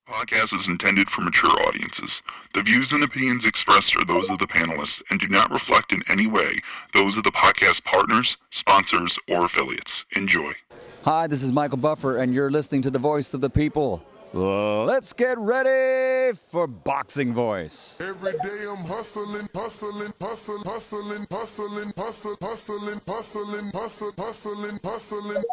Podcast is intended for mature audiences. The views and opinions expressed are those of the panelists and do not reflect in any way those of the podcast partners, sponsors, or affiliates. Enjoy. Hi, this is Michael Buffer, and you're listening to the voice of the people. Let's get ready for Boxing Voice. Every day I'm hustling, hustling, hustling, hustling, hustling, hustling, hustling, hustling, hustling, hustling, hustling.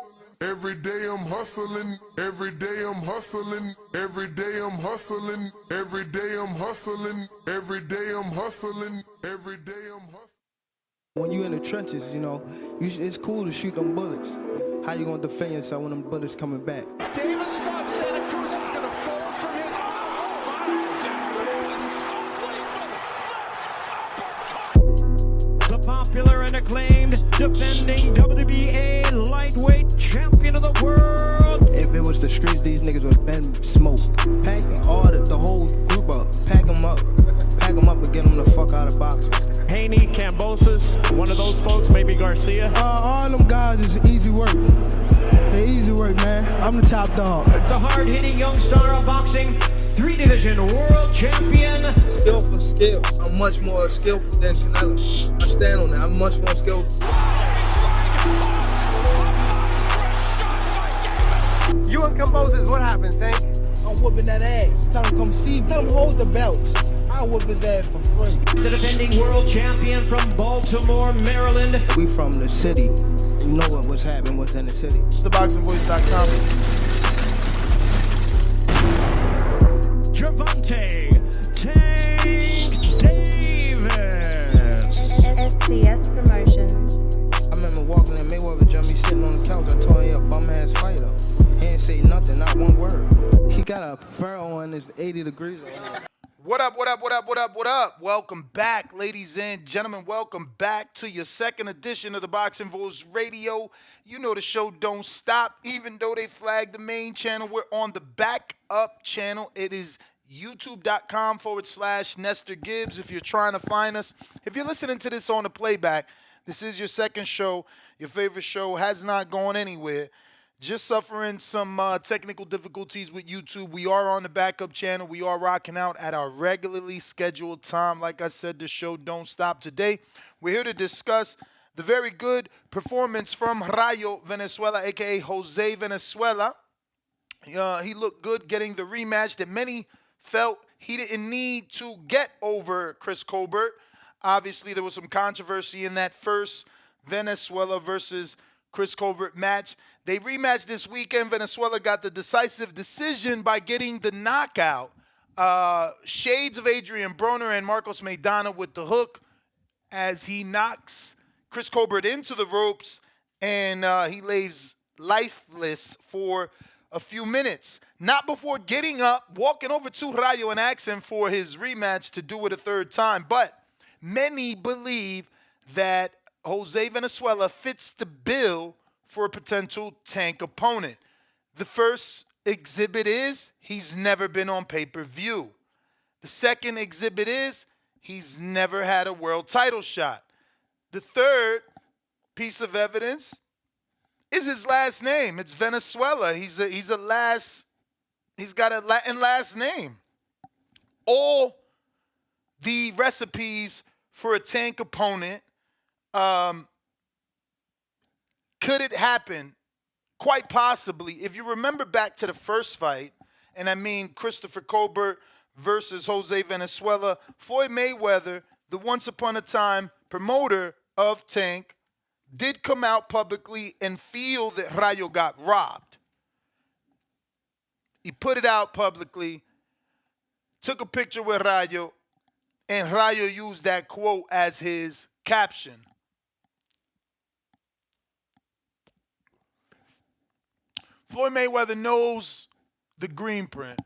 Every day I'm hustling, every day I'm hustling, every day I'm hustling, every day I'm hustling, every day I'm hustling, every day I'm hustling. When you in the trenches, it's cool to shoot them bullets. How you gonna defend yourself when them bullets coming back? Davis thought Santa Cruz was gonna fold from his. The popular and acclaimed defending WBA lightweight champion of the world. If it was the streets, these niggas would have been smoked. Pack the whole group up. Pack them up and get them the fuck out of boxing. Haney, Cambosis, one of those folks, maybe Garcia. All them guys is easy work. They're easy work, man. I'm the top dog. The hard-hitting young star of boxing, 3-division world champion. Skill for skill. I'm much more skillful than Canelo. I stand on that. I'm much more skillful. You and Cambosis, what happens, Tank? I'm whooping that ass. Tell him come see me. Tell him hold the belts. I'll whoop his ass for free. The defending world champion from Baltimore, Maryland. We from the city. You know what's happening, what's in the city. ThaBoxingvoice.com. Gervonta Tank Davis. SDS Promotions. I remember walking in Mayweather, me sitting on the couch. I told him, a bum ass fighter. He ain't say nothing, not one word. He got a furrow on his 80 degrees. What up? Welcome back, ladies and gentlemen. Welcome back to your second edition of the Boxing Voice Radio. You know the show don't stop. Even though they flagged the main channel, we're on the backup channel. It is youtube.com/Nestor Gibbs if you're trying to find us. If you're listening to this on the playback, this is your second show. Your favorite show has not gone anywhere. Just suffering some technical difficulties with YouTube. We are on the backup channel. We are rocking out at our regularly scheduled time. Like I said, the show don't stop. Today, we're here to discuss the very good performance from Rayo, Venezuela, a.k.a. Jose Valenzuela. He looked good getting the rematch that many felt he didn't need to get over Chris Colbert. Obviously, there was some controversy in that first Venezuela versus Chris Colbert match. They rematched this weekend. Venezuela got the decisive decision by getting the knockout. Shades of Adrian Broner and Marcos Maidana with the hook as he knocks Chris Colbert into the ropes, and he lays lifeless for a few minutes. Not before getting up, walking over to Rayo and asking for his rematch to do it a third time. But many believe that Jose Valenzuela fits the bill for a potential Tank opponent. The first exhibit is he's never been on pay-per-view. The second exhibit is he's never had a world title shot. The third piece of evidence is his last name. It's Venezuela. He's got a Latin last name. All the recipes for a Tank opponent. Could it happen? Quite possibly. If you remember back to the first fight, and I mean Christopher Colbert versus Jose Valenzuela, Floyd Mayweather, the once upon a time promoter of Tank, did come out publicly and feel that Rayo got robbed. He put it out publicly, took a picture with Rayo, and Rayo used that quote as his caption. Floyd Mayweather knows the green print.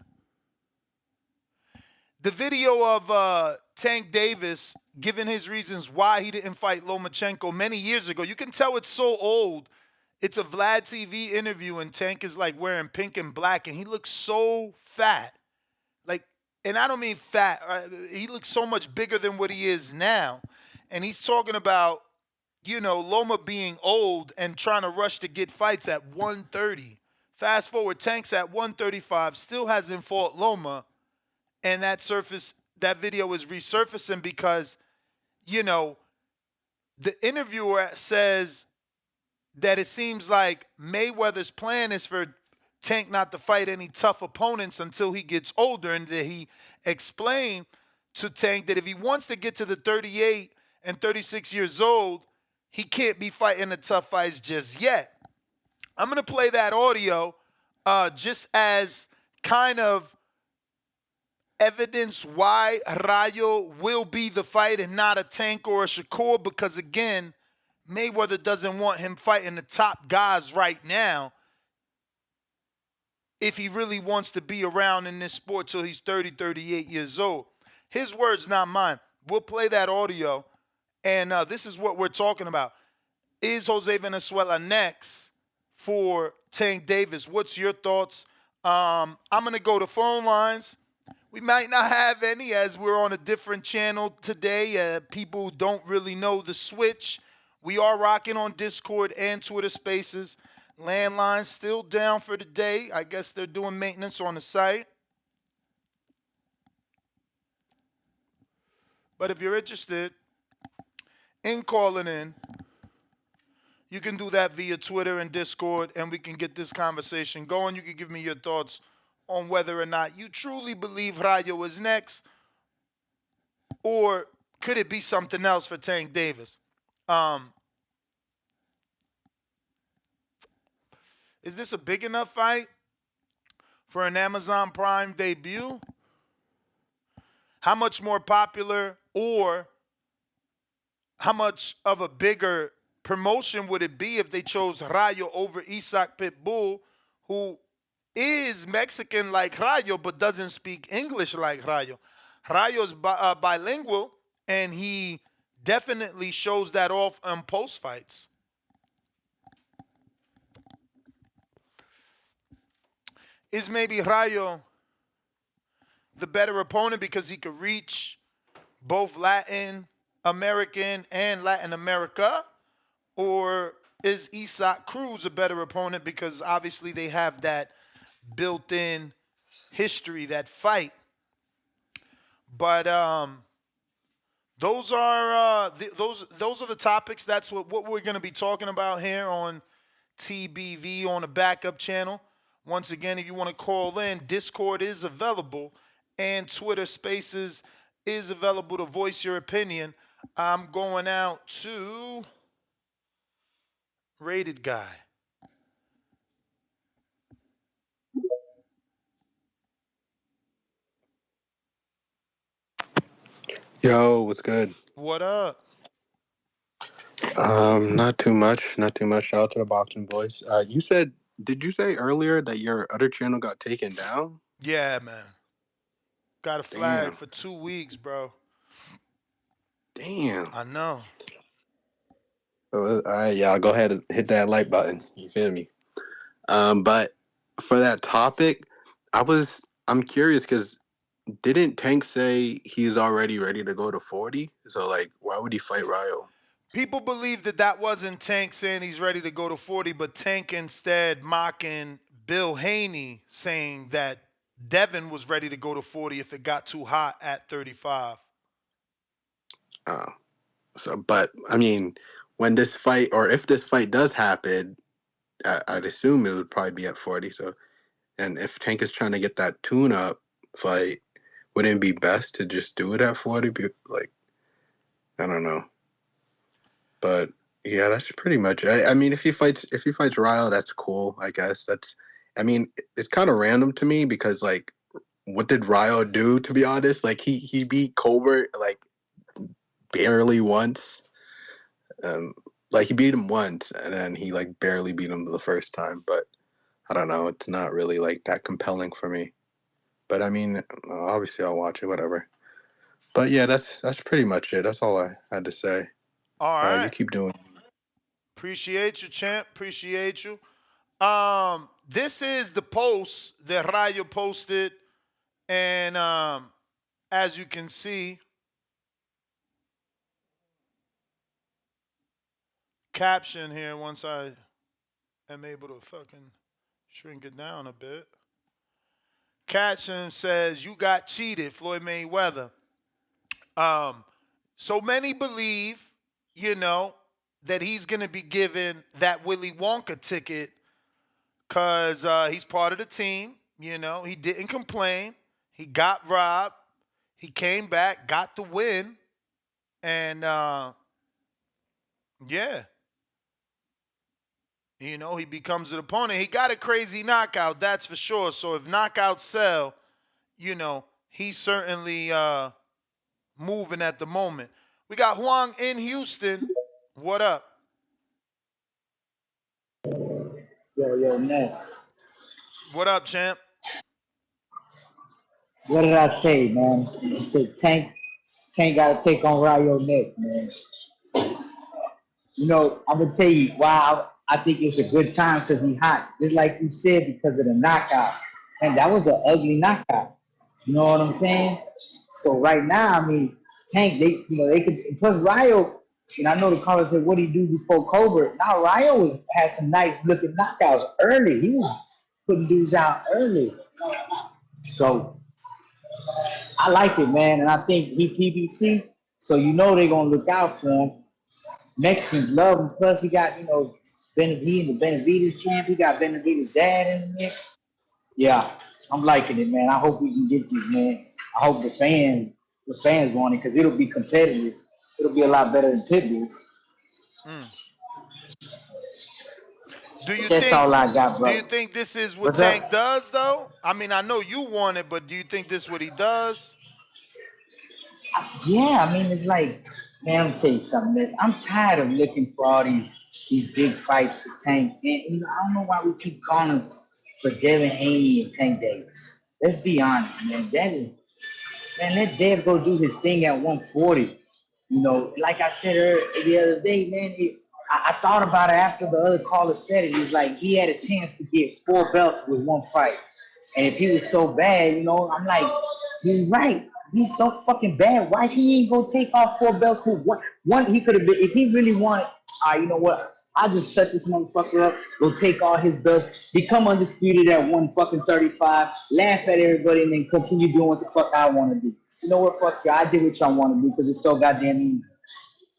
The video of Tank Davis giving his reasons why he didn't fight Lomachenko many years ago, you can tell it's so old. It's a Vlad TV interview, and Tank is like wearing pink and black, and he looks so fat. And I don't mean fat. He looks so much bigger than what he is now. And he's talking about, Loma being old and trying to rush to get fights at 130. Fast forward, Tank's at 135, still hasn't fought Loma, and that video is resurfacing because, the interviewer says that it seems like Mayweather's plan is for Tank not to fight any tough opponents until he gets older, and that he explained to Tank that if he wants to get to the 38 and 36 years old, he can't be fighting the tough fights just yet. I'm going to play that audio just as kind of evidence why Rayo will be the fight and not a Tank or a Shakur, because, again, Mayweather doesn't want him fighting the top guys right now if he really wants to be around in this sport till he's 30, 38 years old. His words, not mine. We'll play that audio, and this is what we're talking about. Is Jose Valenzuela next for Tank Davis? What's your thoughts? I'm going to go to phone lines. We might not have any as we're on a different channel today. People don't really know the switch. We are rocking on Discord and Twitter Spaces. Landline's still down for the day. I guess they're doing maintenance on the site. But if you're interested in calling in, you can do that via Twitter and Discord, and we can get this conversation going. You can give me your thoughts on whether or not you truly believe Rayo is next, or could it be something else for Tank Davis? Is this a big enough fight for an Amazon Prime debut? How much more popular or how much of a bigger promotion would it be if they chose Rayo over Isaac Pitbull, who is Mexican like Rayo but doesn't speak English like Rayo? Rayo's bilingual, and he definitely shows that off on post fights. Is maybe Rayo the better opponent because he could reach both Latin American and Latin America? Or is Isaac Cruz a better opponent because obviously they have that built-in history, that fight? But those are the topics. That's what we're going to be talking about here on TBV on the backup channel. Once again, if you want to call in, Discord is available and Twitter Spaces is available to voice your opinion. I'm going out to Rated Guy. Yo, what's good? What up? Not too much. Not too much. Shout out to the Boxing Voice. Did you say earlier that your other channel got taken down? Yeah, man. Got a flag Damn. for 2 weeks, bro. Damn. I know. Yeah, I'll go ahead and hit that like button. You feel me? But for that topic, I'm curious because didn't Tank say he's already ready to go to 40? So like, why would he fight Rayo? People believe that wasn't Tank saying he's ready to go to 40, but Tank instead mocking Bill Haney, saying that Devin was ready to go to 40 if it got too hot at 35. Oh, but I mean, when this fight, or if this fight does happen, I'd assume it would probably be at 40. So, and if Tank is trying to get that tune-up fight, wouldn't it be best to just do it at 40? Like, I don't know. But yeah, that's pretty much it. I mean, if he fights Ryle, that's cool. I guess it's kind of random to me because like, what did Ryle do? To be honest, like he beat Colbert like barely once. Like he beat him once, and then he like barely beat him the first time. But I don't know. It's not really like that compelling for me. But I mean, obviously I'll watch it, whatever. But yeah, that's pretty much it. That's all I had to say. All right. You keep doing. Appreciate you, champ. Appreciate you. This is the post that Rayo posted, and as you can see, caption here once I am able to fucking Shrink it down a bit. Catson says, you got cheated, Floyd Mayweather. So many believe, that he's going to be given that Willy Wonka ticket because he's part of the team. He didn't complain. He got robbed. He came back, got the win. And, yeah. He becomes an opponent. He got a crazy knockout, that's for sure. So if knockouts sell, he's certainly moving at the moment. We got Huang in Houston. What up? Yo, Ness. What up, champ? What did I say, man? I said Tank got to take on Rayo next, man. I'm going to tell you why I think it's a good time because he's hot. Just like you said, because of the knockout. And that was an ugly knockout. You know what I'm saying? So right now, I mean, Tank, they could, plus Rayo, and I know the caller said, what did he do before Cobra? Now Rayo had some nice looking knockouts early. He was putting dudes out early. So I like it, man. And I think he PBC, so they're going to look out for him. Mexicans love him. Plus, he got, the Benavides champ. He got Benavides' dad in the mix. Yeah, I'm liking it, man. I hope we can get this, man. I hope the fans want it because it'll be competitive. It'll be a lot better than Pitbull. That's all I got, bro. Do you think this is what Tank does, though? I mean, I know you want it, but do you think this is what he does? Yeah, I mean, it's like, man, I'm gonna tell you something, man. I'm tired of looking for all these big fights for Tank. And, I don't know why we keep calling for Devin Haney and Tank Davis. Let's be honest, man. Let Dev go do his thing at 140. Like I said the other day, man, I thought about it after the other caller said it. He's like, he had a chance to get 4 belts with one fight. And if he was so bad, I'm like, he's right. He's so fucking bad. Why he ain't go take off 4 belts with one? He could have been, if he really wanted, you know what? I'll just shut this motherfucker up, go take all his belts, become undisputed at 135, laugh at everybody, and then continue doing what the fuck I want to do. You know what? Fuck you. I did what y'all want to do because it's so goddamn easy.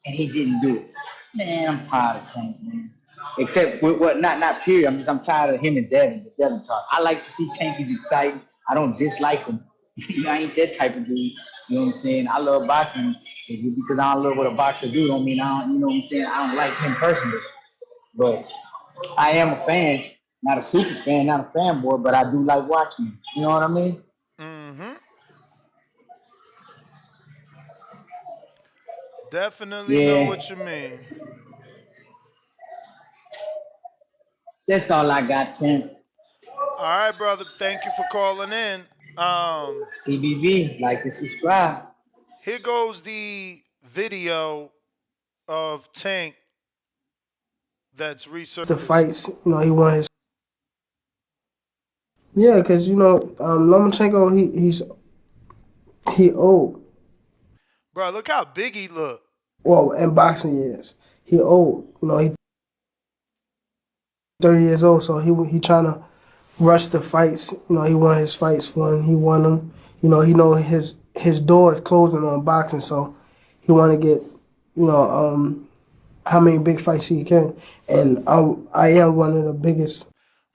And he didn't do it. Man, I'm tired of Tank, man. Except with what, not period. I'm tired of him and Devin talk. I like to see Tank is exciting. I don't dislike him. I ain't that type of dude. You know what I'm saying? I love boxing. Just because I don't love what a boxer do don't mean I don't, you know what I'm saying? I don't like him personally. But I am a fan. Not a super fan, not a fanboy, but I do like watching him. You know what I mean? Mm-hmm. Definitely know what you mean. That's all I got, champ. All right, brother. Thank you for calling in. TBV, like and subscribe. Here goes the video of Tank that's researched. The fights, he won his. Yeah, because Lomachenko, he old. Bro, look how big he look. Well, in boxing years, he old. He 30 years old, so he trying to rush the fights. He won his fights for him. He won them. He know his door is closing on boxing, so he want to get, how many big fights he can. And I am one of the biggest.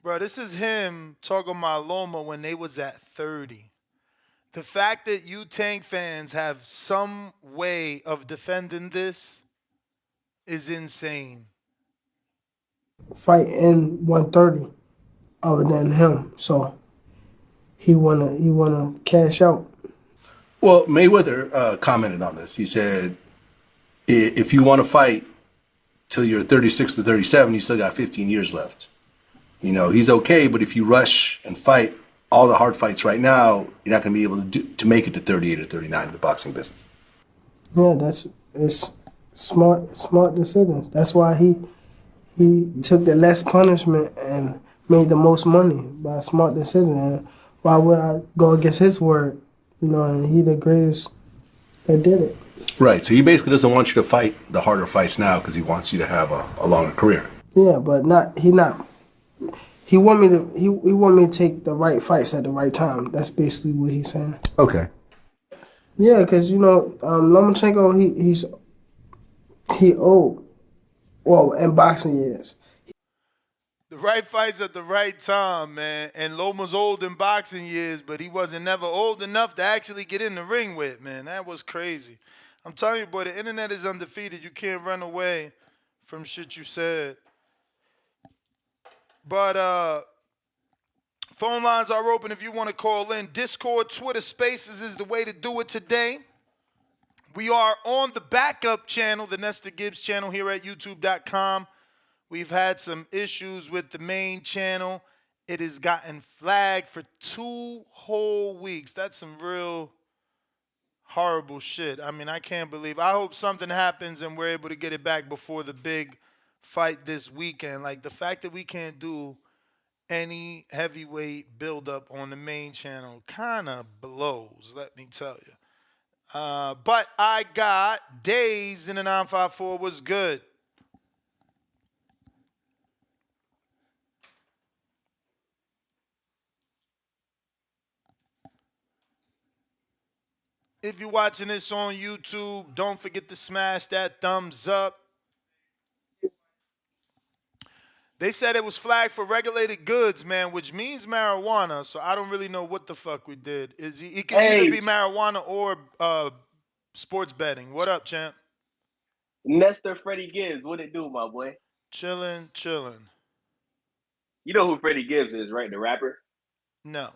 Bro, this is him talking about Loma when they was at 30. The fact that you Tank fans have some way of defending this is insane. Fight in 130 other than him, so he wanna cash out. Well, Mayweather commented on this. He said, if you want to fight till you're 36 to 37, you still got 15 years left. He's okay, but if you rush and fight all the hard fights right now, you're not going to be able to make it to 38 or 39 in the boxing business. Yeah, it's smart decisions. That's why he took the less punishment and made the most money by a smart decision. And why would I go against his word? And he the greatest that did it. Right. So he basically doesn't want you to fight the harder fights now because he wants you to have a longer career. Yeah, but he want me to take the right fights at the right time. That's basically what he's saying. Okay. Yeah, because Lomachenko, he old. Well, in boxing years. The right fights at the right time, man. And Loma's old in boxing years, but he wasn't never old enough to actually get in the ring with, man. That was crazy. I'm telling you, boy, the internet is undefeated. You can't run away from shit you said. But phone lines are open if you want to call in. Discord, Twitter Spaces is the way to do it today. We are on the backup channel, the Nestor Gibbs channel here at youtube.com. We've had some issues with the main channel. It has gotten flagged for 2 whole weeks. That's some real horrible shit. I mean, I can't believe. I hope something happens and we're able to get it back before the big fight this weekend. Like, the fact that we can't do any heavyweight buildup on the main channel kind of blows, let me tell you. But I got Days in the 954 was good. If you're watching this on YouTube, don't forget to smash that thumbs up. They said it was flagged for regulated goods, man, which means marijuana. So I don't really know what the fuck we did. It can either be marijuana or sports betting. What up, champ? Nestor Freddie Gibbs, what it do, my boy? Chilling. You know who Freddie Gibbs is, right? The rapper? No.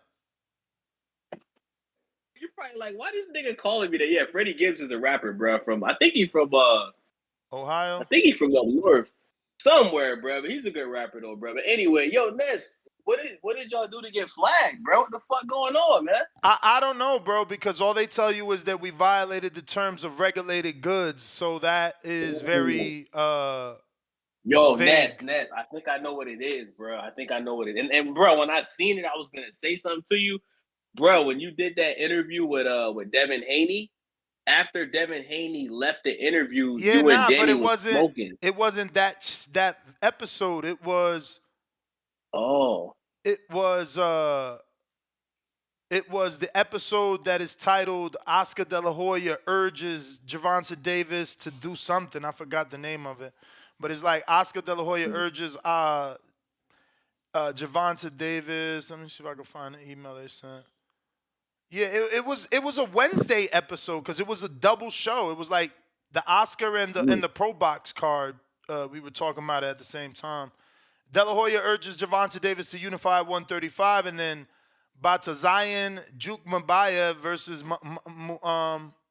You're probably like, why this nigga calling me that? Yeah, Freddie Gibbs is a rapper, bro. I think he's from Ohio? I think he's from up north. Somewhere, bro. But he's a good rapper though, bro. But anyway, yo, Ness, what did y'all do to get flagged, bro? What the fuck going on, man? I don't know, bro, because all they tell you is that we violated the terms of regulated goods. So that is very Yo, vague. Ness, I think I know what it is, bro. I think I know what it is. And bro, when I seen it, I was gonna say something to you. Bro, when you did that interview with Devin Haney, after Devin Haney left the interview, you and Danny but it was wasn't. smoking. It wasn't that episode. It was. Oh. It was the episode that is titled Oscar De La Hoya urges Gervonta Davis to do something. I forgot the name of it, but it's like Oscar De La Hoya urges Gervonta Davis. Let me see if I can find the email they sent. Yeah, it was a Wednesday episode because it was a double show. It was like the Oscar and the Pro Box card we were talking about at the same time. De La Hoya urges Gervonta Davis to unify 135, and then Batazayan Jukmabaya versus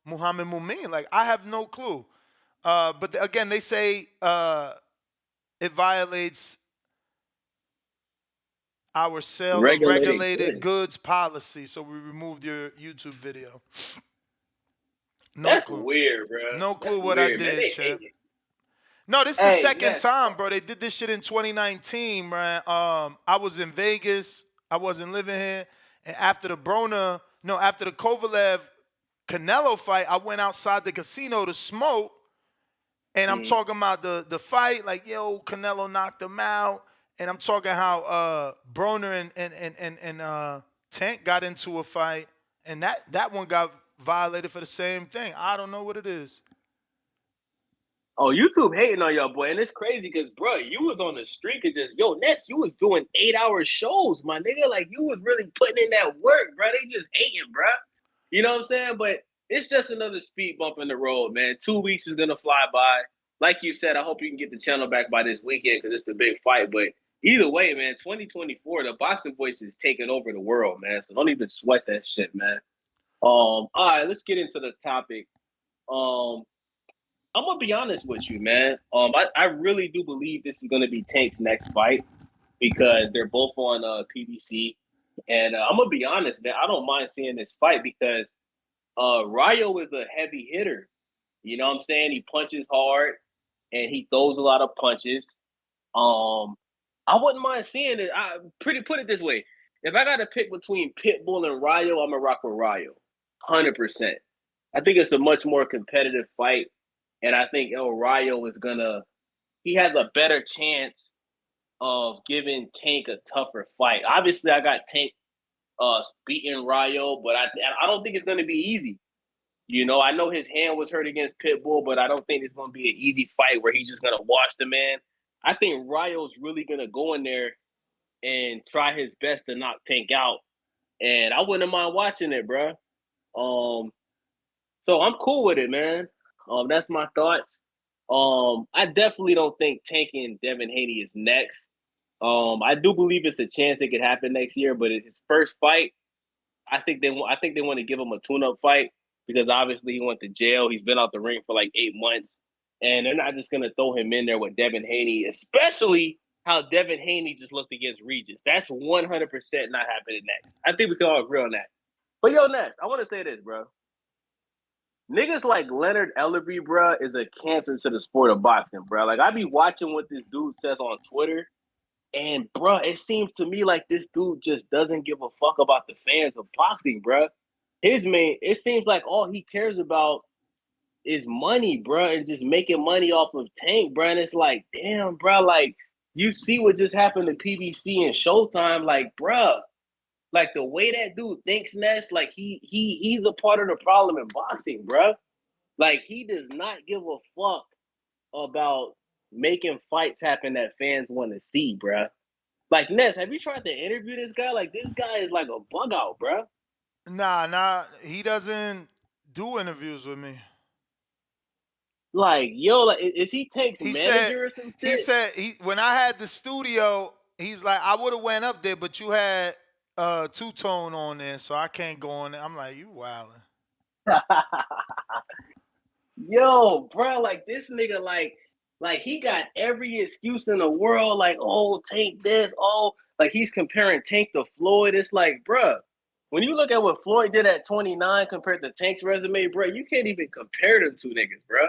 Muhammad Mumin. Like, I have no clue. But again, they say it violates our sale of regulated goods policy, so we removed your YouTube video. That's weird, bro. No clue That's what weird, I did, man. champ. No, this is the second time, bro. They did this shit in 2019, man. I was in Vegas. I wasn't living here. And after the Kovalev Canelo fight, I went outside the casino to smoke. And I'm talking about the fight, like, yo, Canelo knocked him out. And I'm talking how Broner and Tank got into a fight. And that one got violated for the same thing. I don't know what it is. Oh, YouTube hating on y'all, boy. And it's crazy because, bro, you was on the streak of just, yo, Ness, you was doing 8-hour shows, my nigga. Like, you was really putting in that work, bro. They just hating, bro. You know what I'm saying? But it's just another speed bump in the road, man. 2 weeks is going to fly by. Like you said, I hope you can get the channel back by this weekend because it's the big fight. But either way, man, 2024, the Boxing Voice is taking over the world, man. So don't even sweat that shit, man. All right, let's get into the topic. I'm gonna be honest with you, man. I really do believe this is gonna be Tank's next fight because they're both on PBC, and I'm gonna be honest, man. I don't mind seeing this fight because Rayo is a heavy hitter. You know what I'm saying? He punches hard and he throws a lot of punches. I wouldn't mind seeing it. Put it this way: if I got to pick between Pitbull and Rayo, I'm gonna rock with Rayo, 100%. I think it's a much more competitive fight. And I think El Rayo he has a better chance of giving Tank a tougher fight. Obviously, I got Tank beating Rayo, but I don't think it's going to be easy. You know, I know his hand was hurt against Pitbull, but I don't think it's going to be an easy fight where he's just going to wash the man. I think Rayo's really going to go in there and try his best to knock Tank out. And I wouldn't mind watching it, bro. So I'm cool with it, man. That's my thoughts. I definitely don't think Tank and Devin Haney is next. I do believe it's a chance it could happen next year, but his first fight, I think they want to give him a tune-up fight because obviously he went to jail. He's been out the ring for like 8 months, and they're not just gonna throw him in there with Devin Haney, especially how Devin Haney just looked against Regis. That's 100% not happening next. I think we can all agree on that. But yo, Ness, I want to say this, bro. Niggas like Leonard Ellerby, bro, is a cancer to the sport of boxing, bro. Like I be watching what this dude says on Twitter. And, bro, it seems to me like this dude just doesn't give a fuck about the fans of boxing, bro. It seems like all he cares about is money, bro, and just making money off of Tank, bro. And it's like, damn, bro, like, you see what just happened to PBC and Showtime, like, bro, like the way that dude thinks, Ness, like he's a part of the problem in boxing, bro. Like, he does not give a fuck about making fights happen that fans want to see, bruh. Like, Ness, have you tried to interview this guy? Like, this guy is like a bug out, bruh. Nah, he doesn't do interviews with me. Like, yo, like, is he Tank's He said manager or some he shit? said he when I had the studio, he's like, I would have went up there, but you had two-tone on there, so I can't go on there. I'm like, you wildin'. Yo, bro, like this nigga, like he got every excuse in the world. Like, oh, Tank this, oh, like he's comparing Tank to Floyd. It's like, bro, when you look at what Floyd did at 29 compared to Tank's resume, bro, you can't even compare them two niggas, bro.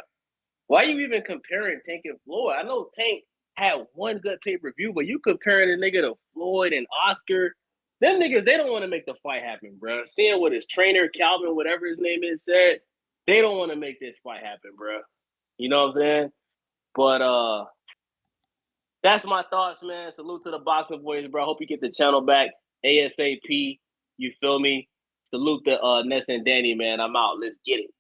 Why are you even comparing Tank and Floyd? I know Tank had one good pay-per-view, but you comparing a nigga to Floyd and Oscar. Them niggas, they don't want to make the fight happen, bro. Seeing what his trainer, Calvin, whatever his name is, said, they don't want to make this fight happen, bro. You know what I'm saying? But that's my thoughts, man. Salute to the Boxing Voice, bro. Hope you get the channel back ASAP. You feel me? Salute to Ness and Danny, man. I'm out. Let's get it.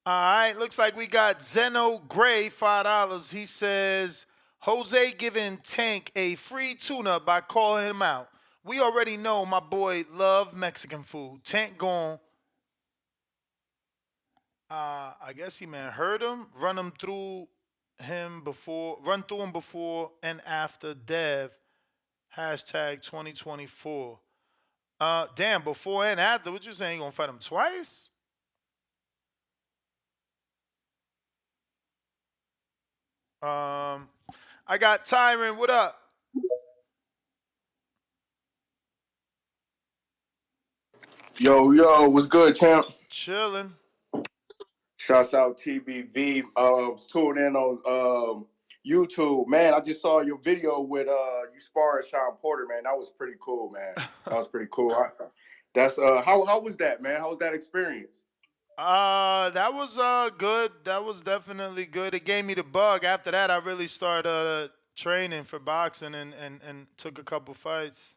All right, looks like we got Zeno Gray, $5. He says, Jose giving Tank a free tune-up by calling him out. We already know my boy love Mexican food. Tank gone. I guess he heard him, run through him before and after Dev. Hashtag 2024. Damn, before and after, what you saying? You gonna fight him twice? I got Tyron. What up? Yo, what's good, champ? Chilling. Shouts out TBV. Tuned in on YouTube. Man, I just saw your video with you sparring Sean Porter, man. That was pretty cool, man. That was pretty cool. That's how was that, man? How was that experience? That was good. That was definitely good. It gave me the bug. After that, I really started training for boxing and took a couple fights.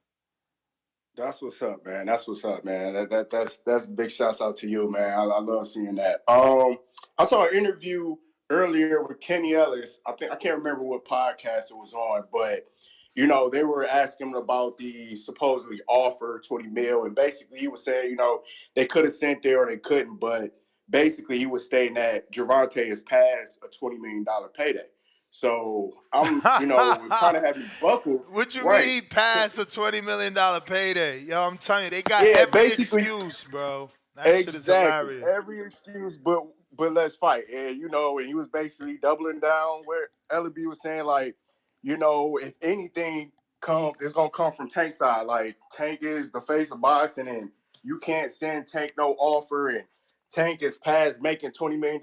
That's what's up, man. That's what's up, man. That's big shouts out to you, man. I love seeing that. I saw an interview earlier with Kenny Ellis. I can't remember what podcast it was on, but you know, they were asking him about the supposedly offer 20 mil, and basically he was saying, you know, they could have sent there or they couldn't, but basically he was stating that Gervonta has passed a $20 million payday. So I'm, you know, kind of having buckled. What you right. mean pass a $20 million payday? Yo, I'm telling you, they got every excuse, bro. That shit is hilarious. Every excuse, but let's fight. And you know, and he was basically doubling down where Ellaby was saying, like, you know, if anything comes, it's gonna come from Tank's side. Like, Tank is the face of boxing, and you can't send Tank no offer, and Tank is past making $20 million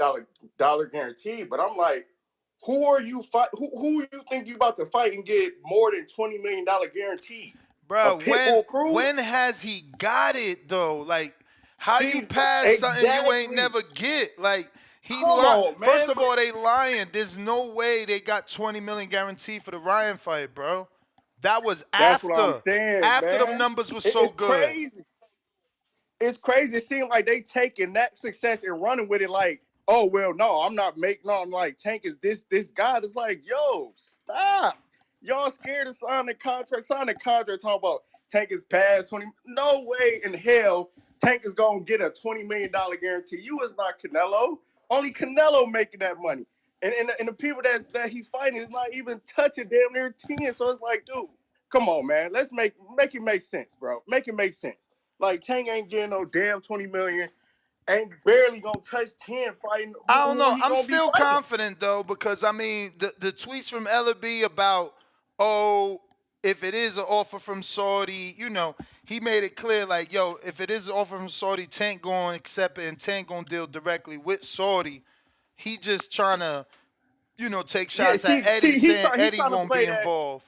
guarantee. But I'm like, who are you fight? Who you think you about to fight and get more than $20 million guaranteed? Bro, when has he got it though? Like, how you pass something you ain't never get? Like, He Come lied. on, First man. of all, they lying. There's no way they got 20 million guaranteed for the Ryan fight, bro. That was That's what I'm after. saying, After them man. numbers were so It's good. crazy. It's crazy. It seems like they taking that success and running with it like, oh well, no, I'm not making no, I'm like Tank is this guy. It's like, yo, stop. Y'all scared to sign the contract, talk about Tank is past 20. No way in hell Tank is gonna get a $20 million guarantee. You is not Canelo. Only Canelo making that money. And the people that he's fighting is not even touching damn near 10. So it's like, dude, come on, man. Let's make it make sense, bro. Make it make sense. Like Tank ain't getting no damn 20 million. Ain't barely gonna touch 10 fighting I don't who know. he I'm gonna be still fighting. confident though because I mean the tweets from Ellaby about if it is an offer from Saudi, he made it clear like if it is an offer from Saudi, Tank going to accept it and Tank going to deal directly with Saudi. He just trying to take Yeah, shots at Eddie, see, saying he Eddie trying to won't be play that. involved.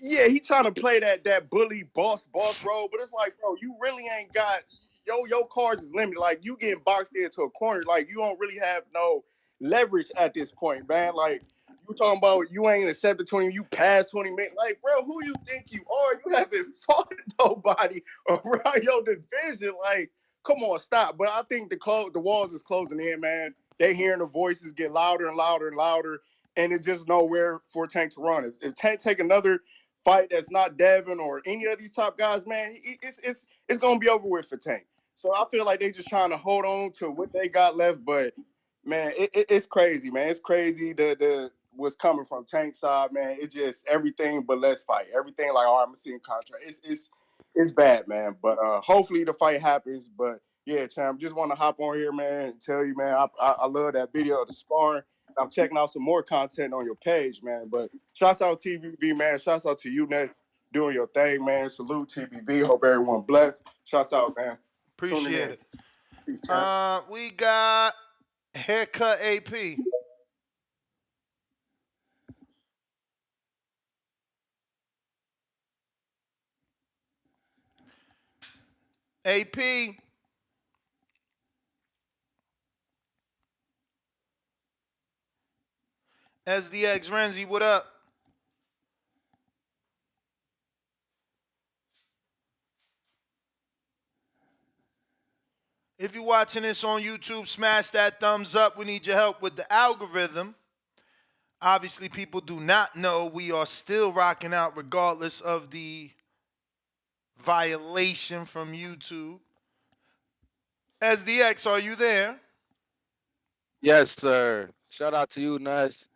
Yeah, he trying to play that bully boss role, but it's like, bro, you really ain't got your cards is limited. Like you getting boxed into a corner, like you don't really have no leverage at this point, man. Like you talking about you ain't accepted 20, you passed 20 minutes. Like, bro, who you think you are? You haven't fought nobody around your division. Like, come on, stop. But I think the walls is closing in, man. They hearing the voices get louder and louder and louder, and it's just nowhere for Tank to run. If Tank take another fight that's not Devin or any of these top guys, man, it's gonna be over with for Tank. So I feel like they just trying to hold on to what they got left, but man, it's crazy, man. It's crazy the what's coming from Tank's side, man. It's just everything but let's fight. Everything like, all right, I'm seeing contract. It's bad, man. But hopefully the fight happens. But yeah, Champ, just want to hop on here, man, and tell you, man, I love that video of the sparring. I'm checking out some more content on your page, man. But shouts out TVB, man. Shouts out to you, Ned, doing your thing, man. Salute TVB. Hope everyone blessed. Shouts out, man. Tuning Appreciate in. it. Peace, champ. We got haircut AP. AP. SDX Renzi, what up? If you're watching this on YouTube, smash that thumbs up. We need your help with the algorithm. Obviously, people do not know we are still rocking out regardless of the violation from YouTube. SDX, are you there? Yes, sir. Shout out to you, Nuss.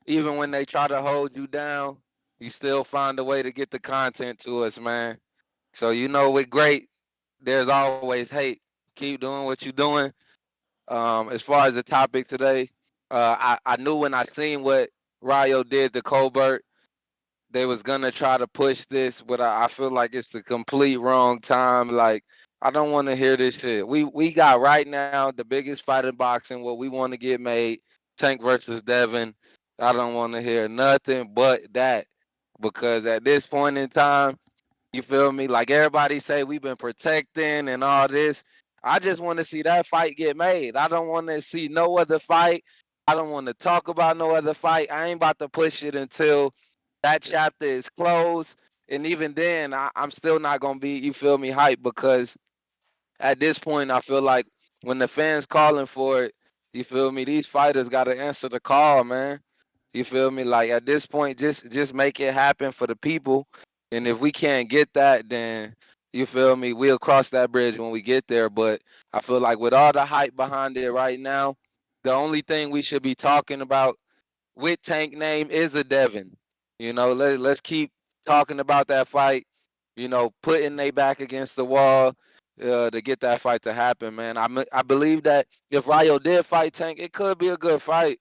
Even when they try to hold you down, you still find a way to get the content to us, man. So you know we're great. There's always hate. Keep doing what you're doing. As far as the topic today, I knew when I seen what Rayo did to Colbert, they was gonna try to push this, but I feel like it's the complete wrong time. Like I don't want to hear this shit. We got right now the biggest fight in boxing. What we want to get made, Tank versus Devin. I don't want to hear nothing but that because at this point in time, you feel me? Like everybody say we've been protecting and all this. I just want to see that fight get made. I don't want to see no other fight. I don't want to talk about no other fight. I ain't about to push it until that chapter is closed. And even then, I'm still not gonna be, you feel me, hype because at this point I feel like when the fans calling for it, you feel me, these fighters gotta answer the call, man. You feel me? Like at this point, just make it happen for the people. And if we can't get that, then you feel me, we'll cross that bridge when we get there. But I feel like with all the hype behind it right now, the only thing we should be talking about with Tank name is a Devin. Let's keep talking about that fight. Putting they back against the wall to get that fight to happen, man. I believe that if Rayo did fight Tank, it could be a good fight.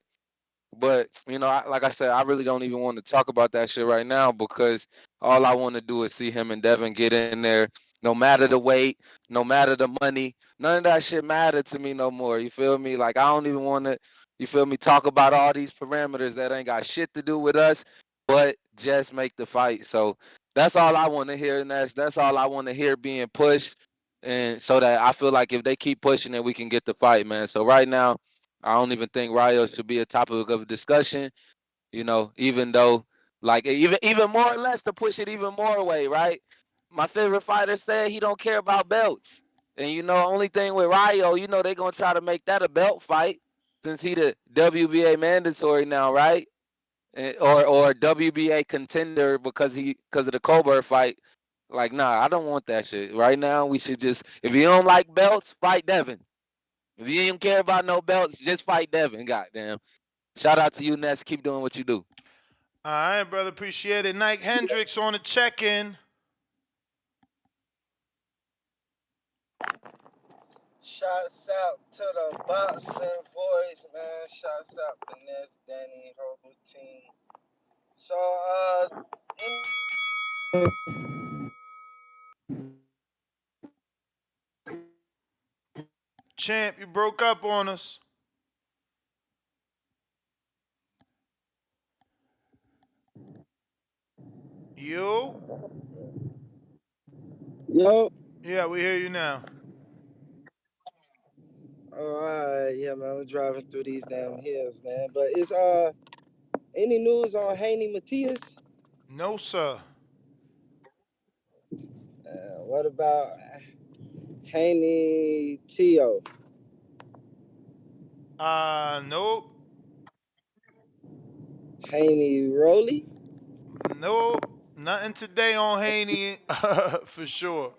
But like I said, I really don't even want to talk about that shit right now because all I want to do is see him and Devin get in there. No matter the weight, no matter the money, none of that shit matter to me no more. You feel me? Like I don't even want to. You feel me? Talk about all these parameters that ain't got shit to do with us, but just make the fight. So that's all I want to hear, and that's all I want to hear being pushed, and so that I feel like if they keep pushing it, we can get the fight, man. So right now, I don't even think Rayo should be a topic of discussion. You know, even though, like, even more or less to push it even more away, right? My favorite fighter said he don't care about belts, and you know, only thing with Rayo, you know, they gonna try to make that a belt fight since he the WBA mandatory now, right? Or WBA contender because of the Colbert fight. Like, nah, I don't want that shit. Right now, we should just, if you don't like belts, fight Devin. If you don't care about no belts, just fight Devin. Goddamn. Shout out to you, Ness. Keep doing what you do. All right, brother. Appreciate it. Nike Hendricks on the check-in. Shouts out to the boxing boys, man. Shouts out to Ness, Danny, whole team. So, Champ, you broke up on us. You? yo, Yeah, we hear you now. alright, yeah, man. I'm driving through these damn hills, man. But is any news on Haney Matias? No, sir. What about Haney Tio? Nope. Haney Roley? Nope. Nothing today on Haney for sure.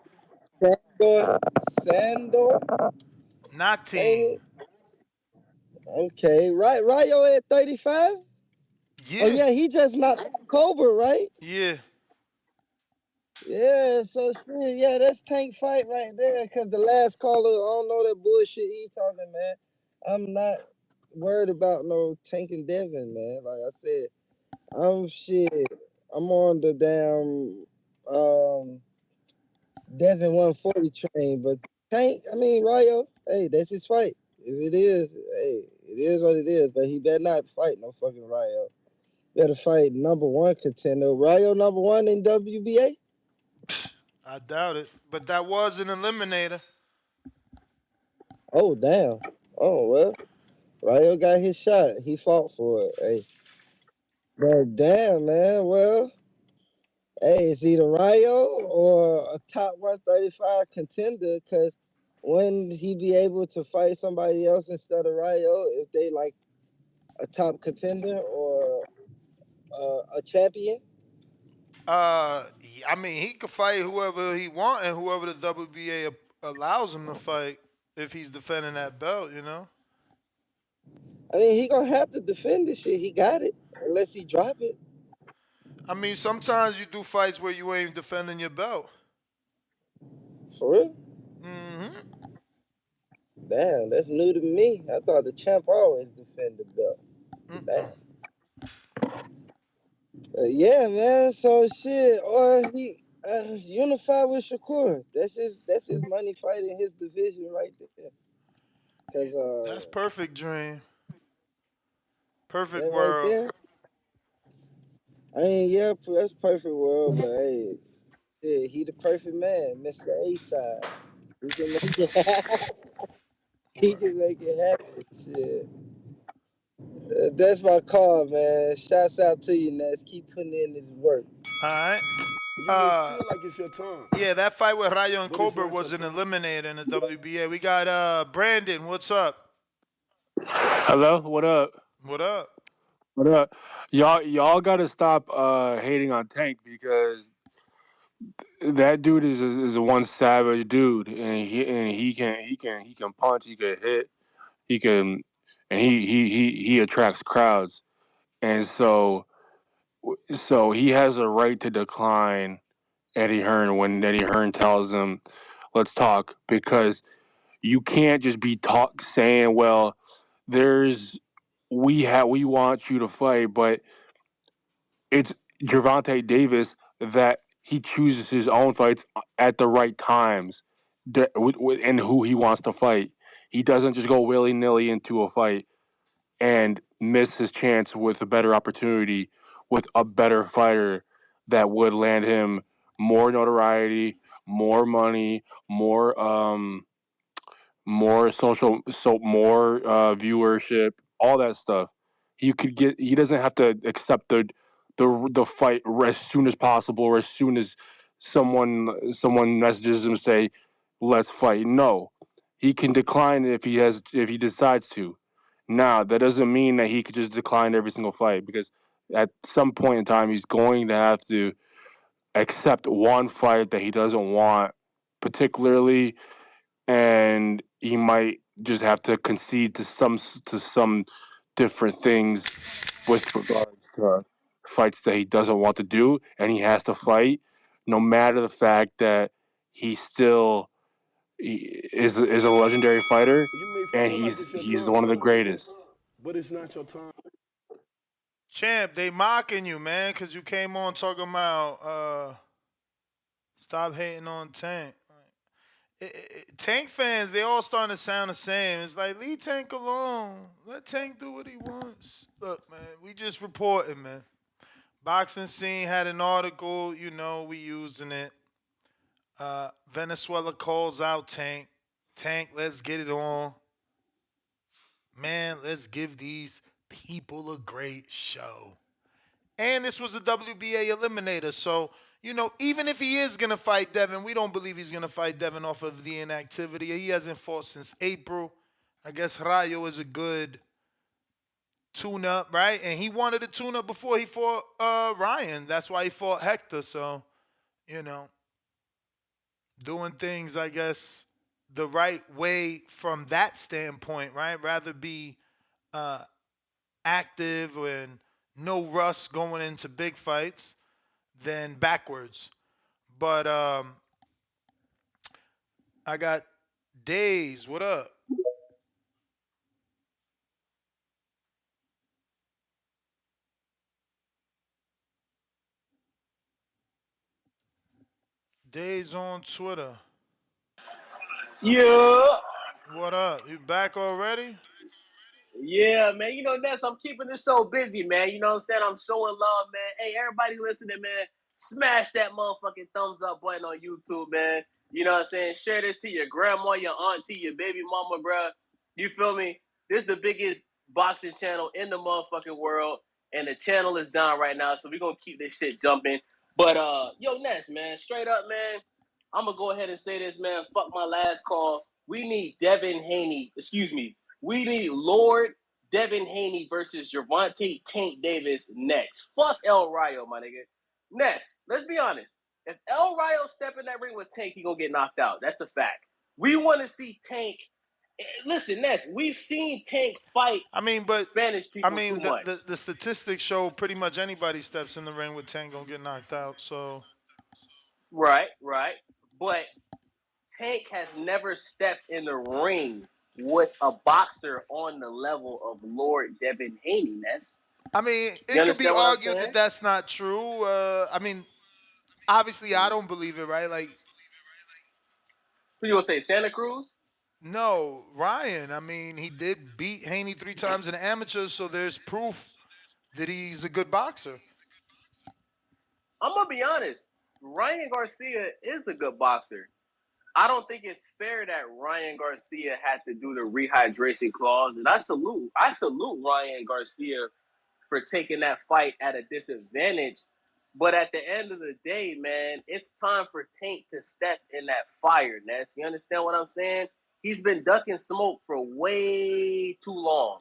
Sandor? Not team. Haney? Okay, right. Rayo at 35? Oh Yeah. yeah, he just knocked Cobra, right? Yeah. Yeah, so shit, yeah, that's tank fight right there. Cause the last caller, I don't know that bullshit he talking, man. I'm not worried about no tanking Devin, man. Like I said, I'm shit. I'm on the damn Devin 140 train, but tank. I mean Rayo, hey, that's his fight. If it is, hey, it is what it is. But he better not fight no fucking Rayo. Better fight number one contender. Rayo number one in WBA. I doubt it. But that was an eliminator. Oh damn. Oh well. Rayo got his shot. He fought for it. Hey. But damn, man. Well, hey, it's either Rayo or a top 135 contender. Cause wouldn't he be able to fight somebody else instead of Rayo if they like a top contender or a champion? I mean, he could fight whoever he want and whoever the WBA allows him to fight if he's defending that belt. You know. I mean, he gonna have to defend this shit. He got it unless he drop it. I mean, sometimes you do fights where you ain't defending your belt. For real? Mm-hmm. Damn, that's new to me. I thought the champ always defend the belt. Mm-mm. Damn. Yeah, man. So shit, or he unify with Shakur. That's his money fight in his division right there. Yeah, Cause that's perfect, Dream. Perfect that right world. there. I mean, yeah, that's perfect world, but hey, yeah, he the perfect man, Mr. A side. He can make it happen. He can make it happen. Shit. That's my call, man. Shouts out to you, Ness. Keep putting in this work. All right. You may feel like it's your time, Yeah, that fight with Rayo and but it's Colbert not your was an time. eliminator in the WBA. We got Brandon. What's up? Hello, what up? What up? What up? Y'all got to stop hating on Tank because that dude is a one savage dude, and he can punch, he can hit, he can, and he attracts crowds, and so he has a right to decline Eddie Hearn when Eddie Hearn tells him, "Let's talk," because you can't just be saying, "Well, there's we want you to fight," but it's Gervonta Davis that he chooses his own fights at the right times and who he wants to fight. He doesn't just go willy nilly into a fight and miss his chance with a better opportunity with a better fighter that would land him more notoriety, more money, more viewership, all that stuff. He doesn't have to accept the fight as soon as possible or as soon as someone messages him say, let's fight. No. He can decline if he decides to. Now, that doesn't mean that he could just decline every single fight, because at some point in time he's going to have to accept one fight that he doesn't want particularly, and he might just have to concede to some different things with regards to fights that he doesn't want to do, and he has to fight, no matter the fact that he is a legendary fighter, and he's one of the greatest. But it's not your time. Champ, they mocking you, man, because you came on talking about stop hating on Tank. Tank fans, they all starting to sound the same. It's like, leave Tank alone. Let Tank do what he wants. Look, man, we just reporting, man. Boxing Scene had an article, we using it. Venezuela calls out Tank. Tank, let's get it on. Man, let's give these people a great show. And this was a WBA eliminator. So, even if he is going to fight Devin, we don't believe he's going to fight Devin off of the inactivity. He hasn't fought since April. I guess Rayo is a good tune-up, right? And he wanted a tune-up before he fought Ryan. That's why he fought Hector. So, you know, doing things, I guess, the right way from that standpoint, right? Rather be active and no rust going into big fights than backwards. But I got Days. What up? Days on Twitter. Yeah. What up? You back already? Yeah, man. That's I'm keeping this show busy, man. You know what I'm saying? I'm showing love, man. Hey, everybody listening, man, smash that motherfucking thumbs up button on YouTube, man. You know what I'm saying? Share this to your grandma, your auntie, your baby mama, bro. You feel me? This is the biggest boxing channel in the motherfucking world, and the channel is down right now, so we're gonna keep this shit jumping. But yo, Ness, man, straight up, man, I'm gonna go ahead and say this, man. Fuck my last call. We need Devin Haney. Excuse me. We need Lord Devin Haney versus Gervonta Tank Davis next. Fuck El Rayo, my nigga. Next, let's be honest. If El Rayo step in that ring with Tank, he gonna get knocked out. That's a fact. We want to see Tank. Listen, Ness, we've seen Tank fight But Spanish people too much. the statistics show pretty much anybody steps in the ring with 10 gonna get knocked out. So Right, right. But Tank has never stepped in the ring with a boxer on the level of Lord Devin Haney, Ness. You it could be understand what I'm argued that saying? that's not true. Obviously I don't believe it, right? Like, Who you gonna say, Santa Cruz? no, Ryan. He did beat Haney 3 times in the amateurs, so there's proof that he's a good boxer. I'm gonna be honest. Ryan Garcia is a good boxer. I don't think it's fair that Ryan Garcia had to do the rehydration clause, and I salute Ryan Garcia for taking that fight at a disadvantage. But at the end of the day, man, it's time for Tank to step in that fire, Ness. You understand what I'm saying? He's been ducking smoke for way too long.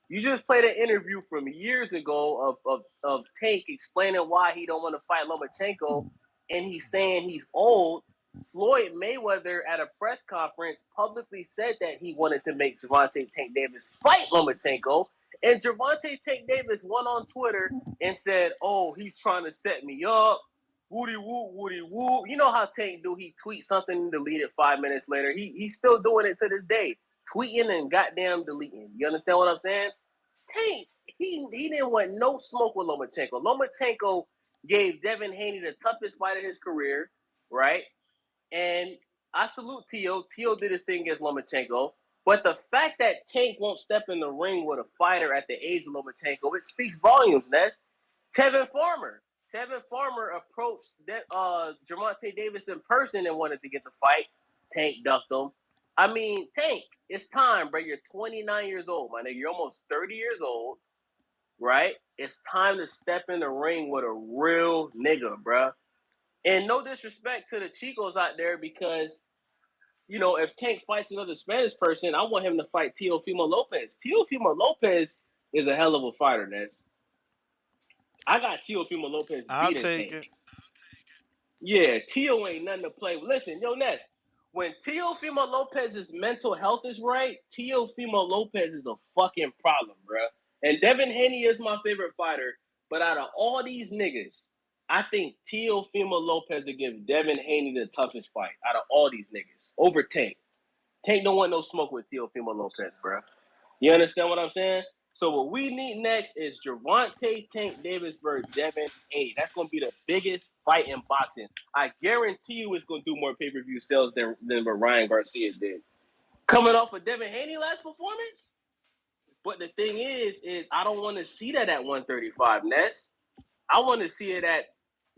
You just played an interview from years ago of Tank explaining why he don't want to fight Lomachenko, and he's saying he's old. Floyd Mayweather at a press conference publicly said that he wanted to make Gervonta Tank Davis fight Lomachenko, and Gervonta Tank Davis went on Twitter and said, "Oh, he's trying to set me up. Woody woo, woody woo." You know how Tank do? He tweets something and delete it 5 minutes later. He's still doing it to this day, tweeting and goddamn deleting. You understand what I'm saying? Tank, he didn't want no smoke with Lomachenko. Lomachenko gave Devin Haney the toughest fight of his career, right? And I salute Tio. Tio did his thing against Lomachenko. But the fact that Tank won't step in the ring with a fighter at the age of Lomachenko, it speaks volumes, Ness. Tevin Farmer. Tevin Farmer approached Gervonta Davis in person and wanted to get the fight. Tank ducked him. I mean, Tank, it's time, bro. You're 29 years old, my nigga. You're almost 30 years old, right? It's time to step in the ring with a real nigga, bro. And no disrespect to the Chicos out there because, if Tank fights another Spanish person, I want him to fight Teofimo Lopez. Teofimo Lopez is a hell of a fighter, Ness. I got Teofimo Lopez I'll beating take Tank. it. Yeah, Teo ain't nothing to play with. Listen, yo, Ness, when Teofimo Lopez's mental health is right, Teofimo Lopez is a fucking problem, bruh. And Devin Haney is my favorite fighter, but out of all these niggas, I think Teofimo Lopez will give Devin Haney the toughest fight out of all these niggas over Tank. Tank don't want no smoke with Teofimo Lopez, bruh. You understand what I'm saying? So what we need next is Gervonta Tank Davis versus Devin Haney. That's going to be the biggest fight in boxing. I guarantee you it's going to do more pay-per-view sales than what Ryan Garcia did. Coming off of Devin Haney last performance? But the thing is I don't want to see that at 135, Ness. I want to see it at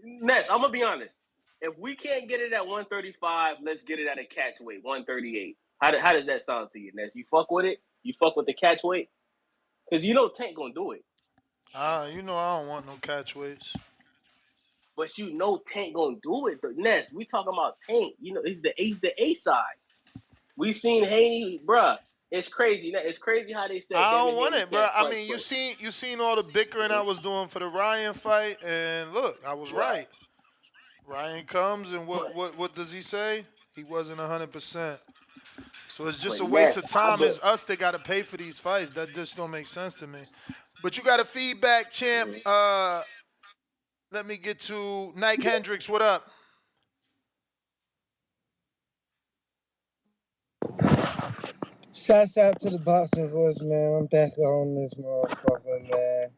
Ness. I'm going to be honest. If we can't get it at 135, let's get it at a catch weight, 138. How does that sound to you, Ness? You fuck with it? You fuck with the catch weight? Because Tank gonna do it. I don't want no catch weights. But Tank gonna do it. The Ness, we talking about Tank. He's the A side. We seen Haney, bruh. It's crazy. It's crazy how they said I Devin don't want Haney it, bro. can't I punch, mean, you but seen all the bickering I was doing for the Ryan fight, and look, I was right. right. Ryan comes, and But what does he say? He wasn't 100%. So it's just but a waste Ness, of time. It's us that got to pay for these fights. That just don't make sense to me. But you got a feedback, champ. Let me get to Nike Hendricks. What up? Shouts out to the boxing voice, man. I'm back on this motherfucker, man.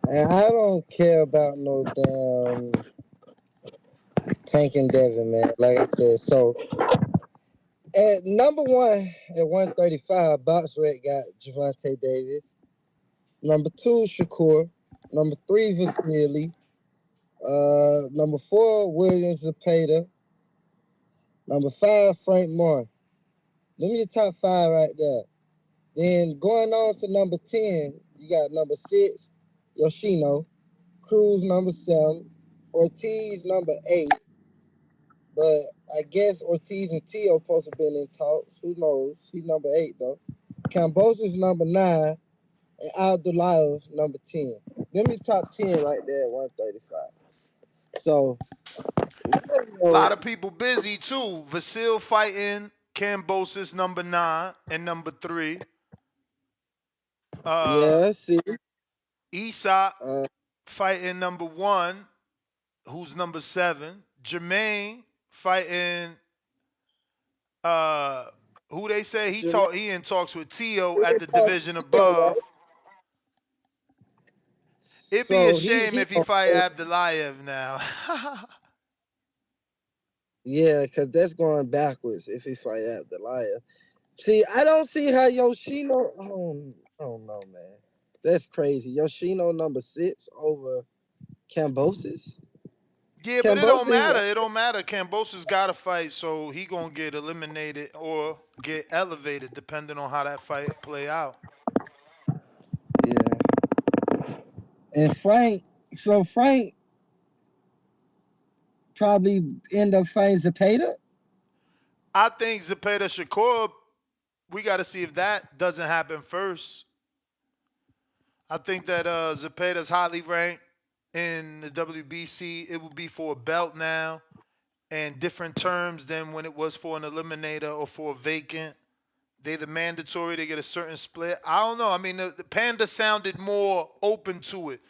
And I don't care about no damn Tank and Devin, man. Like I said, so at number one at 135, Box Rec got Gervonta Davis. Number two, Shakur. Number three, Vasily. Number four, Williams Zepeda. Number five, Frank Moore. Them your top five right there. Then going on to number 10, you got number 6, Yoshino. Cruz number 7. Ortiz number 8. But I guess Ortiz and Tio supposed to have been in talks. Who knows? He's number 8 though. Cambosa's number 9. And Abdullahi number 10. Them your top 10 right there at 135. So, A lot of people busy too. Vasil fighting Cambosis number 9 and number 3. yeah, see. Isak Uh, fighting number 1, who's number 7. Jermaine fighting uh who they say he in talks with Tio at the division above. It'd be a So shame if he fight Abdulayev now. yeah, because that's going backwards if he fight Abdullahi. See, I don't see how Yoshino. I don't know, man. That's crazy. Yoshino number 6 over Cambosis. Yeah, but it don't Cambosis, matter. It don't matter. Cambosis got to fight, so he gonna get eliminated or get elevated depending on how that fight play out. yeah. And Frank, so Frank probably end up fighting Zepeda. I think Zepeda Shakur, we got to see if that doesn't happen first. I think that Zepeda's highly ranked in the WBC. It will be for a belt now and different terms than when it was for an eliminator or for a vacant. They the mandatory. They get a certain split. I don't know. I mean, the Panda sounded more open to it.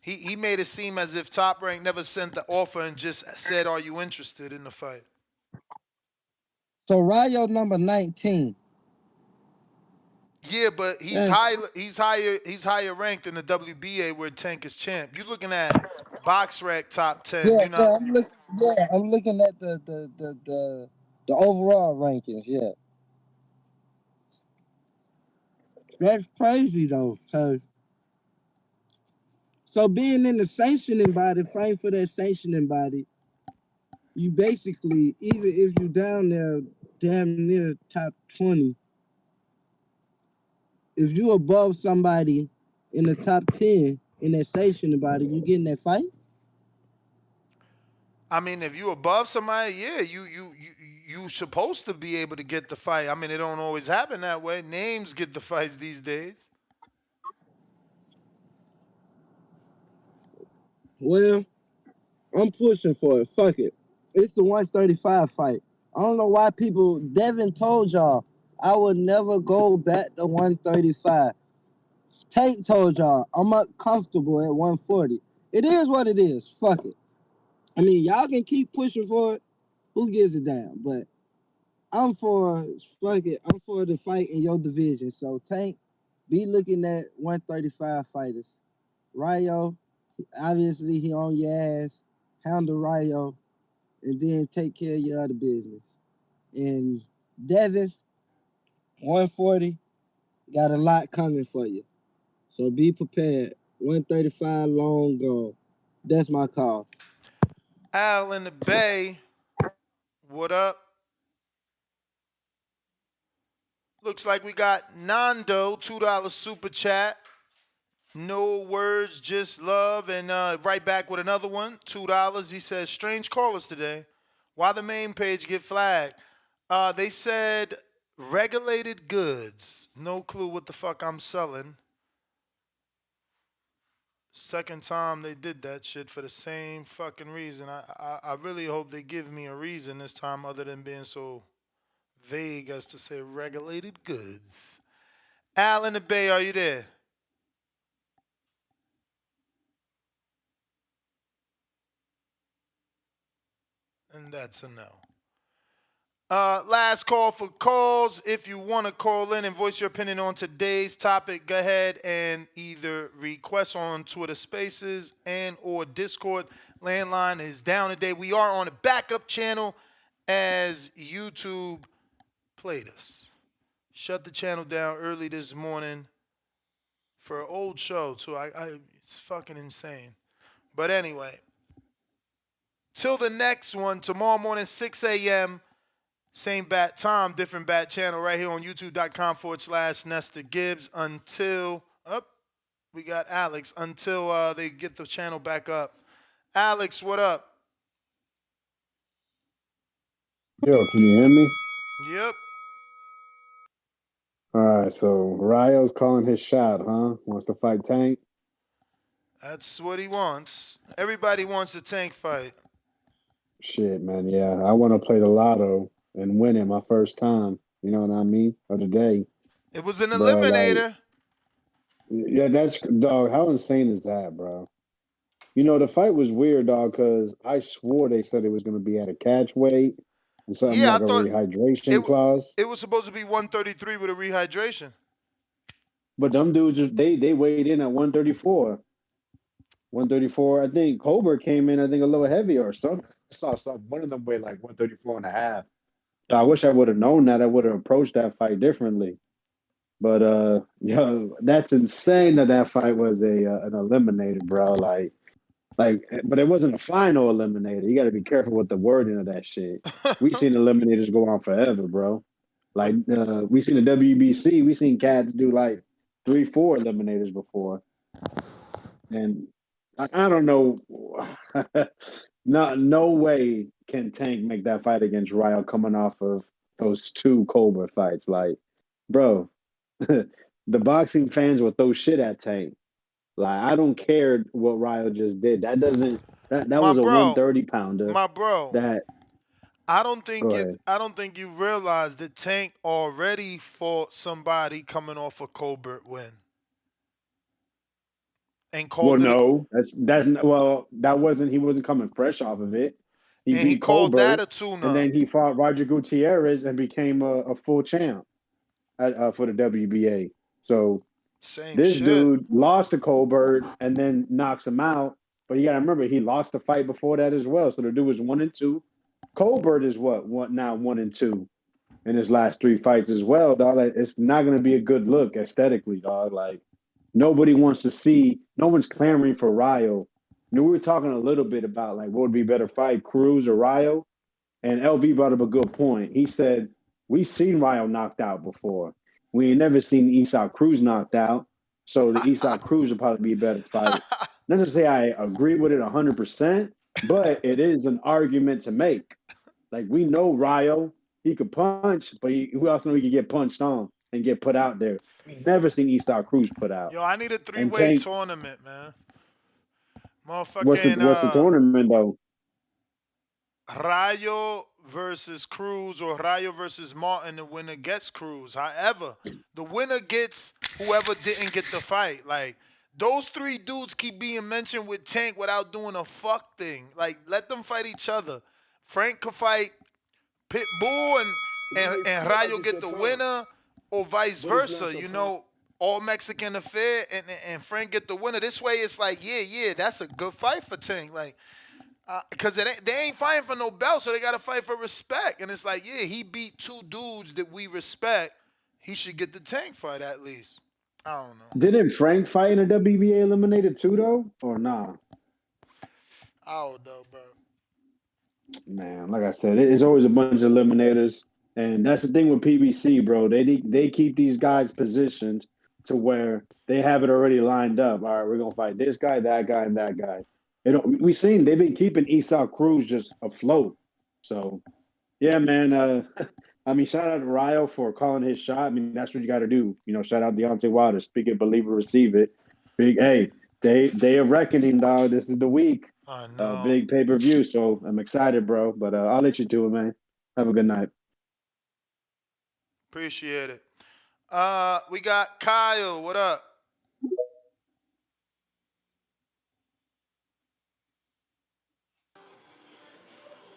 He made it seem as if Top Rank never sent the offer and just said, "Are you interested in the fight?" So Rayo number 19. Yeah, but he's That's, high. He's higher ranked in the WBA where Tank is champ. You're looking at BoxRec top 10. yeah, You're not. I'm looking at the overall rankings. Yeah, that's crazy though. So being in the sanctioning body, fighting for that sanctioning body, you basically, even if you down there damn near top 20. If you above somebody in the top 10 and they say shit about it, you get in that fight? I mean, if you above somebody, yeah, you supposed to be able to get the fight. I mean, it don't always happen that way. Names get the fights these days. Well, I'm pushing for it. Fuck it. It's the 135 fight. I don't know why people. Devin told y'all I would never go back to 135. Tank told y'all I'm uncomfortable at 140. It is what it is. Fuck it. I mean, y'all can keep pushing for it. Who gives a damn? But I'm for fuck it. I'm for the fight in your division. So Tank, be looking at 135 fighters. Rayo, obviously he on your ass. Handle Rayo, and then take care of your other business. And Devin, 140, got a lot coming for you. So be prepared. 135 long gone. That's my call. Al in the Bay, what up? Looks like we got Nando, $2 super chat. No words, just love. And right back with another one, $2. He says, strange callers today. Why the main page get flagged? They said regulated goods. No clue what the fuck I'm selling. Second time they did that shit for the same fucking reason. I really hope they give me a reason this time other than being so vague as to say regulated goods. Al in the Bay, are you there? And that's a no. Last call for calls. If you want to call in and voice your opinion on today's topic, go ahead and either request on Twitter Spaces and or Discord. Landline is down today. We are on a backup channel as YouTube played us. Shut the channel down early this morning for an old show too. It's fucking insane. But anyway, till the next one tomorrow morning 6 a.m. Same bat time, different bat channel right here on youtube.com/Nestor Gibbs until up. We got Alex until they get the channel back up. Alex, what up? Yo, can you hear me? Yep, All right, so Rayo's calling his shot, huh? Wants to fight Tank. that's what he wants. Everybody wants a Tank fight. Shit, man, yeah. I want to play the lotto and win it my first time. You know what I mean? Of the day. It was an Bro, like, eliminator. yeah, that's dog. How insane is that, bro? You know, the fight was weird, dog, because I swore they said it was going to be at a catch weight and something Yeah, I like a thought it rehydration clause. it was supposed to be 133 with a rehydration. But them dudes, they weighed in at 134. 134. I think Colbert came in, I think, a little heavier or something. I saw something. One of them weighed like 134 and a half. So I wish I would have known that. I would have approached that fight differently. But yo, that's insane that that fight was a an eliminator, bro. But it wasn't a final eliminator. You got to be careful with the wording of that shit. We seen eliminators go on forever, bro. What? Like we seen the WBC. We seen cats do like 3, 4 eliminators before. And I don't know. No way can Tank make that fight against Ryo coming off of those 2 Cobra fights. Like, bro, the boxing fans will throw shit at Tank. Like, I don't care what Ryo just did. That My was a bro, 130 pounder. my bro. That I don't think Go it. ahead. I don't think you realize that Tank already fought somebody coming off a Colbert win and Well, called it. no, that wasn't he wasn't coming fresh off of it. He And he beat called that Colbert, a and tune-up. then he fought Roger Gutierrez and became a full champ for the WBA. So Same this shit. dude lost to Colbert and then knocks him out. But you got to remember, he lost the fight before that as well. So the dude was 1-2. Colbert is what now 1-2 in his last 3 fights as well, dog. Like, it's not going to be a good look aesthetically, dog. Like, nobody wants to see. No one's clamoring for Rayo. You know, we were talking a little bit about like what would be a better fight, Cruz or Rayo, and LV brought up a good point. He said We seen Rayo knocked out before. We ain't never seen Esau Cruz knocked out. So the Esau Cruz will probably be a better fight. Not to say I agree with it 100%, but it is an argument to make. Like we know Rayo, he could punch, but we also know he could get punched on and get put out there. We never seen Esau Cruz put out. Yo, I need a And three-way Tank, tournament, man. Motherfucking what's the tournament though? Rayo versus Cruz or Rayo versus Martin. The winner gets Cruz. However, the winner gets whoever didn't get the fight. Like those three dudes keep being mentioned with Tank without doing a fuck thing. Like let them fight each other. Frank could fight Pitbull and Rayo get the winner, or vice versa. You know, all Mexican affair and Frank get the winner. This way, it's like, yeah, that's a good fight for Tank. Like, because they ain't fighting for no belt, so they got to fight for respect. And it's like, yeah, he beat two dudes that we respect. He should get the Tank fight at least. I don't know. Didn't Frank fight in a WBA eliminated too though? Or nah? I don't know, bro. Man, like I said, it's always a bunch of eliminators, and that's the thing with PBC, bro. They keep these guys positioned to where they have it already lined up. All right, we're gonna fight this guy, that guy, and that guy. We seen they've been keeping Esau Cruz just afloat. So yeah, man. I mean, shout out to Rayo for calling his shot. I mean, that's what you got to do. You know, shout out Deontay Wilder. Speak it, believe it, receive it. Big hey, day of reckoning, dog. This is the week. I know. Big pay per view. So I'm excited, bro. But I'll let you do it, man. Have a good night. Appreciate it. We got Kyle. What up?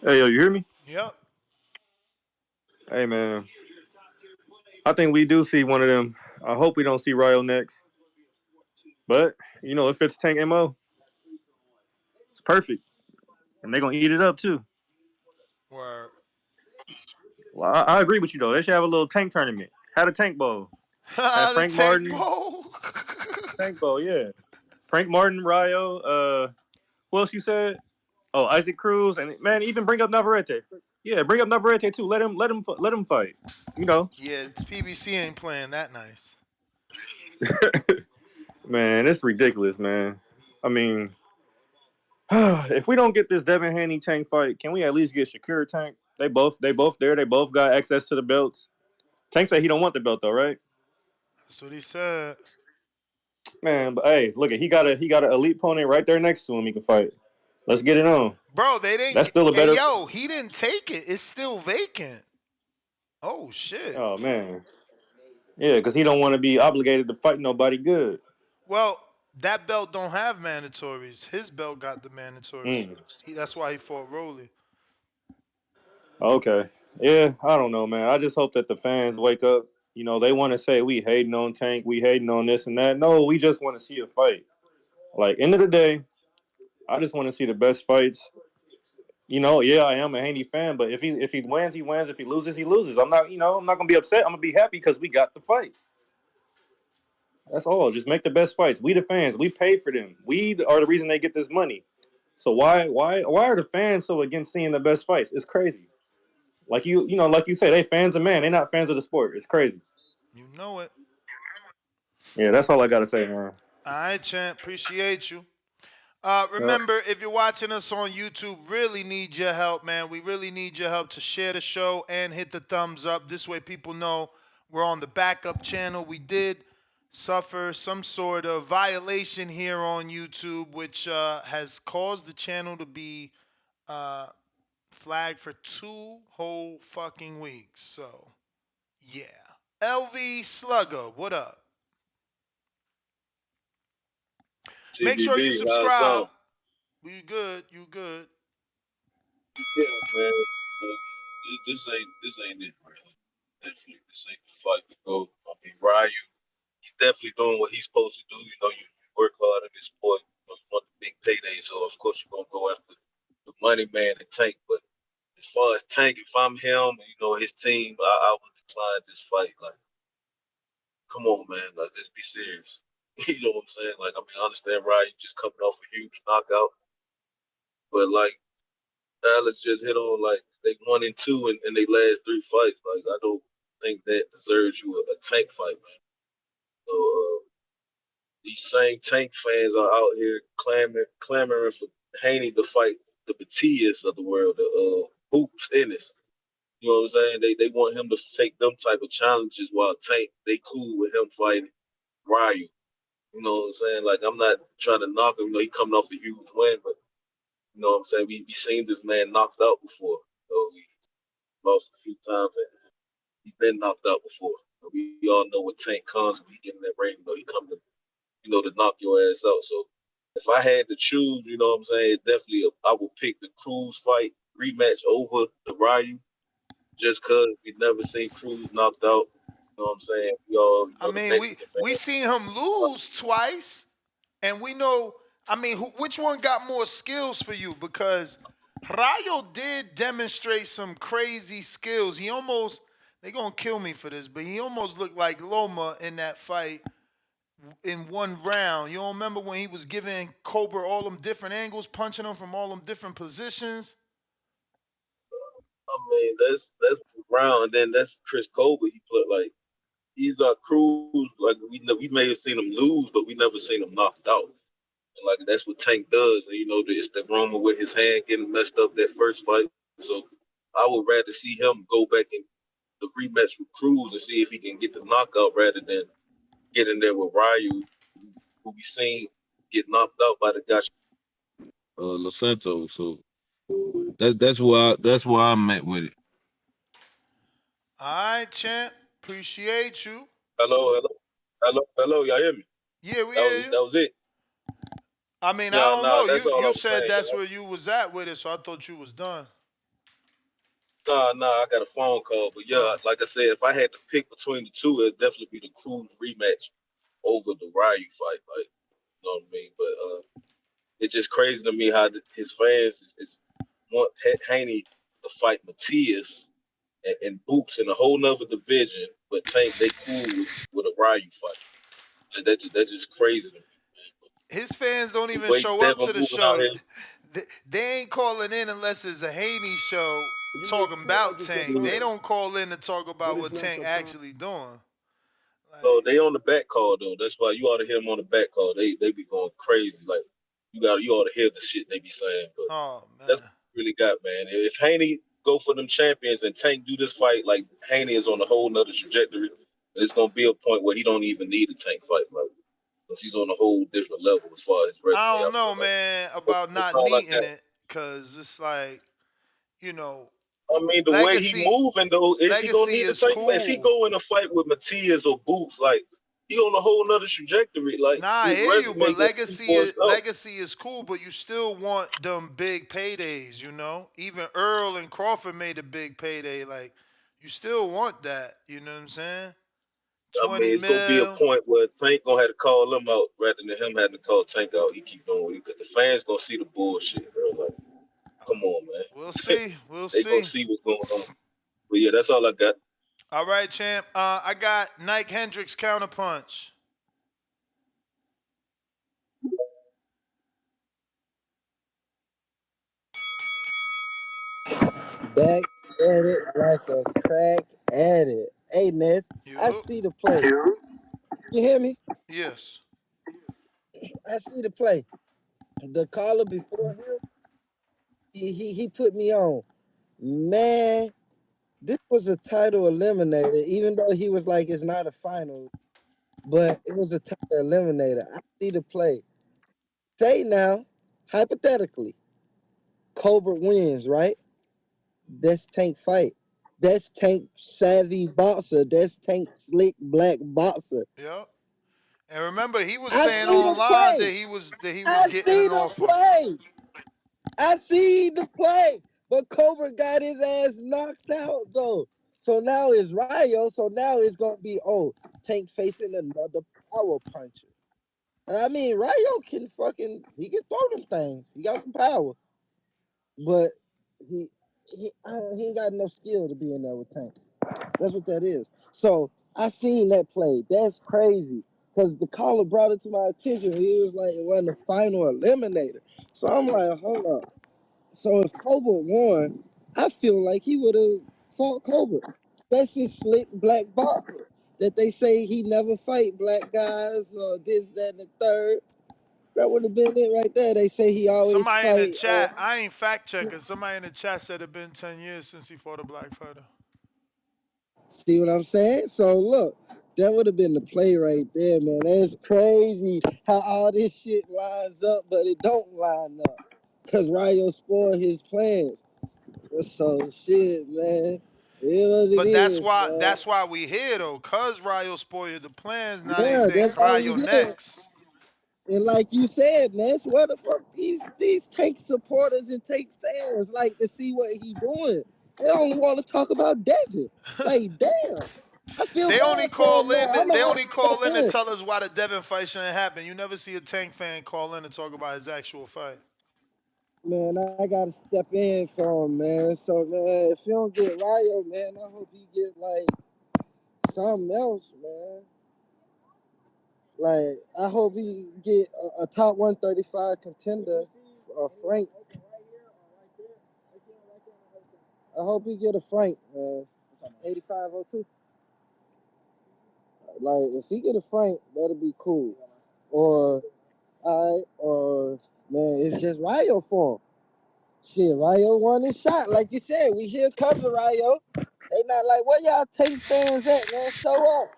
Hey, yo, you hear me? Yep. Hey, man. I think we do see one of them. I hope we don't see Rayo next. But, if it's Tank MO, it's perfect. And they're going to eat it up, too. Word. Well, I agree with you, though. They should have a little tank tournament. Had a tank bowl. Have The Frank Tank Martin. Bowl. Tank bowl, yeah. Frank Martin, Rayo. Who else you said? Oh, Isaac Cruz. And, man, even bring up Navarrete. Yeah, bring up Navarrete, too. Let him fight. Yeah, it's PBC ain't playing that nice. Man, it's ridiculous, man. I mean, if we don't get this Devin Haney Tank fight, can we at least get Shakur Tank? They both there. They both got access to the belts. Tank said he don't want the belt though, right? That's what he said. Man, but hey, look at he got an elite opponent right there next to him. He can fight. Let's get it on. Bro, they didn't. That's still a Hey, better. yo, he didn't take it. It's still vacant. Oh shit. Oh man, yeah, because he don't want to be obligated to fight nobody good. Well, that belt don't have mandatories. His belt got the mandatory. Mm, That's why he fought Rolly. okay, yeah, I don't know, man. I just hope that the fans wake up. They want to say we hating on Tank, we hating on this and that. No, we just want to see a fight. Like end of the day, I just want to see the best fights. Yeah, I am a Haney fan, but if he wins, he wins. If he loses, he loses. I'm not gonna be upset. I'm gonna be happy because we got the fight. That's all. Just make the best fights. We the fans, we pay for them. We are the reason they get this money. So why are the fans so against seeing the best fights? It's crazy. Like you say, they fans of man. They're not fans of the sport. It's crazy. You know it. Yeah, that's all I gotta say, man. All right, champ. Appreciate you. Yep. Remember, if you're watching us on YouTube, really need your help, man. We really need your help to share the show and hit the thumbs up. This way people know we're on the backup channel. We did suffer some sort of violation here on YouTube, which has caused the channel to be flagged for 2 whole fucking weeks. So, yeah. LV Slugger, what up? Make sure you TBV, how's subscribe. up? You good. You good. Yeah, man. This ain't it really. Definitely, this ain't the fight to go. I mean, Ryu, he's definitely doing what he's supposed to do. You work hard in this sport. You want the big payday, so of course you're gonna go after the money man and Tank. But as far as Tank, if I'm him, his team, I would decline this fight. Like, come on, man. Like, let's be serious. You know what I'm saying? Like, I mean, I understand Ryu just coming off a huge knockout, but like. Dallas just hit on like they 1-2 in their last 3 fights. Like I don't think that deserves you a Tank fight, man. So these same Tank fans are out here clamoring for Haney to fight the Matias of the world, the Hoops Ennis. You know what I'm saying? They want him to take them type of challenges while Tank they cool with him fighting Ryu. You know what I'm saying? Like I'm not trying to knock him. You know he coming off a huge win, but you know what I'm saying? We seen this man knocked out before. He lost a few times and he's been knocked out before. We all know what Tank comes when he get in that ring. He come to to knock your ass out. So if I had to choose, you know what I'm saying, definitely I would pick the Cruz fight rematch over the Ryu, just cause we never seen Cruz knocked out. You know what I'm saying? We all, I the mean, we Mexican we fans. seen him lose twice, and we know. I mean, which one got more skills for you? Because Rayo did demonstrate some crazy skills. He almost they gonna kill me for this, but he almost looked like Loma in that fight in one round. You don't remember when he was giving Cobra all them different angles, punching him from all them different positions? I mean, that's Brown, and then that's Chris Colbert. He put like he's our Cruz. Like we may have seen him lose, but we never seen him knocked out. And like that's what Tank does. And it's the rumor with his hand getting messed up that first fight. So I would rather see him go back in the rematch with Cruz and see if he can get the knockout rather than get in there with Ryu, who we seen get knocked out by the guy Locento. So that's where I'm at with it. All right, champ. Appreciate you. Hello. Y'all hear me? Yeah, we That hear was you. that was it. I mean, I Nah, don't nah. know. That's You all I you was said saying. that's where you was at with it, so I thought you was done. Nah. I got a phone call, but yeah, Oh, like I said, if I had to pick between the two, it'd definitely be the Cruz rematch over the Ryu fight. Like, you know what I mean? But it's just crazy to me how his fans is want Haney to fight Matias and Boots in a whole nother division, but Tank they cool with a Ryu fight. Like, that's just crazy to me. his fans don't The even way show up Devin to the moving out show. here, They ain't calling in unless it's a Haney show You just talking feel about like it's your Tank. They time, don't call in to talk but about it's what not Tank your time. actually doing. so Like, they on the back call though. That's why you ought to hear them on the back call. They be going crazy. Like you ought to hear the shit they be saying. But oh that's man. what we really got, man. If Haney go for them champions and Tank do this fight, like Haney is on a whole nother trajectory. It's gonna be a point where he don't even need a Tank fight, like because he's on a whole different level as far as his resume. I I don't feel know, like. man, But about that's not all I needing got. it, cause it's like, you know, I mean, the way he legacy moving though, is he gonna legacy need to is take? If he cool. go in a fight with Matias or Boots, like he on a whole nother trajectory. Like Nah, I his hear you, resume but gonna speak for itself. legacy is cool, but you still want them big paydays, you know? Even Earl and Crawford made a big payday. Like, you still want that, you know what I'm saying? I mean, 20 it's gonna be a mil. point where Tank gonna have to call him out rather than him having to call Tank out. He keep going with it because the fans gonna see the bullshit, bro. Like, come on, We'll man. see. We'll They gonna see. see what's going on. But yeah, that's all I got. All right, champ. I got Nike Hendricks counterpunch. Back at it like a crack addict. Hey, Ness, I You? see the play. You hear me? Yes. I see the play. The caller before him, he put me on. Man, this was a title eliminator, even though he was like, it's not a final, but it was a title eliminator. I see the play. Say now, hypothetically, Cobra wins, right? That's Tank fight. That's Tank savvy boxer. That's Tank slick black boxer. Yep. And remember, he was I saying see the online play. that he was I getting see an the offer. play. I see the play. But Cobra got his ass knocked out though. So now it's Rayo. So now it's gonna be Tank facing another power puncher. I mean Rayo can he can throw them things. He got some power. But he ain't got enough skill to be in there with Tank. That's what that is. So I seen that play. That's crazy. Because the caller brought it to my attention. He was like, it wasn't the final eliminator. So I'm like, hold up. So if Cobra won, I feel like he would have fought Cobra. That's his slick black boxer that they say he never fight black guys or this, that, and the third. That would have been it right there. They say he always Somebody in the fight. chat, I ain't fact checking. Somebody in the chat said it been 10 years since he fought a black fighter. See what I'm saying? So look, that would have been the play right there, man. That's crazy how all this shit lines up, but it don't line up. Cause Rayo spoiled his plans. So shit, man. It is what it But that's is, why man. that's why we here though. Cause Rayo spoiled the plans. Now they Yeah, think that's why we Rayo here. next. And like you said, man, where the fuck these Tank supporters and Tank fans like to see what he doing? They only want to talk about Devin. Like, damn. I feel They only bad for call him, man. in. I They know I only call step in to in. tell us why the Devin fight shouldn't happen. You never see a Tank fan call in to talk about his actual fight. Man, I gotta step in for him, man. So man, if you don't get Rayo, man, I hope he get like something else, man. Like I hope he get a top 135 contender, Frank. I hope he get a Frank, man. 8502. Like if he get a Frank, that'll be cool. Or or man, it's just Rayo for him. Shit, Rayo won his shot. Like you said, we here cause of Rayo. They not like, where y'all Tank fans at, man? Show up.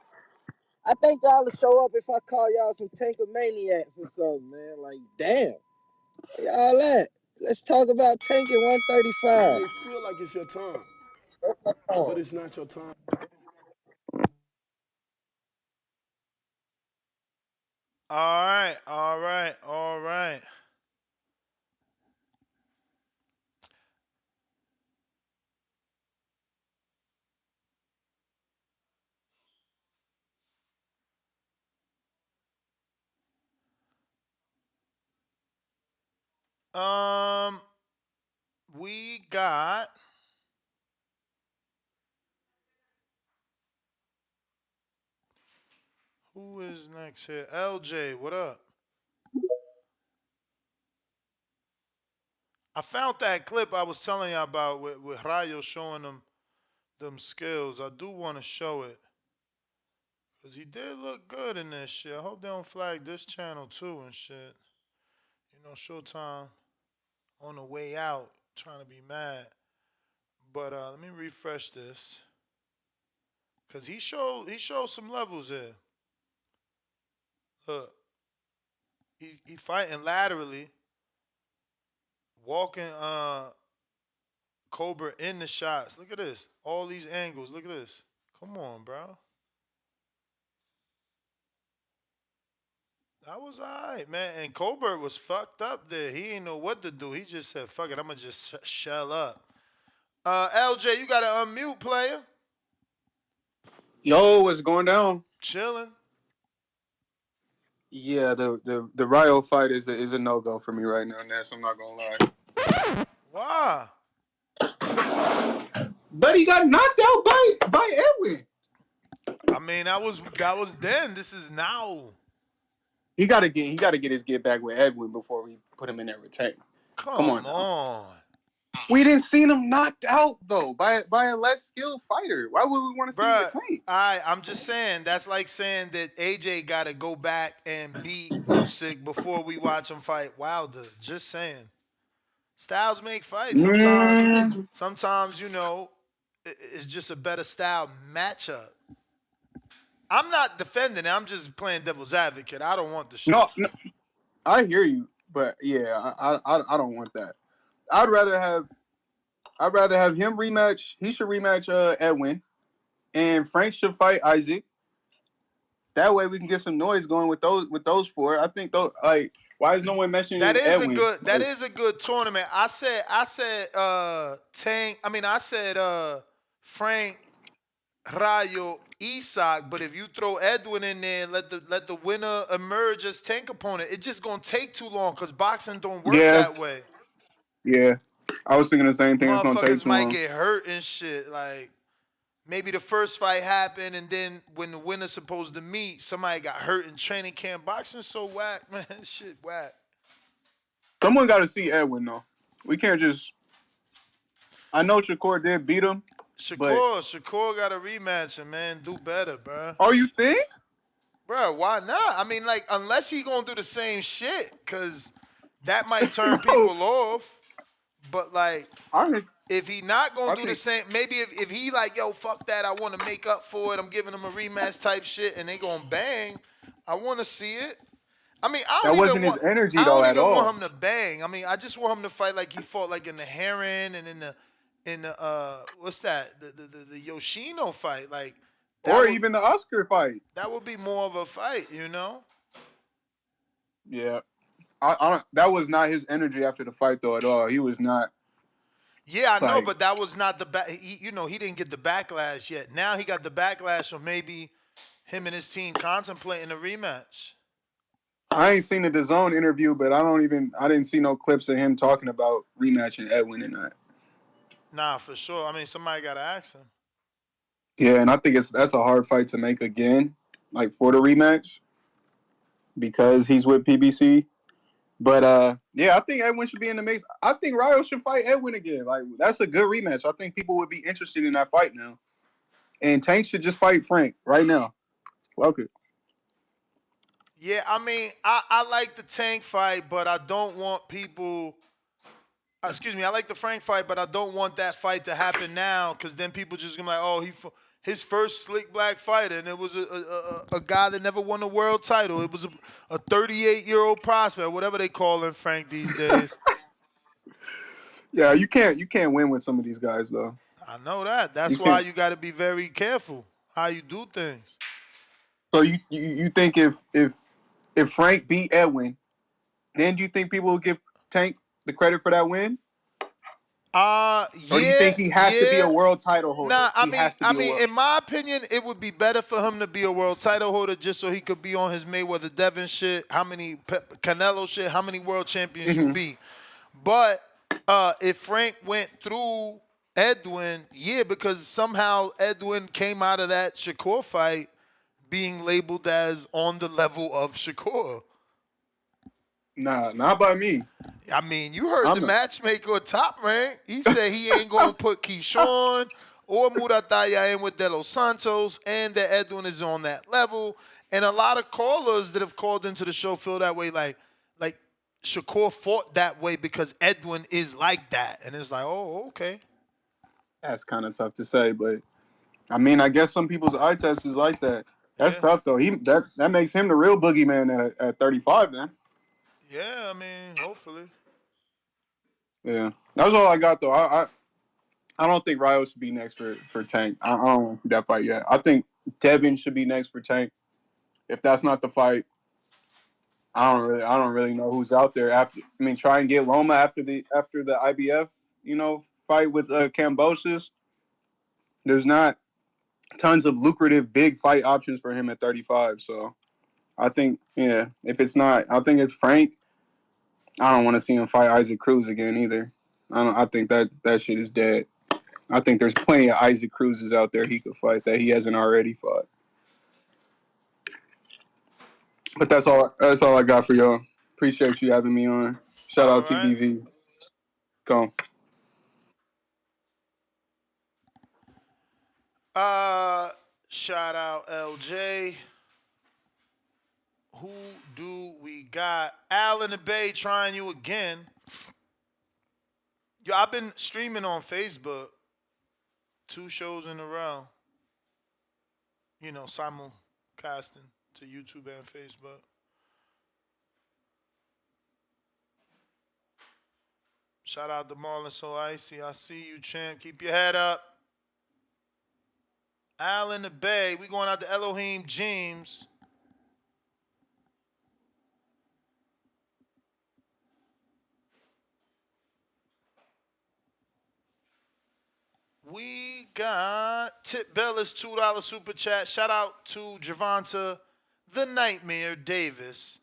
I think y'all will show up if I call y'all some Tanker maniacs or something, man. Like, damn. Where y'all at? Let's talk about tanking It 135. may feel like it's your time, but Oh. it's not your time. All right, all right, all right. Um, we got who is next here? LJ, what up? I found that clip I was telling you about with Rayo showing them skills. I do want to show it. Cause he did look good in this shit. I hope they don't flag this channel too and shit. You know, Showtime on the way out, trying to be mad. But let me refresh this. Cause he showed some levels here. Look, he fighting laterally, walking Cobra in the shots. Look at this. All these angles. Look at this. Come on, bro. That was alright, man. And Colbert was fucked up there. He didn't know what to do. He just said, "Fuck it, I'm gonna just shell up." LJ, you got to unmute, player. Yo, what's going down? Chilling. Yeah, the Rayo fight is a no go for me right now, Ness. I'm not gonna lie. Why? But he got knocked out by Edwin. I mean, that was then. This is now. He gotta get his get back with Edwin before we put him in that retain. Come on Come now. on. We didn't see him knocked out though by a less skilled fighter. Why would we want to see him Bruh, retain? I'm just saying, that's like saying that AJ got to go back and beat Usyk before we watch him fight Wilder. Just saying. Styles make fights. Sometimes it's just a better style matchup. I'm not defending it. I'm just playing devil's advocate. I don't want the shit. No, I hear you, but yeah, I don't want that. I'd rather have him rematch. He should rematch Edwin, and Frank should fight Isaac. That way we can get some noise going with those four. I think those like why is no one That mentioning is a Edwin? good. That Like, is a good tournament. I said. Tank. I mean, I said Frank, Rayo, Isak. But if you throw Edwin in there, and let the winner emerge as Tank opponent, it's just gonna take too long because boxing don't work yeah, that way. yeah. I was thinking the same thing. It's gonna take Motherfuckers too might long. get hurt and shit. Like maybe the first fight happened, and then when the winner's supposed to meet, somebody got hurt in training camp. Boxing's so whack, man. Shit whack. Someone got to see Edwin though. We can't just. I know Shakur did beat him, but Shakur got a rematch and man, do better, bro. oh, you think? Bro, why not? I mean, like, unless he gonna do the same shit, cause that might turn people off. But like, I if he not gonna do the think same, maybe if he like, yo, fuck that, I want to make up for it. I'm giving him a rematch type shit, and they gonna bang. I want to see it. I mean, that wasn't his energy I though don't at even want all. him to bang. I mean, I just want him to fight like he fought like in the Heron and in the what's that the Yoshino fight. Like that Or would even the Oscar fight. that would be more of a fight, you know. Yeah, I don't. That was not his energy after the fight though at all. He was not Yeah, I know, like. but that was not the back. You know, he didn't get the backlash yet. Now he got the backlash, so maybe him and his team contemplating a rematch. I ain't seen the DAZN interview, but I didn't see no clips of him talking about rematching Edwin and that. Nah, for sure. I mean, somebody got to ask him. Yeah, and I think that's a hard fight to make again, like for the rematch, because he's with PBC. But yeah, I think Edwin should be in the mix. I think Rayo should fight Edwin again. Like that's a good rematch. I think people would be interested in that fight now. And Tank should just fight Frank right now. Fuck it. Yeah, I mean, I like the Tank fight, but I don't want people. Excuse me, I like the Frank fight, but I don't want that fight to happen now because then people just gonna be like, oh, his first slick black fighter, and it was a guy that never won a world title. It was a 38-year-old prospect, whatever they call him, Frank these days. Yeah, you can't win with some of these guys though. I know that. You That's why can't. you got to be very careful how you do things. So you think if Frank beat Edwin, then do you think people will give Tank the credit for that win? Or do you Yeah, think he has to be a yeah. world title holder? Nah, He has to I be a mean, world. in my opinion, it would be better for him to be a world title holder just so he could be on his Mayweather Devin shit. How many Canelo shit? How many world champions you Mm-hmm. beat? But if Frank went through Edwin, yeah, because somehow Edwin came out of that Shakur fight being labeled as on the level of Shakur. Nah, not by me. I mean, you heard the I'm not. matchmaker at Top Rank. He said he ain't gonna put Keyshawn or Murataya in with De Los Santos, and that Edwin is on that level. And a lot of callers that have called into the show feel that way, like Shakur fought that way because Edwin is like that, and it's like, oh, okay. That's kind of tough to say, but I mean, I guess some people's eye test is like that. That's Yeah, tough though. That makes him the real boogeyman at 35, man. yeah. I mean, hopefully. Yeah, that's all I got though. I don't think Ryo should be next for Tank. I don't want that fight yet. I think Devin should be next for Tank. If that's not the fight, I don't really know who's out there after. I mean, try and get Loma after the IBF, fight with Cambosis. There's not tons of lucrative big fight options for him at 35. So I think, yeah, if it's not, I think it's Frank. I don't want to see him fight Isaac Cruz again either. I think that shit is dead. I think there's plenty of Isaac Cruzes out there he could fight that he hasn't already fought. But that's all. That's all I got for y'all. Appreciate you having me on. Shout All out right. TBV. Go. Shout out LJ. Who do we got? Al in the Bay trying you again. Yo, I've been streaming on Facebook 2 shows in a row. You know, simulcasting to YouTube and Facebook. Shout out to Marlon So Icy. I see you, champ. Keep your head up. Al in the Bay. We going out to Elohim James. We got Tip Bellis $2 super chat. Shout out to Gervonta, the Nightmare Davis.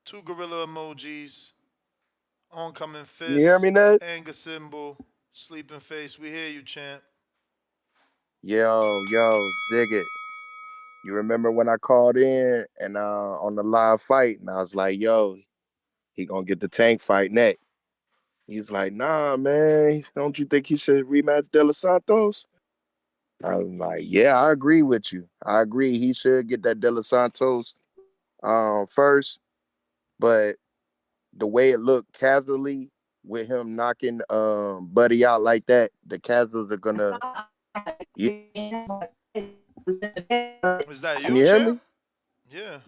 2 gorilla emojis. Oncoming You hear fist. me, Ned? Anger symbol. Sleeping face. We hear you, champ. Yo, dig it. You remember when I called in and on the live fight, and I was like, "Yo, he gonna get the Tank fight next." He's like, nah, man, don't you think he should rematch De Los Santos? I'm like, yeah, I agree with you. I agree. He should get that De Los Santos first, but the way it looked casually with him knocking Buddy out like that, the casuals are gonna. Yeah, Is that can you, you hear champ? me? Yeah.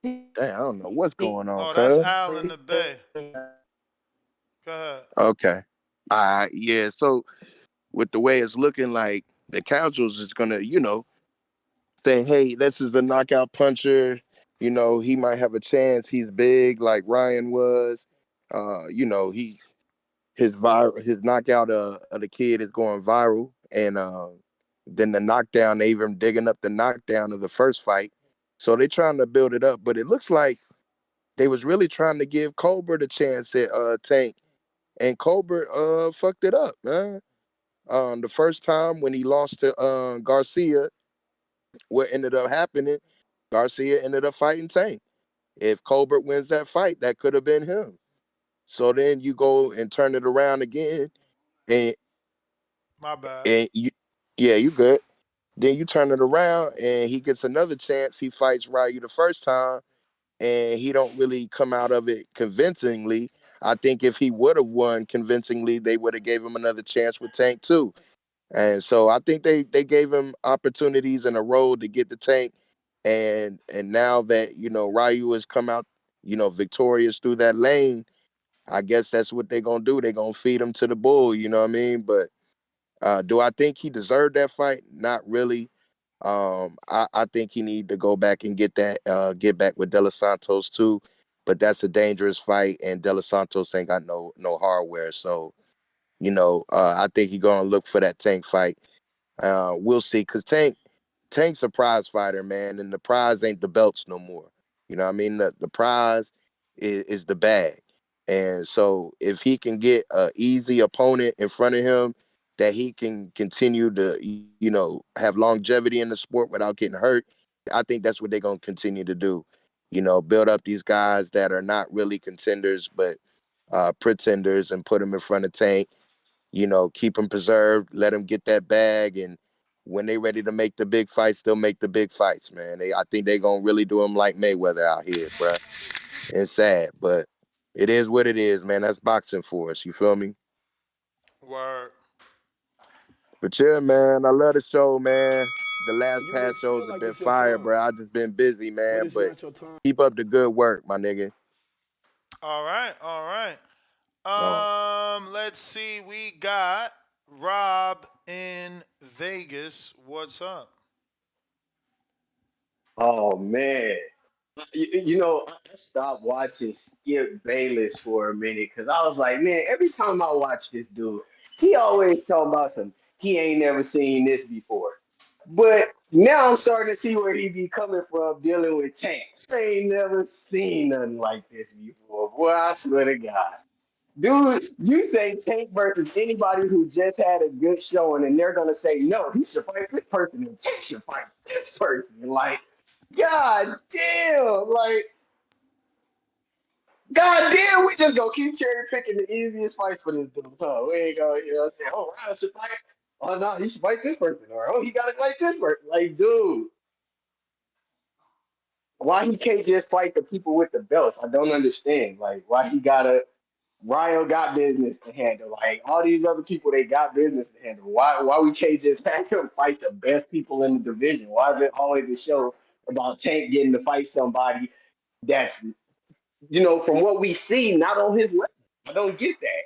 Dang, I don't know what's going on, Oh, that's cuz. Al in the Bay. Go ahead. Okay. Yeah. So with the way it's looking like the casuals is gonna, say, hey, this is a knockout puncher. He might have a chance. He's big like Ryan was. He his knockout of the kid is going viral, and then the knockdown, they even digging up the knockdown of the first fight. So they're trying to build it up, but it looks like they was really trying to give Colbert a chance at Tank, and Colbert fucked it up, man. The first time when he lost to Garcia, what ended up happening, Garcia ended up fighting Tank. If Colbert wins that fight, that could have been him. So then you go and turn it around again, and My bad. and you, yeah, you good. Then you turn it around, and he gets another chance. He fights Ryu the first time, and he don't really come out of it convincingly. I think if he would have won convincingly, they would have gave him another chance with Tank too. And so I think they gave him opportunities in a row to get the Tank. And now that Ryu has come out, victorious through that lane, I guess that's what they're gonna do. They're gonna feed him to the bull, you know what I mean? But do I think he deserved that fight? Not really. I think he need to go back and get back with De Los Santos too. But that's a dangerous fight, and De Los Santos ain't got no hardware. So, I think he gonna look for that Tank fight. We'll see, cause Tank's a prize fighter, man, and the prize ain't the belts no more. You know what I mean? The prize is the bag. And so if he can get a easy opponent in front of him that he can continue to, have longevity in the sport without getting hurt, I think that's what they're gonna continue to do. Build up these guys that are not really contenders, but pretenders, and put them in front of Tank. Keep them preserved, let them get that bag, and when they ready to make the big fights, they'll make the big fights, man. I think they gonna really do them like Mayweather out here, bruh. It's sad, but it is what it is, man. That's boxing for us. You feel me? Word. But yeah, man, I love the show, man. The last You may past shows feel have like been it's your fire, time, bro. I just been busy, but man. it's But not your time. keep up the good work, my nigga. All right. All right. Oh. Let's see. We got Rob in Vegas. What's up? Oh man, I stopped watching Skip Bayless for a minute because I was like, man, every time I watch this dude, he always talking about some he ain't never seen this before. But now I'm starting to see where he be coming from dealing with Tank. I ain't never seen nothing like this before. Boy, I swear to God. Dude, you say Tank versus anybody who just had a good showing, and they're gonna say no, he should fight this person, and Tank should fight this person. Like, God damn, like, God damn, we just gonna keep cherry picking the easiest fights for this dude. Huh? We ain't gonna, say, oh, Ryan should fight. Oh no, he should fight this person, or oh, he gotta fight this person. Like, dude, why he can't just fight the people with the belts? I don't understand. Like, why he gotta Rayo got business to handle. Like all these other people, they got business to handle. Why we can't just have them fight the best people in the division? Why is it always a show about Tank getting to fight somebody that's from what we see, not on his level? I don't get that.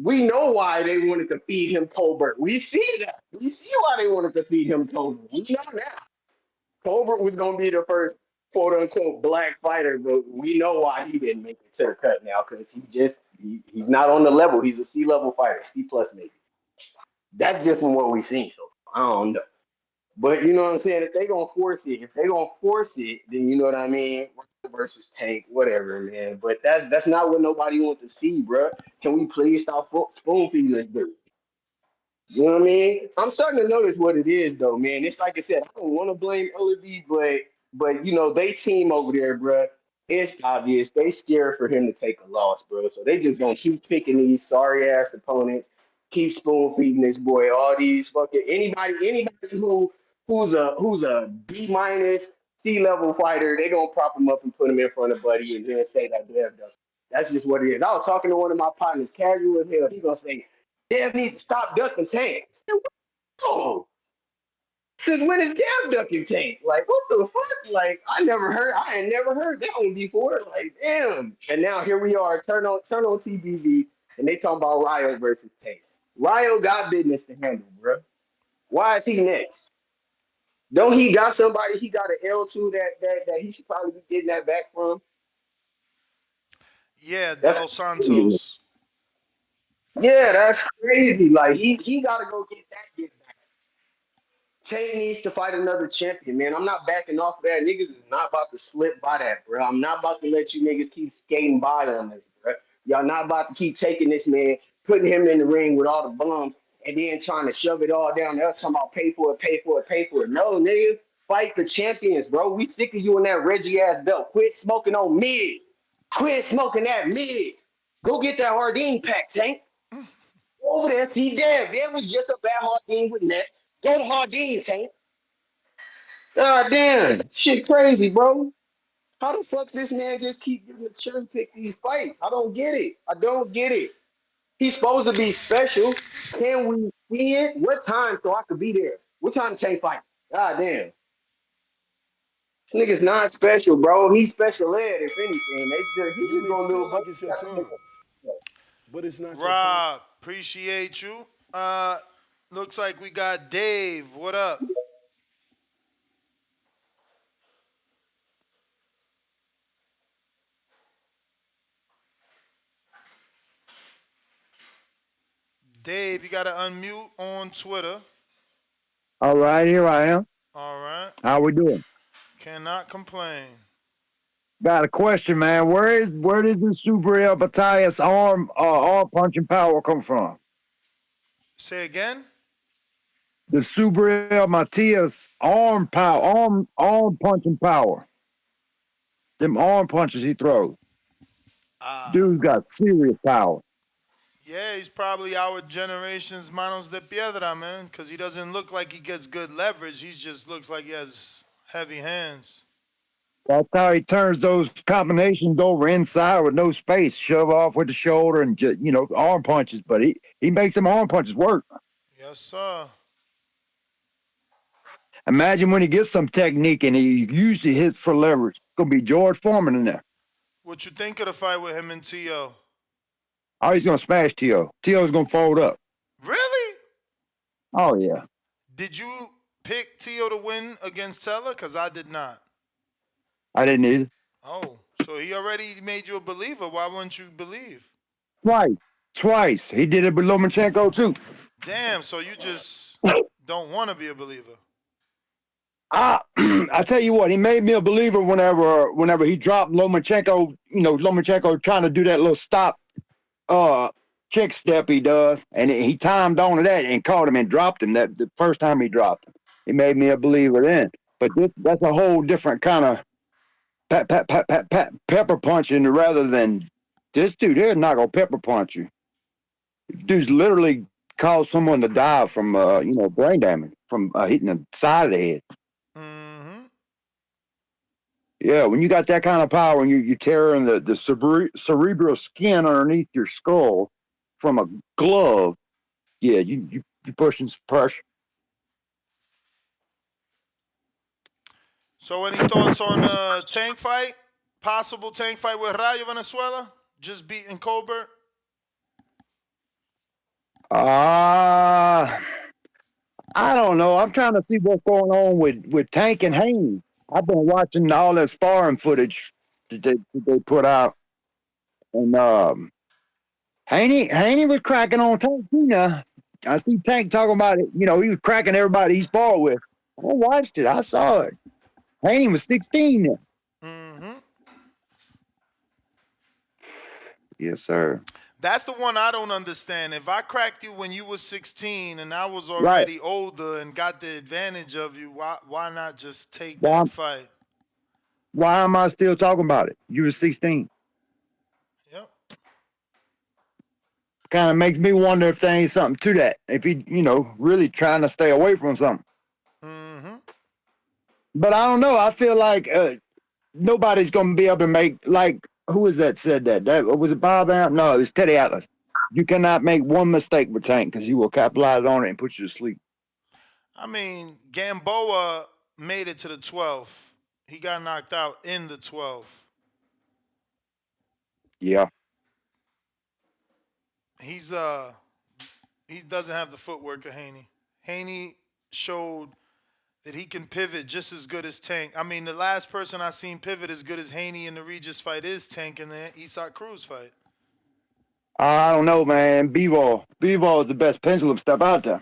We know why they wanted to feed him Colbert. We see that. We see why they wanted to feed him Colbert. We know now. Colbert was going to be the first quote unquote black fighter, but we know why he didn't make it to the cut now because he's not on the level. He's a C level fighter, C plus maybe. That's just from what we've seen so far. I don't know. But you know what I'm saying? If they gonna force it, then you know what I mean. Versus Tank, whatever, man. But that's not what nobody wants to see, bro. Can we please stop spoon feeding this dude? You know what I mean? I'm starting to notice what it is, though, man. It's like I said, I don't want to blame Ellaby, but they team over there, bro. It's obvious they scared for him to take a loss, bro. So they just gonna keep picking these sorry ass opponents, keep spoon feeding this boy all these fucking anybody who's a B minus C level fighter, they gonna prop him up and put him in front of Buddy and then say that Dev does. That's just what it is. I was talking to one of my partners, casual as hell. He gonna say Dev needs to stop ducking tank. I said, "Whoa, since when is Dev ducking tank? Like, what the fuck? Like, I had never heard that one before. Like, damn. And now here we are, turn on TBV, and they talking about Rayo versus Tank. Rayo got business to handle, bro. Why is he next? Don't he got somebody he got an L2 that he should probably be getting that back from? Yeah, That's Dos crazy. Santos. Yeah, that's crazy. Like he gotta go get that. Tay needs to fight another champion, man. I'm not backing off of that. Niggas is not about to slip by that, bro. I'm not about to let you niggas keep skating by on this, bro. Y'all not about to keep taking this man, putting him in the ring with all the bums, and then trying to shove it all down there, talking about pay for it, pay for it, pay for it. No, nigga, fight the champions, bro. We sick of you in that Reggie ass belt. Quit smoking on mid. Quit smoking that mid. Go get that Hardin pack, Tank. Go over there, see, damn, there was just a bad Hardin with Ness. Go to Hardin, Tank. God damn, shit crazy, bro. How the fuck this man just keep getting to cherry pick these fights? I don't get it. I don't get it. He's supposed to be special. Can we see it? What time so I could be there? What time Tank fight? God damn. This nigga's not special, bro. He's special ed, if anything. He You just may gonna do a feel bunch like it's of your gotta take time, but it's not your time. Rob, appreciate you. Looks like we got Dave. What up? Dave, you gotta unmute on Twitter. All right, here I am. All right. How we doing? Cannot complain. Got a question, man. Where did the Super El Batallas arm punching power come from? Say again? The Super El Matias arm punching power. Them arm punches he throws. Dude's got serious power. Yeah, he's probably our generation's Manos de Piedra, man, because he doesn't look like he gets good leverage. He just looks like he has heavy hands. That's how he turns those combinations over inside with no space, shove off with the shoulder and just arm punches. But he makes them arm punches work. Yes, sir. Imagine when he gets some technique and he usually hits for leverage. It's gonna be George Foreman in there. What you think of the fight with him and T.O.? Oh, he's gonna smash T.O. T.O.'s gonna fold up. Really? Oh yeah. Did you pick T.O. to win against Teller? Because I did not. I didn't either. Oh, so he already made you a believer. Why wouldn't you believe? Twice. Twice. He did it with Lomachenko too. Damn, so you just don't want to be a believer. I tell you what, he made me a believer whenever he dropped Lomachenko, Lomachenko trying to do that little stop kick step he does, and he timed on to that and caught him and dropped him that the first time he dropped him. He made me a believer then. But that's a whole different kind of pepper punching rather than this dude here is not gonna pepper punch you. Dude's literally caused someone to die from brain damage from hitting the side of the head. Mm-hmm. Yeah, when you got that kind of power and you're tearing the cerebral skin underneath your skull from a glove, yeah, you're pushing some pressure. So any thoughts on tank fight? Possible tank fight with Rayo Venezuela? Just beating Colbert? Uh I don't know. I'm trying to see what's going on with Tank and Haney. I've been watching all that sparring footage that they put out, and Haney was cracking on Tank too. Now I see Tank talking about it. He was cracking everybody he sparred with. I watched it. I saw it. Haney was 16 then. Mm-hmm. Yes, sir. That's the one I don't understand. If I cracked you when you were 16 and I was Right. already older and got the advantage of you, why not just take Well, that fight? Why am I still talking about it? You were 16. Yep. Kind of makes me wonder if there ain't something to that. If he, really trying to stay away from something. Mm-hmm. But I don't know. I feel like nobody's going to be able to make, like, who is that said that? That was it Bob Allen? No, it was Teddy Atlas. You cannot make one mistake with Tank because you will capitalize on it and put you to sleep. I mean, Gamboa made it to the 12th. He got knocked out in the 12th. Yeah. He's he doesn't have the footwork of Haney. Haney showed that he can pivot just as good as Tank. I mean, the last person I seen pivot as good as Haney in the Regis fight is Tank in the Isak Cruz fight. I don't know, man. Bivol is the best pendulum step out there.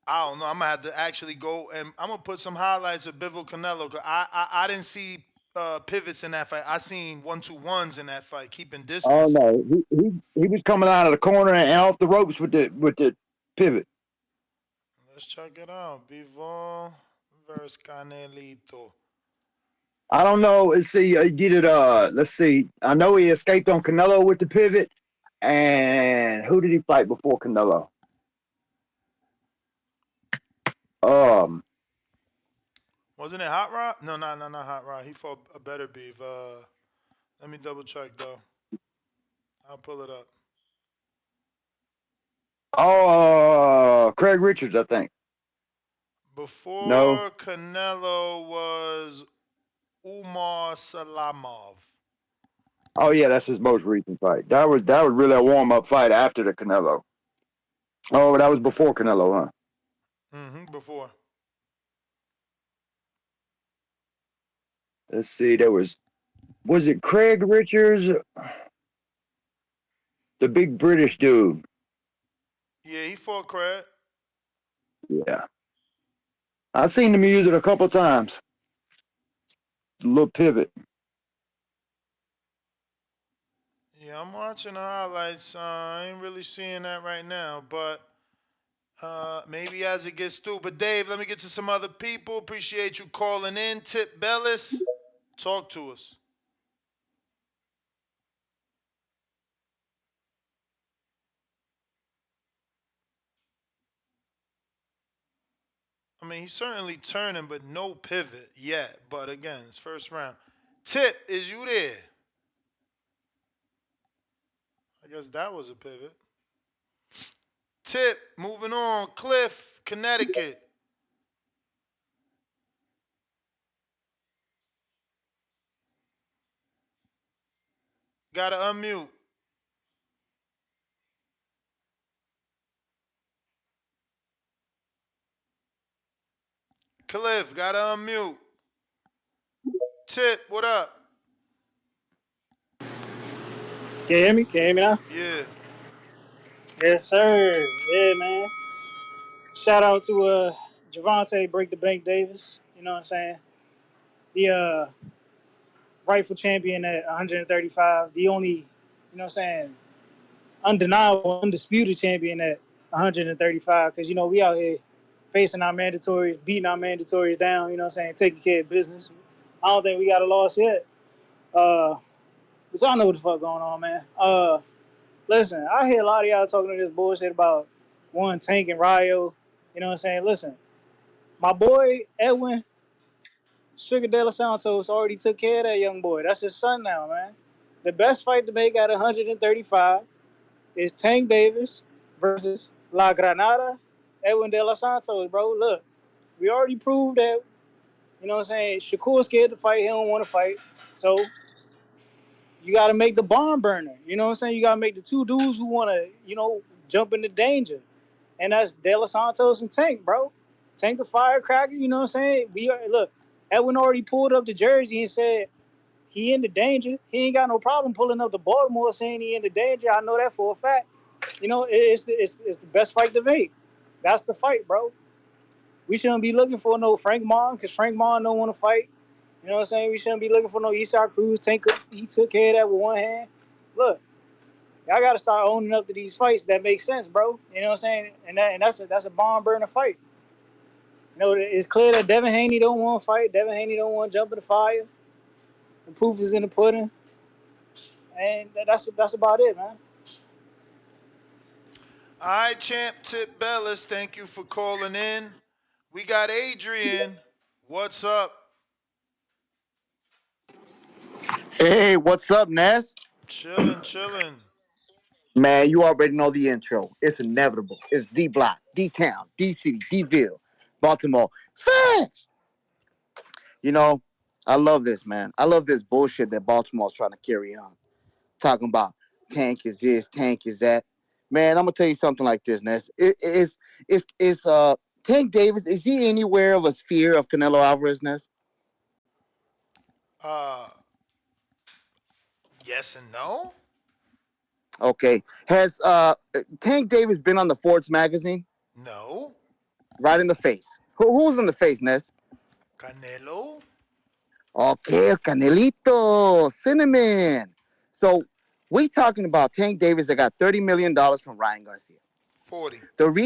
I don't know. I'm gonna have to actually go and I'm gonna put some highlights of Bivol Canelo. Cause I didn't see pivots in that fight. I seen 1-2-1s in that fight, keeping Oh distance. no, he was coming out of the corner and off the ropes with the pivot. Let's check it out. Bivol versus Canelito. I don't know. Let's see. He did it. Let's see. I know he escaped on Canelo with the pivot. And who did he fight before Canelo? Um. Wasn't it Hot Rod? No, not Hot Rod. He fought a better beef. Let me double check though. I'll pull it up. Oh, Craig Richards, I think. No. Before Canelo was Umar Salamov. Oh yeah, that's his most recent fight. That was really a warm up fight after the Canelo. Oh, that was before Canelo, huh? Before. Let's see. There was it Craig Richards, the big British dude? Yeah, he fought Craig. Yeah, I've seen him use it a couple times. A little pivot. Yeah, I'm watching the highlights. I ain't really seeing that right now, but maybe as it gets through. But Dave, let me get to some other people. Appreciate you calling in. Tip Bellis, talk to us. I mean, he's certainly turning, but no pivot yet. But again, it's first round. Tip, is you there? I guess that was a pivot. Tip, moving on. Cliff, Connecticut. Gotta unmute. Cliff, gotta unmute. Tip, what up? Can you hear me? Can you hear me now? Yeah. Yes, sir. Yeah, man. Shout out to Gervonta Break the Bank Davis. You know what I'm saying? The rightful champion at 135. The only, what I'm saying, undeniable, undisputed champion at 135. Because, we out here facing our mandatories, beating our mandatories down, you know what I'm saying, taking care of business. I don't think we got a loss yet. But y'all know what the fuck going on, man. Listen, I hear a lot of y'all talking to this bullshit about one Tank and Rayo. You know what I'm saying? Listen, my boy Edwin Sugar De Los Santos already took care of that young boy. That's his son now, man. The best fight to make at 135 is Tank Davis versus La Granada, Edwin De Los Santos, bro. Look, we already proved that, you know what I'm saying? Shakur's scared to fight. He don't want to fight. So you got to make the barn burner. You know what I'm saying? You got to make the two dudes who want to, jump into danger. And that's De Los Santos and Tank, bro. Tank the firecracker, you know what I'm saying? Look, Edwin already pulled up the jersey and said he in the danger. He ain't got no problem pulling up the Baltimore saying he in the danger. I know that for a fact. It's the best fight to make. That's the fight, bro. We shouldn't be looking for no Frank Mon because Frank Mon don't want to fight. You know what I'm saying? We shouldn't be looking for no Isak Cruz. Tank, he took care of that with one hand. Look, y'all got to start owning up to these fights that make sense, bro. You know what I'm saying? And that's a bomb burner fight. It's clear that Devin Haney don't want to fight. Devin Haney don't want to jump in the fire. The proof is in the pudding, and that's about it, man. All right, champ Tip Bellis, thank you for calling in. We got Adrian. What's up? Hey, what's up, Ness? Chilling, chilling. Man, you already know the intro. It's inevitable. It's D Block, D Town, D City, D Ville, Baltimore. Facts! You know, I love this, man. I love this bullshit that Baltimore's trying to carry on. Talking about tank is this, tank is that. Man, I'm gonna tell you something like this, Ness. It's Tank Davis, is he anywhere of a sphere of Canelo Alvarez, Ness? Uh, yes and no. Okay. Has Tank Davis been on the Forbes magazine? No. Right in the face. Who's in the face, Ness? Canelo. Okay, Canelito, Cinnamon. So we talking about Tank Davis that got $30 million from Ryan Garcia. 40. Supposedly, the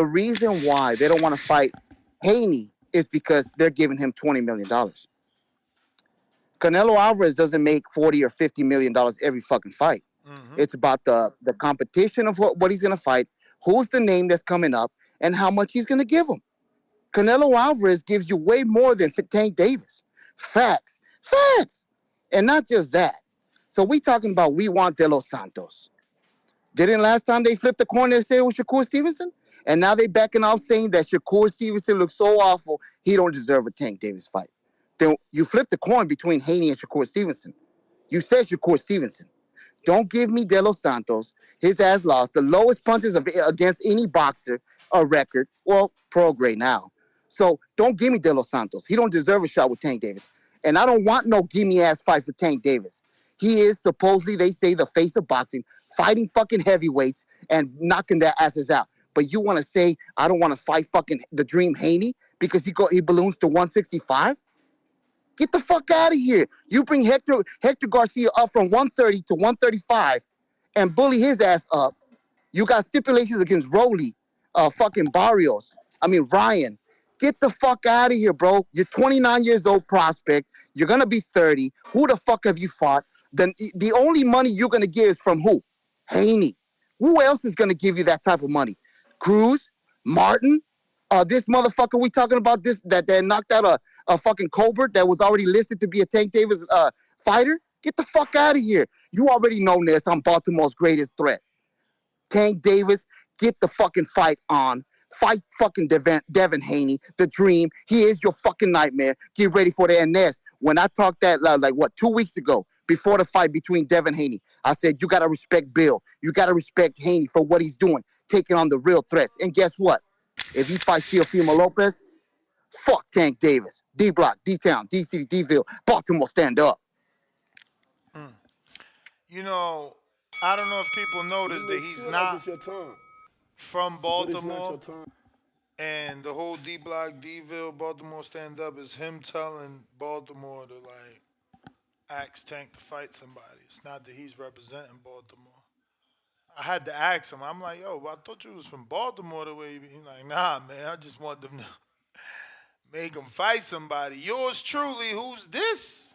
reason why they don't want to fight Haney is because they're giving him $20 million. Canelo Alvarez doesn't make 40 or $50 million every fucking fight. Mm-hmm. It's about the competition of what he's gonna fight, who's the name that's coming up, and how much he's gonna give him. Canelo Alvarez gives you way more than Tank Davis. Facts. Facts. And not just that. So we talking about we want De Los Santos. Didn't last time they flipped the coin and say it was Shakur Stevenson? And now they backing off saying that Shakur Stevenson looks so awful, he don't deserve a Tank Davis fight. Then you flip the coin between Haney and Shakur Stevenson. You said Shakur Stevenson. Don't give me De Los Santos. His ass lost the lowest punches against any boxer, a record. Well, pro grade now. So don't give me De Los Santos. He don't deserve a shot with Tank Davis. And I don't want no gimme ass fight for Tank Davis. He is supposedly, they say, the face of boxing, fighting fucking heavyweights and knocking their asses out. But you want to say I don't want to fight fucking the Dream Haney because he balloons to 165? Get the fuck out of here. You bring Hector Garcia up from 130 to 135 and bully his ass up. You got stipulations against Rolly, fucking Barrios. I mean, Ryan. Get the fuck out of here, bro. You're 29 years old prospect. You're going to be 30. Who the fuck have you fought? Then the only money you're going to give is from who? Haney. Who else is going to give you that type of money? Cruz? Martin? This motherfucker we talking about, this that knocked out a fucking Colbert that was already listed to be a Tank Davis fighter? Get the fuck out of here. You already know this. I'm Baltimore's greatest threat. Tank Davis, get the fucking fight on. Fight fucking Devin Haney, the dream. He is your fucking nightmare. Get ready for the NS. When I talked that, 2 weeks ago, before the fight between Devin Haney, I said, you got to respect Bill. You got to respect Haney for what he's doing, taking on the real threats. And guess what? If he fights Teofimo Lopez, fuck Tank Davis. D Block, D Town, D City, D Ville, Baltimore, stand up. Mm. You know, I don't know if people noticed that he's Feel like not it's your time, from but it's not Baltimore. your time. And the whole D Block, D-Ville, Baltimore stand up is him telling Baltimore to like ask Tank to fight somebody. It's not that he's representing Baltimore. I had to ask him. I'm like, yo, well, I thought you was from Baltimore the way you be. He's like, nah, man, I just want them to make him fight somebody. Yours truly, who's this?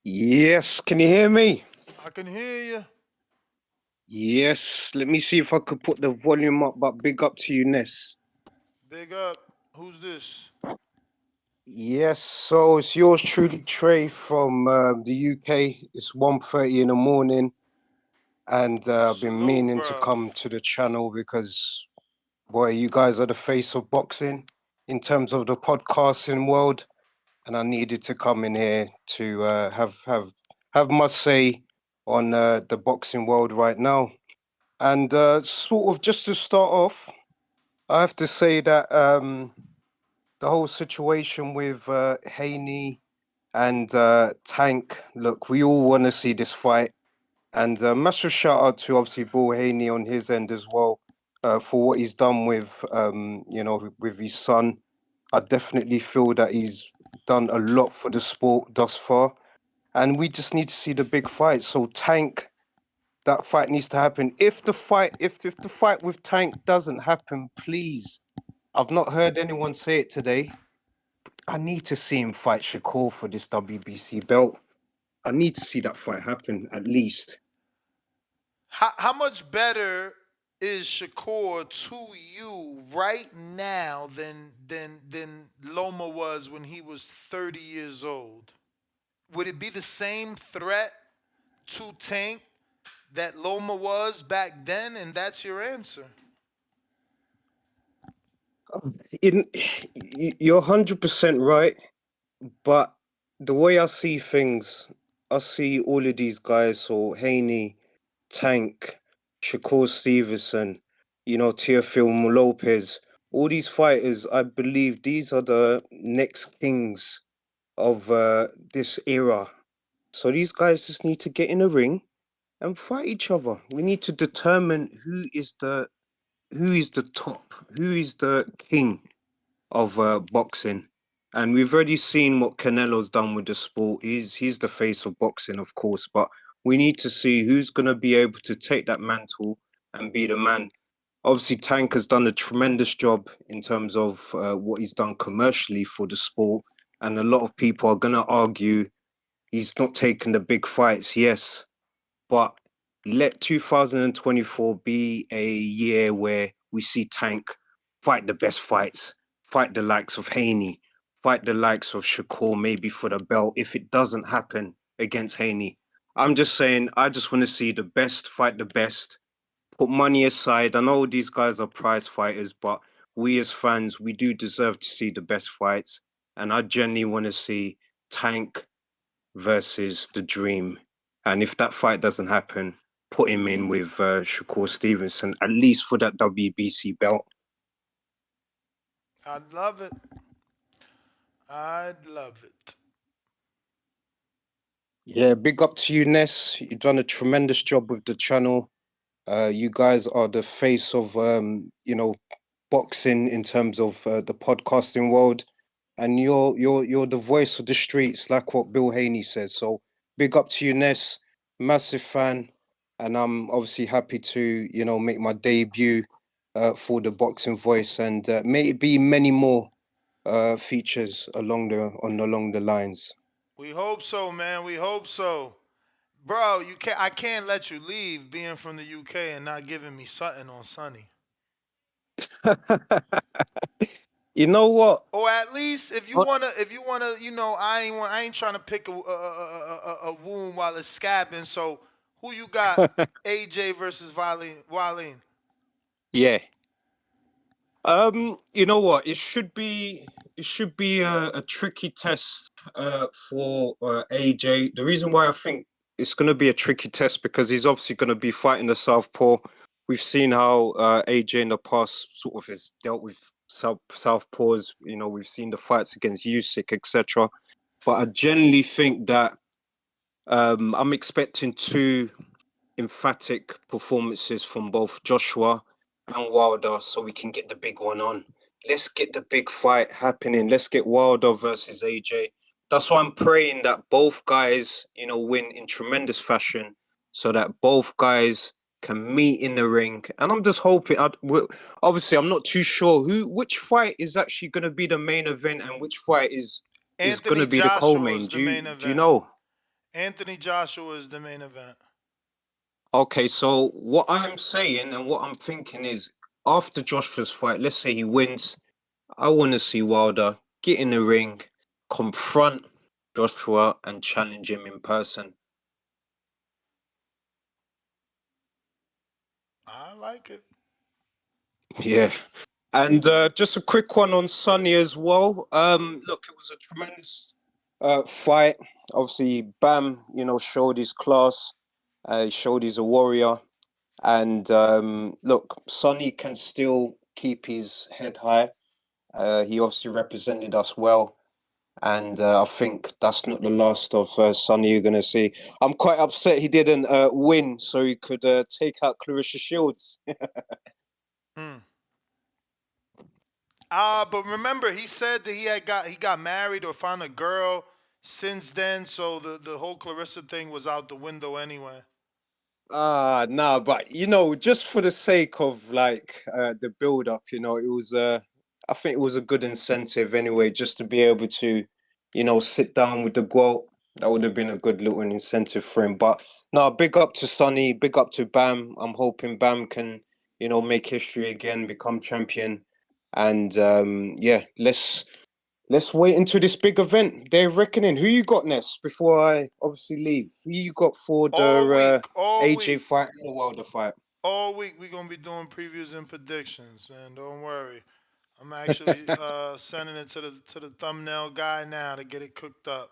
Yes, can you hear me? I can hear you. Yes, let me see if I could put the volume up, but big up to you, Ness. Big up. Who's this? Yes, so it's yours truly, Trey, from the UK. It's 1:30 in the morning, and I've been Salute, meaning to bro. come to the channel because, boy, you guys are the face of boxing in terms of the podcasting world, and I needed to come in here to have my say on the boxing world right now. And sort of just to start off, I have to say that the whole situation with Haney and Tank, look, we all want to see this fight. And massive shout out to obviously Bull Haney on his end as well for what he's done with, with his son. I definitely feel that he's done a lot for the sport thus far. And we just need to see the big fight. So Tank, that fight needs to happen. If the fight with Tank doesn't happen, please I've not heard anyone say it today. I need to see him fight Shakur for this WBC belt. I need to see that fight happen at least. How much better is Shakur to you right now than Loma was when he was 30 years old? Would it be the same threat to Tank that Loma was back then? And that's your answer. In, you're 100% right, but the way I see things, I see all of these guys, so Haney, Tank, Shakur Stevenson, Teofimo Lopez, all these fighters, I believe these are the next kings of this era. So these guys just need to get in a ring and fight each other. We need to determine who is the top, who is the king of boxing. And we've already seen what Canelo's done with the sport. He's the face of boxing, of course, but we need to see who's going to be able to take that mantle and be the man. Obviously, Tank has done a tremendous job in terms of what he's done commercially for the sport. And a lot of people are going to argue he's not taking the big fights, yes, but let 2024 be a year where we see Tank fight the best fights, fight the likes of Haney, fight the likes of Shakur, maybe for the belt. If it doesn't happen against Haney, I'm just saying, I just want to see the best fight the best. Put money aside. I know these guys are prize fighters, but we as fans, we do deserve to see the best fights. And I genuinely want to see Tank versus the Dream. And if that fight doesn't happen, put him in with Shakur Stevenson, at least for that WBC belt. I'd love it. I'd love it. Yeah, big up to you, Ness. You've done a tremendous job with the channel. You guys are the face of, boxing in terms of the podcasting world, and you're the voice of the streets, like what Bill Haney says. So big up to you, Ness. Massive fan, and I'm obviously happy to make my debut for the Boxing Voice, and may it be many more features along the lines. We hope so, man. We hope so. Bro, I can't let you leave being from the UK and not giving me something on Sunny. You know what? Or at least if you wanna, I ain't trying to pick a wound while it's scabbing. So who you got? AJ versus Walean. Yeah. You know what? It should be a tricky test for AJ. The reason why I think it's going to be a tricky test because he's obviously going to be fighting the southpaw. We've seen how AJ in the past sort of has dealt with southpaws. We've seen the fights against Usyk, etc. But I generally think that I'm expecting two emphatic performances from both Joshua and Wilder so we can get the big one on. Let's get the big fight happening. Let's get Wilder versus AJ. That's why I'm praying that both guys, win in tremendous fashion so that both guys can meet in the ring. And I'm just hoping, obviously, I'm not too sure which fight is actually going to be the main event and which fight is going Anthony to be the Joshua co-main. is Do the you, main do you event. know? Anthony Joshua is the main event. Okay, so what I'm saying and what I'm thinking is after Joshua's fight, let's say he wins, I want to see Wilder get in the ring, confront Joshua and challenge him in person. I like it. Yeah. And just a quick one on Sonny as well. Look, it was a tremendous fight. Obviously, Bam, showed his class. He showed he's a warrior. And look, Sonny can still keep his head high. He obviously represented us well, and I think that's not the last of Sonny you're going to see. I'm quite upset he didn't win, so he could take out Clarissa Shields. Hmm. But remember, he said that he got married or found a girl since then, so the whole Clarissa thing was out the window anyway. Nah, but just for the sake of like the build up, it was I think it was a good incentive anyway, just to be able to, sit down with the GOAT. That would have been a good little incentive for him. But no, big up to Sonny, big up to Bam. I'm hoping Bam can, make history again, become champion. And yeah, let's wait until this big event. They're reckoning. Who you got next before I obviously leave? Who you got for the All AJ week, fight and the Wilder fight? all week. We're gonna be doing previews and predictions, man. Don't worry. I'm actually sending it to the thumbnail guy now to get it cooked up.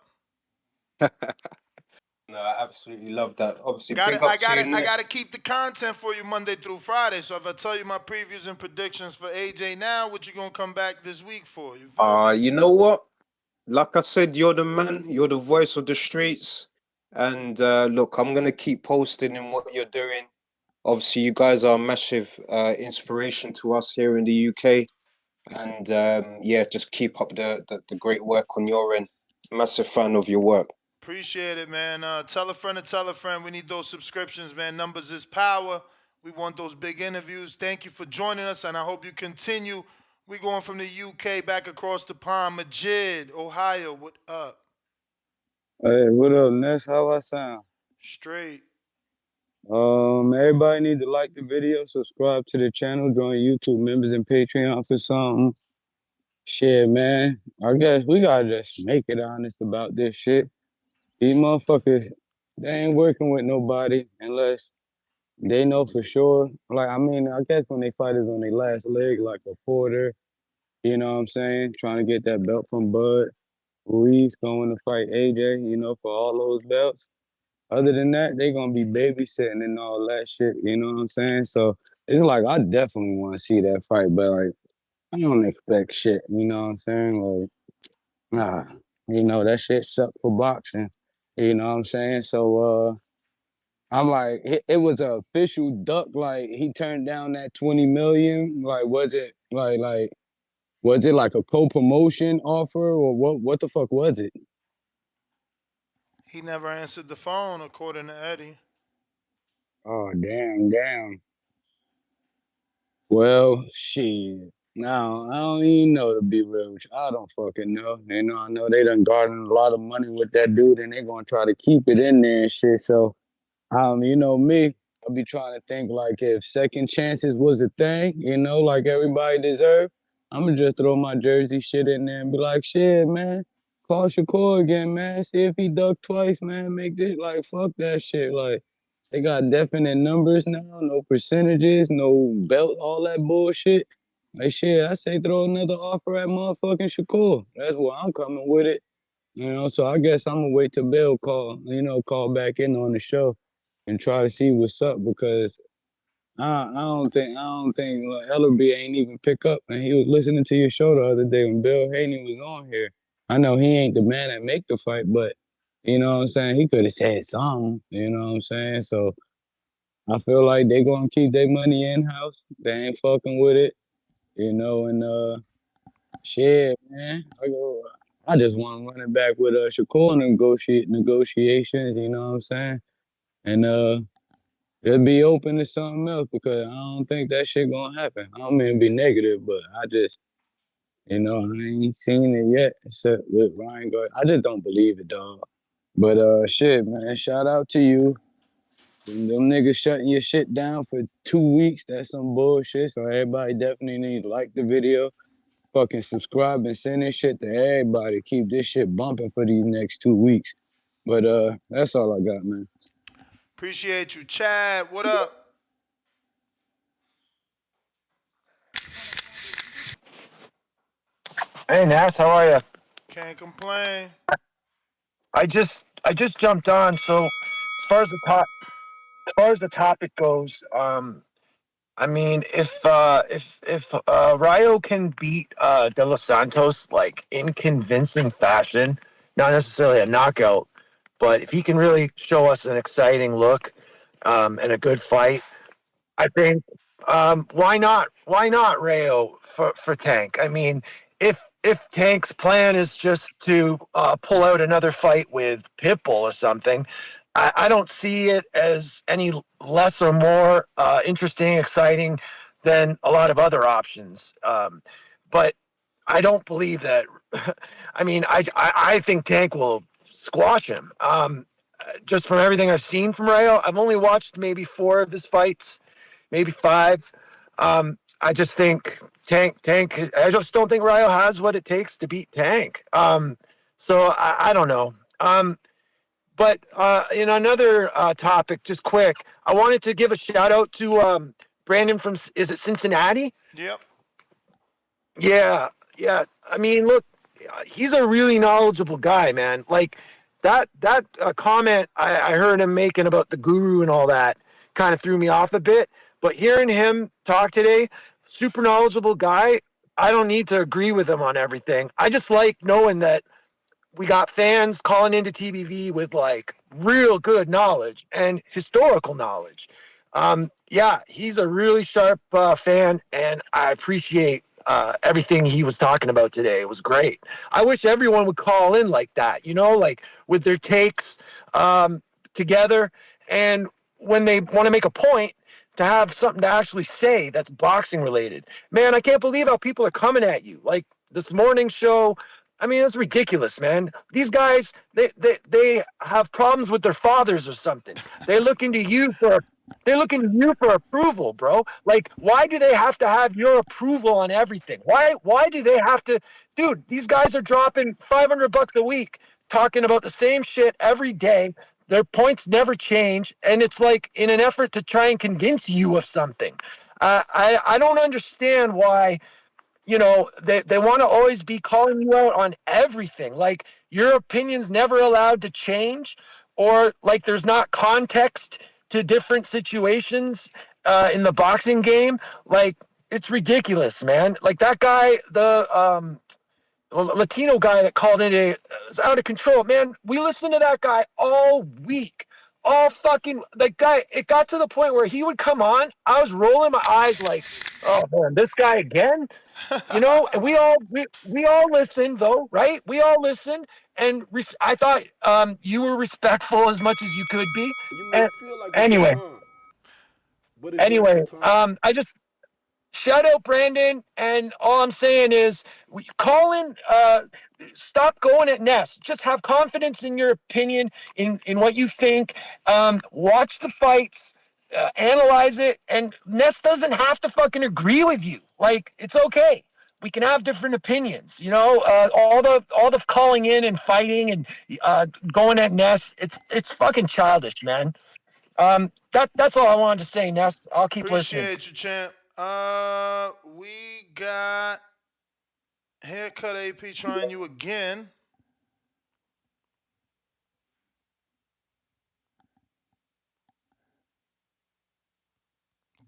No, I absolutely love that. Obviously, Got it. big up to you, I Ness. got to keep the content for you Monday through Friday. So if I tell you my previews and predictions for AJ now, what you gonna come back this week for? You feel me? You know what? Like I said, you're the man. You're the voice of the streets. And look, I'm gonna keep posting in what you're doing. Obviously, you guys are a massive inspiration to us here in the UK. And yeah, just keep up the great work on your end. Massive fan of your work. Appreciate it, man. Tell a friend to tell a friend. We need those subscriptions, man. Numbers is power. We want those big interviews. Thank you for joining us, and I hope you continue. We going from the UK back across the pond. Majid, Ohio, what up? Hey, what up, Ness? How I sound? Straight. Everybody need to like the video, subscribe to the channel, join YouTube members and Patreon for something. Shit, man. I guess we gotta just make it honest about this shit. These motherfuckers, they ain't working with nobody unless they know for sure. Like, I mean, I guess when they fight is on their last leg, like a Porter, you know what I'm saying? Trying to get that belt from Bud. Ruiz going to fight AJ, for all those belts. Other than that, they gonna be babysitting and all that shit. You know what I'm saying? So it's like I definitely want to see that fight, but like I don't expect shit. You know what I'm saying? Like nah, that shit sucked for boxing. You know what I'm saying? So I'm like, it was an official duck. Like he turned down that 20 million. Like was it like was it like a co-promotion offer or what? What the fuck was it? He never answered the phone, according to Eddie. Oh damn. Well, shit. Now, I don't even know to be real with you. I don't fucking know. I know they done garnered a lot of money with that dude and they gonna try to keep it in there and shit. So you know me, I'll be trying to think like if second chances was a thing, like everybody deserve, I'm gonna just throw my jersey shit in there and be like, shit, man, call Shakur again, man. See if he ducked twice, man. Make this like fuck that shit. Like they got definite numbers now, no percentages, no belt, all that bullshit. Like shit, I say throw another offer at motherfucking Shakur. That's where I'm coming with it. So I guess I'm gonna wait till Bill call back in on the show and try to see what's up because I don't think like, Ellerby ain't even pick up and he was listening to your show the other day when Bill Haney was on here. I know he ain't the man that make the fight, but you know what I'm saying? He could have said something, you know what I'm saying? So I feel like they gonna keep their money in house. They ain't fucking with it, and shit, man. I just want to run it back with Shakur negotiations, you know what I'm saying? And just be open to something else because I don't think that shit gonna happen. I don't mean to be negative, but I just, I ain't seen it yet except with Ryan Gar. I just don't believe it, dog. But shit, man, shout out to you. Them niggas shutting your shit down for 2 weeks, that's some bullshit. So everybody definitely need to like the video, fucking subscribe and send this shit to everybody. Keep this shit bumping for these next 2 weeks. But that's all I got, man. Appreciate you, Chad. What up? Hey Nas, how are you? Can't complain. I just jumped on. So as far as the topic goes, I mean, if Rayo can beat De Los Santos like in convincing fashion, not necessarily a knockout, but if he can really show us an exciting look and a good fight, I think why not? Why not Rayo for Tank? I mean, if Tank's plan is just to pull out another fight with Pitbull or something, I don't see it as any less or more interesting, exciting than a lot of other options. But I don't believe that. I mean, I think Tank will squash him. Just from everything I've seen from Rayo, I've only watched maybe 4 of his fights, maybe 5. I just think Tank. I just don't think Rayo has what it takes to beat Tank. So I don't know. But in another topic, just quick, I wanted to give a shout out to Brandon from, is it Cincinnati? Yep. Yeah, yeah. I mean, look, he's a really knowledgeable guy, man. Like that comment I heard him making about the guru and all that kind of threw me off a bit. But hearing him talk today, super knowledgeable guy. I don't need to agree with him on everything. I just like knowing that we got fans calling into TBV with like real good knowledge and historical knowledge. Yeah, he's a really sharp fan, and I appreciate everything he was talking about today. It was great. I wish everyone would call in like that, like with their takes together, and when they want to make a point, to have something to actually say that's boxing related. Man, I can't believe how people are coming at you. Like this morning show, I mean, it's ridiculous, man. These guys, they have problems with their fathers or something. They're looking to you for they're looking to you for approval, bro. Like, why do they have to have your approval on everything? Why do they have to, dude, these guys are dropping $500 a week talking about the same shit every day. Their points never change, and it's like in an effort to try and convince you of something. I don't understand why they want to always be calling you out on everything. Like your opinion's never allowed to change, or like there's not context to different situations in the boxing game. Like it's ridiculous, man. Like that guy, the Latino guy that called in today is out of control, man. We listened to that guy all week. All fucking like guy, it got to the point where he would come on. I was rolling my eyes like, oh man, this guy again, and we all listened though, right? We all listened, and I thought you were respectful as much as you could be. You may And feel like it's your anyway, time, but is it your anyway, time? I just shout out Brandon, and all I'm saying is, Colin, stop going at Ness. Just have confidence in your opinion, in what you think. Watch the fights, analyze it, and Ness doesn't have to fucking agree with you. Like it's okay. We can have different opinions, all the calling in and fighting and going at Ness. It's fucking childish, man. That's all I wanted to say, Ness. I'll keep listening. Appreciate you, champ. We got haircut AP trying you again.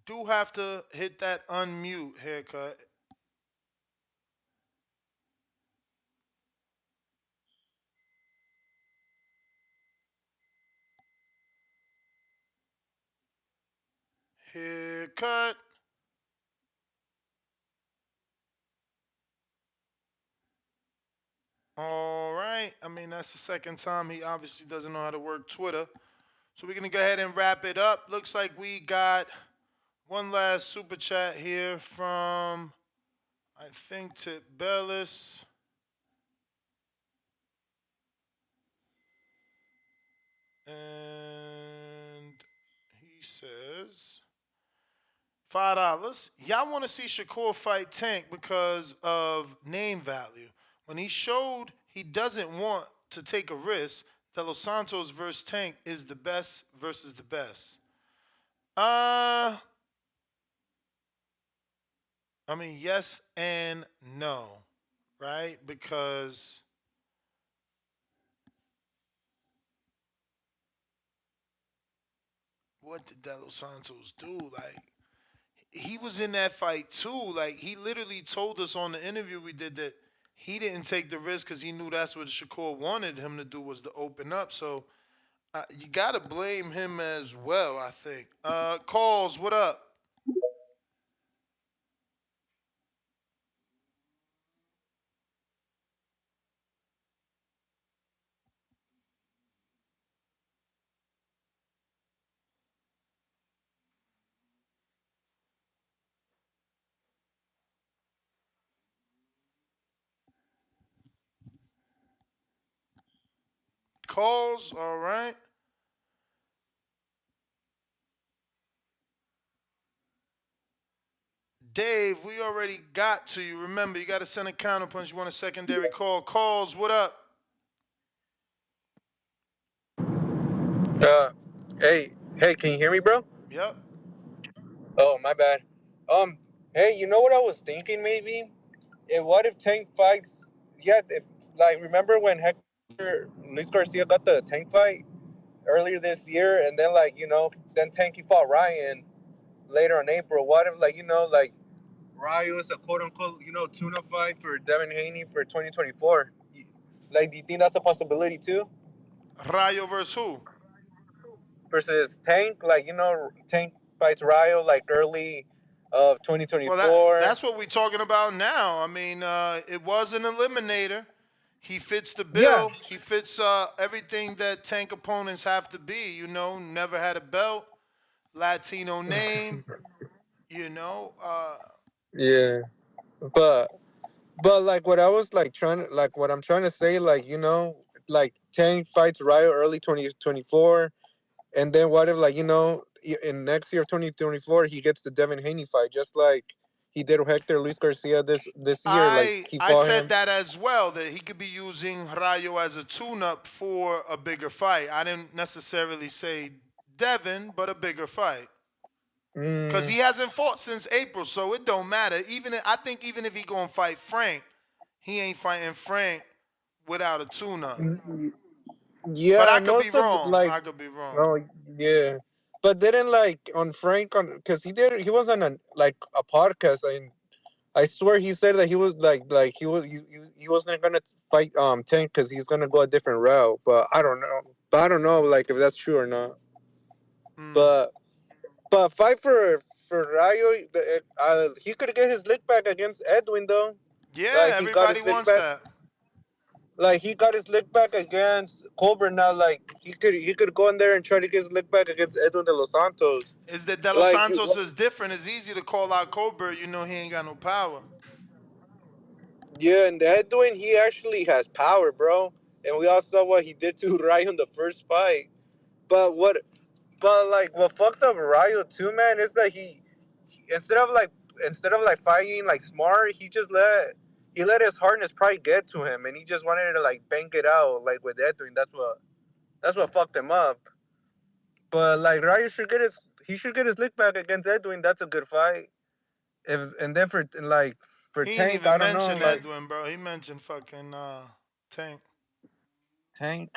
Do have to hit that unmute haircut. Haircut. All right. I mean, that's the second time he obviously doesn't know how to work Twitter. So we're going to go ahead and wrap it up. Looks like we got one last super chat here from, I think, Tip Bellis. And he says $5. Y'all want to see Shakur fight Tank because of name value. When he showed he doesn't want to take a risk, that Los Santos versus Tank is the best versus the best. Uh, I mean, yes and no, right? Because what did De Los Santos do? Like, he was in that fight too. Like, he literally told us on the interview we did that he didn't take the risk because he knew that's what Shakur wanted him to do was to open up. So you got to blame him as well, I think. Calls, what up? calls. All right. Dave, we already got to you. Remember, you got to send a counterpunch. You want a secondary call. Calls, what up? Uh, hey, can you hear me, bro? Yep. Oh, my bad. Um, hey, you know what I was thinking? Maybe, what if Tank fights? Yeah, if, like remember when Hector Luis Garcia got the Tank fight earlier this year, and then then Tank he fought Ryan later in April. What if like Rayo is a quote unquote tune-up fight for Devin Haney for 2024? Like, do you think that's a possibility too? Rayo versus who? Versus Tank, Tank fights Rayo like early of Well, 2024. that's what we're talking about now. I mean, it was an eliminator. He fits the Yeah, bill. He fits everything that tank opponents have to be. Never had a belt, Latino name. You know, yeah, but like what I was like what I'm trying to say, like Tank fights Rayo early 2024, and then what if in next year 2024 he gets the Devin Haney fight, just like he did Hector Luis Garcia this year, like I he I fought said him. that as well, that he could be using Rayo as a tune-up for a bigger fight. I didn't necessarily say Devin, but a bigger fight. Cause Mm, he hasn't fought since April, so it don't matter. I think even if he gonna fight Frank, he ain't fighting Frank without a tune-up. But yeah, I and could be also wrong. like, I could be wrong. oh yeah, but didn't like on Frank on because he was on a podcast. I swear he said that he was he wasn't gonna fight Tank because he's gonna go a different route. But I don't know. Like if that's true or not. Mm. But fight for Rayo. He could get his lick back against Edwin though. Yeah, Like he got everybody his lick wants back. that. Like he got his lick back against Colbert now. Like he could go in there and try to get his lick back against Edwin de los Santos. Is that De Los Like Santos is different. It's easy to call out Colbert. He ain't got no power. yeah, and Edwin he actually has power, bro. And we all saw what he did to Rayo in the first fight. But what fucked up Rayo too, man, is that he instead of fighting like smart, he let his heart and his pride get to him, and he just wanted to like bank it out like with Edwin. That's what fucked him up. But like Rayo should get his lick back against Edwin. That's a good fight. And then for He ain't Tank, even I don't know, mention like Edwin, bro. He mentioned fucking Tank. Tank.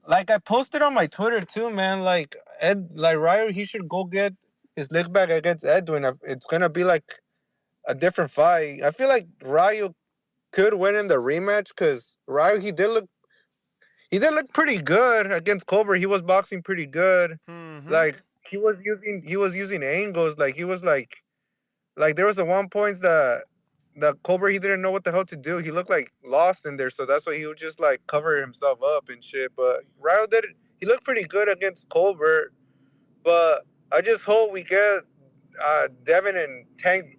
Like I posted on my Twitter too, man. Like Rayo, he should go get his lick back against Edwin. It's gonna be like a different fight. I feel like Rayo could win in the rematch because Rayo he did look pretty good against Cobra. He was boxing pretty good. Mm-hmm. Like he was using angles. Like he was like there was a one point that the Cobra he didn't know what the hell to do. He looked like lost in there, so that's why he would just like cover himself up and shit. But Rayo did he looked pretty good against Colbert. But I just hope we get Devin and Tank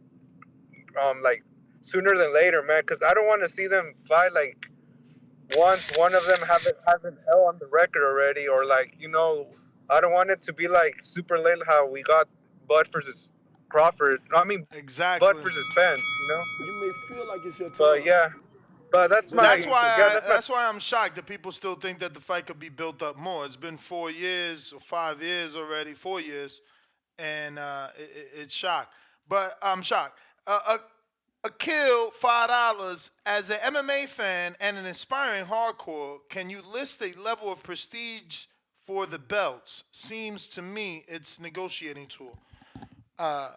like sooner than later, man, because I don't want to see them fight like once one of them have an L on the record already, or I don't want it to be like super late how we got Bud versus Crawford. No, I mean Bud Exactly. versus Spence, you know. You may feel like it's your But time, yeah, but but you That's can't why forget. that's why I'm shocked that people still think that the fight could be built up more. It's been 4 years or 5 years already, 4 years, and it's shocked. But I'm shocked. A kill $5 as an MMA fan and an inspiring hardcore. Can you list a level of prestige for the belts? Seems to me it's negotiating tool. Uh,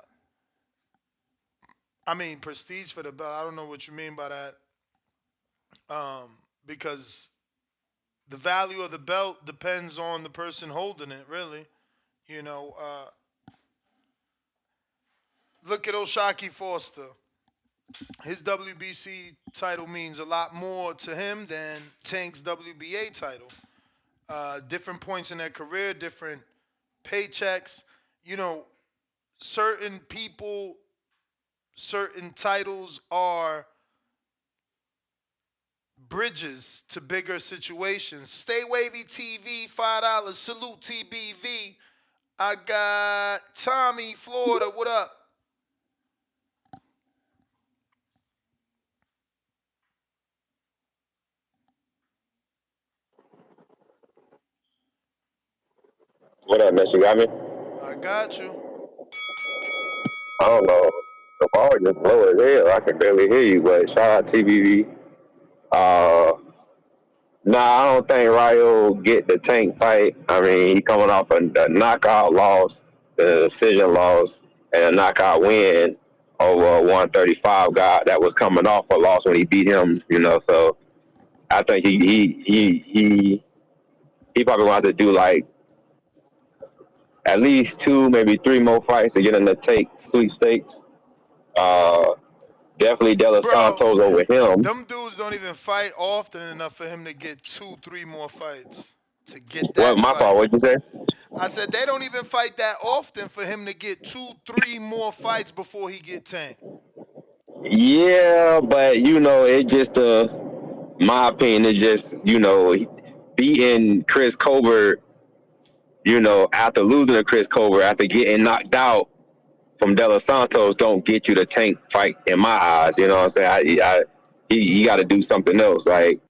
I mean prestige for the belt. I don't know what you mean by that. Because the value of the belt depends on the person holding it. Really, you know. Look at Oshaki Foster. His WBC title means a lot more to him than Tank's WBA title. Different points in their career, different paychecks. You know, certain people, certain titles are bridges to bigger situations. Stay Wavy TV, $5. Salute TBV. I got Tommy, Florida. What up? What up, man? You got me? I got you. I don't know. The ball just low as hell. I can barely hear you, but shout out TBV. Uh, nah, I don't think Rayo get the Tank fight. I mean, he coming off a knockout loss, the decision loss, and a knockout win over a 135 guy that was coming off a loss when he beat him. So I think he probably want to do like at least two, maybe three more fights to get him to take sweepstakes. Uh, Definitely De Los Bro, Santos over him. them dudes don't even fight often enough for him to get two, three more fights to get Well, that my fault. fight. What'd you say? I said they don't even fight that often for him to get two, three more fights before he get tanked. Yeah, but it just my opinion, it just beating Chris Colbert, after losing to Chris Colbert, after getting knocked out from De Los Santos, don't get you the Tank fight in my eyes. You know what I'm saying? He got to do something else. Like,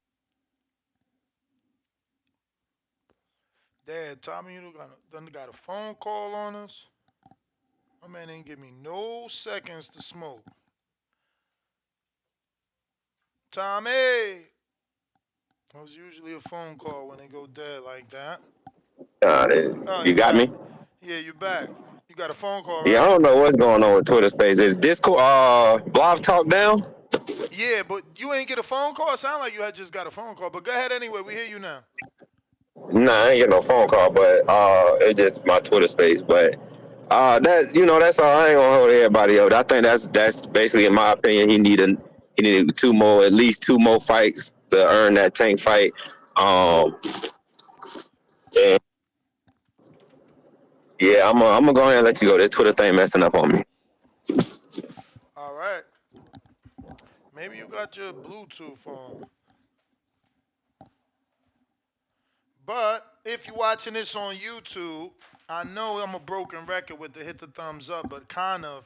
Dad, Tommy, you done got a phone call on us. My man ain't give me no seconds to smoke. Tommy! That was usually a phone call when they go dead like that. uh, Oh, you you got back. me? Yeah, you back. You got a phone call, Yeah, I right? don't know what's going on with Twitter Space. Is Discord, Blog Talk down? Yeah, but you ain't get a phone call? It sound like you had just got a phone call. But go ahead anyway. We hear you now. Nah, I ain't get no phone call, but it's just my Twitter space. But that's all. I ain't gonna hold everybody up. I think that's basically, in my opinion, he needed two more, at least two more fights to earn that Tank fight. Um, and yeah, I'm gonna go ahead and let you go. This Twitter thing messing up on me. All right. Maybe you got your Bluetooth on. But if you're watching this on YouTube, I know I'm a broken record with the hit the thumbs up, but kind of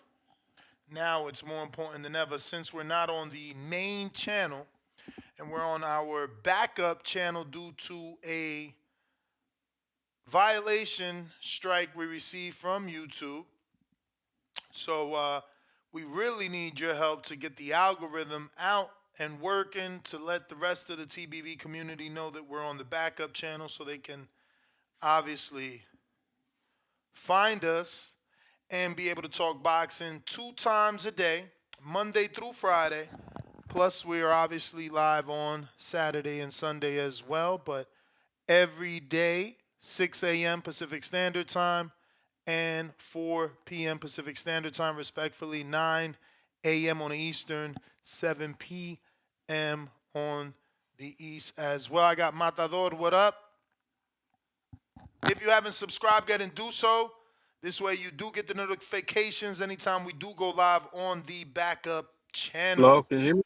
now it's more important than ever since we're not on the main channel and we're on our backup channel due to a violation strike we received from YouTube. So we really need your help to get the algorithm out and working to let the rest of the TBV community know that we're on the backup channel so they can obviously find us and be able to talk boxing 2 times a day, Monday through Friday. Plus, we are obviously live on Saturday and Sunday as well, but every day, 6 a.m. Pacific Standard Time and 4 p.m. Pacific Standard Time, respectively, 9 a.m. on the Eastern, 7 p.m. on the East as well. I got Matador, what up? If you haven't subscribed yet, and do so. This way you do get the notifications anytime we do go live on the backup Hello, channel. can you hear me?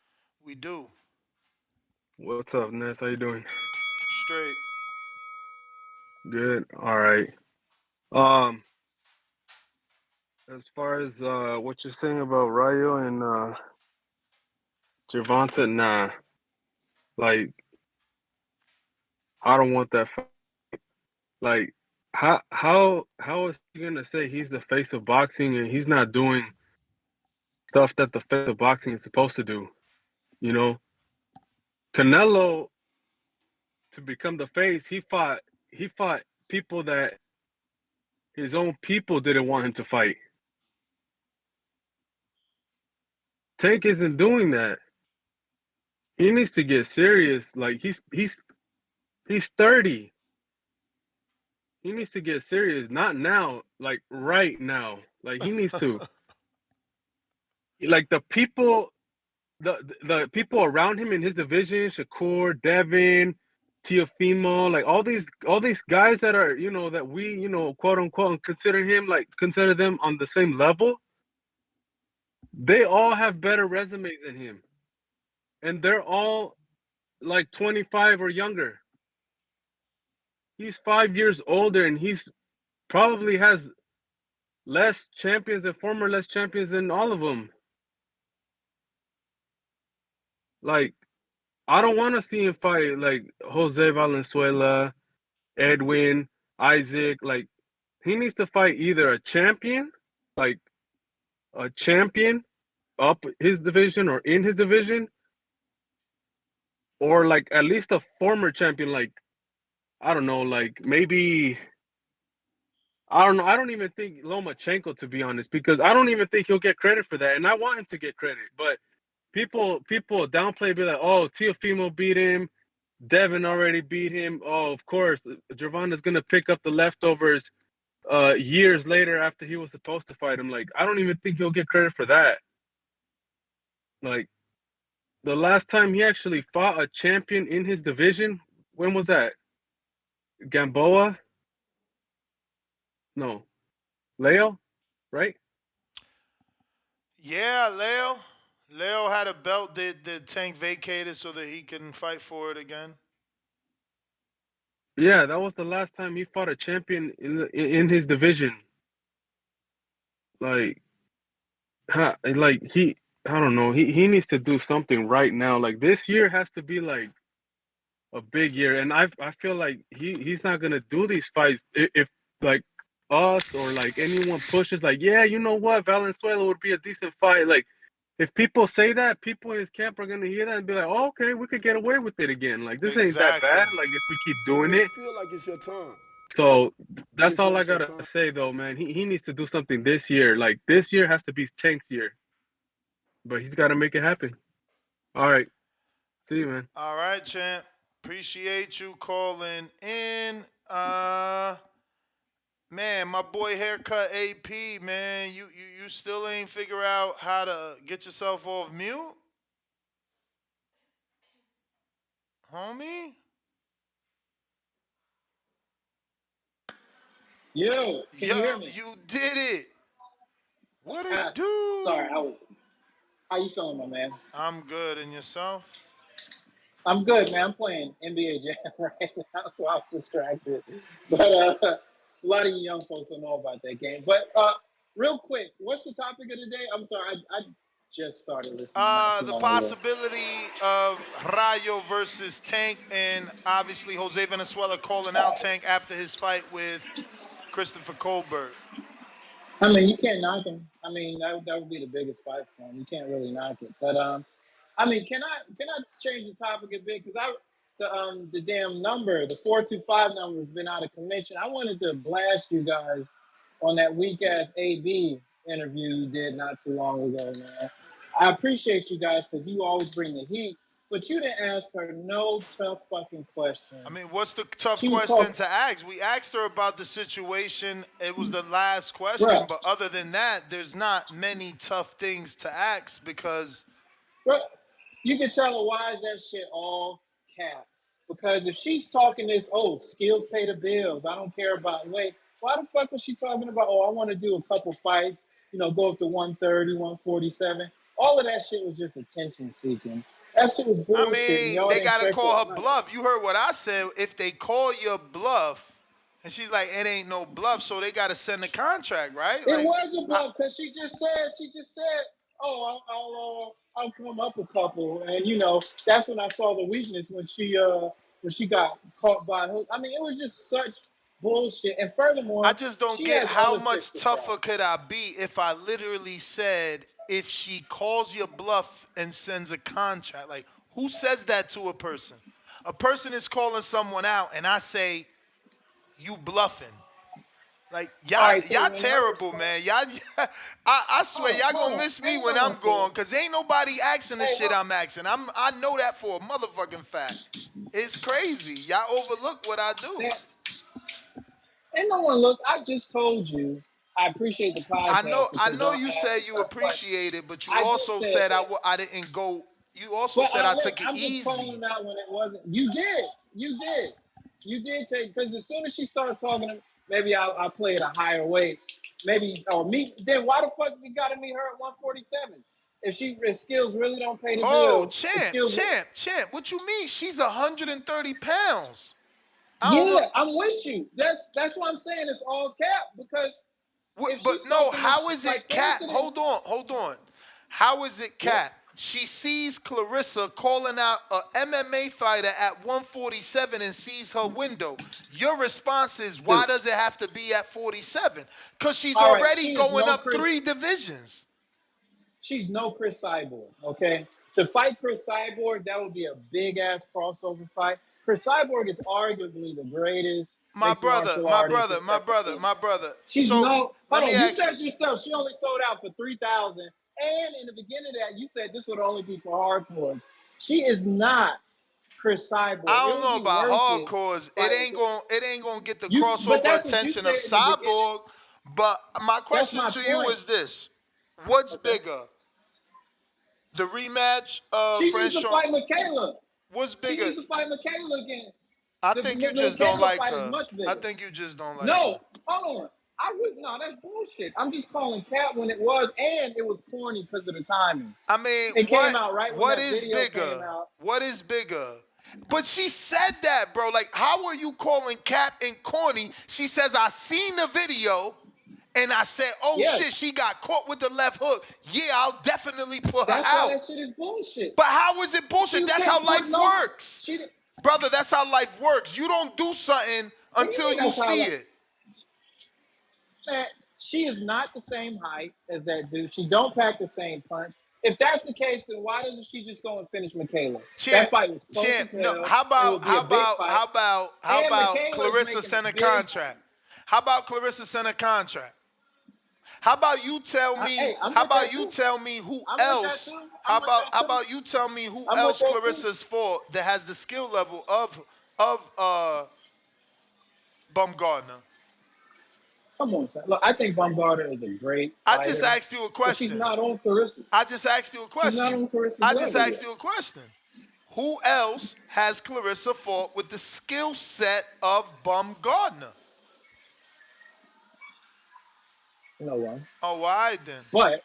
We do. What's up, Ness? How you doing? Straight. Good. All right. Um, as far as what you're saying about Rayo and Gervonta, nah. Like, I don't want that. Like, how is he gonna say he's the face of boxing and he's not doing stuff that the face of boxing is supposed to do? You know, Canelo, to become the face, he fought people that his own people didn't want him to fight. Tank isn't doing that. He needs to get serious. Like he's 30. He needs to get serious. Not now, like right now. Like he needs to, like, the people around him in his division, Shakur, Devin, Tiafimo, like all these guys that are, that we, quote unquote, consider them on the same level. They all have better resumes than him. And they're all like 25 or younger. He's 5 years older, and he's probably has less champions and former less champions than all of them. Like, I don't want to see him fight like Jose Valenzuela, Edwin, Isaac. Like, he needs to fight either a champion, like a champion up his division or in his division, or like at least a former champion. Like, I don't know, like maybe I don't know. I don't even think Lomachenko, to be honest, because I don't even think he'll get credit for that, and I want him to get credit. But people downplay, be like, oh, Teofimo beat him, Devin already beat him. Oh, of course, Gervonta's gonna pick up the leftovers years later after he was supposed to fight him. Like, I don't even think he'll get credit for that. Like, the last time he actually fought a champion in his division, when was that? Gamboa? No, Leo, right? Yeah, Leo. Leo had a belt that Tank vacated so that he can fight for it again. Yeah, that was the last time he fought a champion in his division. Like, like he, I don't know. He needs to do something right now. Like, this year has to be like a big year, and I feel like he's not gonna do these fights if like us or like anyone pushes. Like, yeah, you know what, Valenzuela would be a decent fight. Like, if people say that, people in his camp are gonna hear that and be like, oh, okay, we could get away with it again. Like, this ain't that Exactly. bad. Like, if we keep When doing it it. feel like it's your time. So When that's it feel all like I it's your gotta time. say though, man. He needs to do something this year. Like, this year has to be Tank's year, but he's got to make it happen. All right, see you, man. All right, champ. Appreciate you calling in. Man, my boy haircut AP, man. You still ain't figure out how to get yourself off mute, homie? Yo, can Yo, you hear me? you did it. What it Sorry, I do? was. How you feeling, my man? I'm good, and yourself? I'm good, man. I'm playing NBA Jam right now, so I was distracted. But a lot of you young folks don't know about that game. But real quick, what's the topic of the day? I'm sorry, I just started listening not too The long ago. possibility of Rayo versus Tank, and obviously Jose Venezuela calling out Tank after his fight with Christopher Colbert. I mean, you can't knock him. I mean, that would be the biggest fight for him. You can't really knock it. But I mean, can I change the topic a bit? Because the damn number, the 425 number, has been out of commission. I wanted to blast you guys on that weak ass AB interview you did not too long ago, man. I appreciate you guys because you always bring the heat, but you didn't ask her no tough fucking I questions. mean, what's the tough She was question talking, to ask? We asked her about the situation. It was the last question, bruh. but other than that, there's not many tough things to ask because But you can tell her why is that shit all cap. Because if she's talking this, oh, skills pay the bills, I don't care about weight. Why the fuck was she talking about, oh, I want to do a couple fights, go up to 130, 147? All of that shit was just attention seeking. That shit was I bullshit, and mean, y'all they didn't gotta check call that. her bluff. You heard what I said. If they call your bluff, and she's like, it ain't no bluff, so they gotta send the contract, right? It Like, was a bluff because she just said, oh, I'll come up a couple, and that's when I saw the weakness when she got caught by hook. I mean, it was just such bullshit. And I furthermore, just don't she get has how other chicks much to try. tougher could I be if I literally said if she calls your bluff and sends a contract. Like, who says that to a person? A person is calling someone out, and I say you bluffing. Like All y'all, right, so y'all in her terrible, response, man. Y'all, I swear, y'all hold gonna on, miss me ain't when no one I'm gone, terrible. cause ain't nobody asking the Hey, shit I'm asking. I know that for a motherfucking fact. It's crazy. Y'all overlook what I do. ain't no one look. I just told you. I appreciate the podcast I because know y'all you ask said the you tough questions. appreciate it, but you I just also said said that. I didn't go. You also But said I look, took it I'm just calling easy. it out when it wasn't. You did. You did. You did take because as soon as she started talking, maybe I'll play at a higher weight. Maybe or me. Then why the fuck you got to meet her at 147? if skills really don't pay the Oh, bills, if champ, skills, champ, champ. What you mean? She's 130 pounds. I don't know. yeah, I'm with you. That's what I'm saying. It's all cap because if But she's no, talking to how is like it for Cap? instance, Hold on, hold on. How is it yeah, Cap? She sees Clarissa calling out a MMA fighter at 147 and sees her window. Your response is, why the does it have to be at 47? Because she's all right, already she is going no up Chris. 3 divisions. She's no Chris Cyborg. Okay, to fight Chris Cyborg, that would be a big ass crossover fight. Chris Cyborg is arguably the greatest My mixed brother, martial my artist brother, that's my ever brother, been. my brother. She's So no. let Hold me on, you ask you. said yourself she only sold out for 3,000, and in the beginning of that you said this would only be for hardcores. She is not Chris Cyborg. I It don't would know be about worth it hardcores. fighting. It ain't gonna get the You, but crossover that's what you attention of said in the beginning. Cyborg. But my That's question my to you point. is this: what's Okay. bigger, the rematch of She needs to Franchon? fight Michaela. What's She bigger? needs to fight Michaela again. I The think you just don't Michaela like fight is her. much I bigger. think you just don't like her. No, hold on. I would no, that's bullshit. I'm just calling Cat when it was, and it was corny because of the timing. I mean, It came out right when what that is video bigger? came out. What is bigger? But she said that, bro. Like, how are you calling Cap and corny? She says, I seen the video and I said, oh Yes, shit, she got caught with the left hook. Yeah, I'll definitely put her that's why out. that shit is bullshit. But how is it bullshit? She That's how can't put life no. works. She. What Brother, that's how life works. You don't do something do you until mean you that's how? see Like, it. man, she is not the same height as that dude. She don't pack the same punch. If that's the case, then why doesn't she just go and finish Michaela? Champ, That fight was close champ, as no, hell. It would be a big fight. how And about Michaela is Clarissa making a send a big. contract? How about Clarissa send a contract? How about you tell me? Hey, I'm How with about that you too. tell me who I'm with that else? too. I'm with that How too. about you tell me who I'm with else that too. Clarissa's fought that has the skill level of Bumgardner? Come on, son. Look, I think Baumgartner is a great I just fighter, asked you a but she's question. not on Carissa's. I just asked you a She's not question. on Carissa's I just level asked yet. you a question. Who else has Clarissa fought with the skill set of Bumgardner? No one. Oh, all right then. But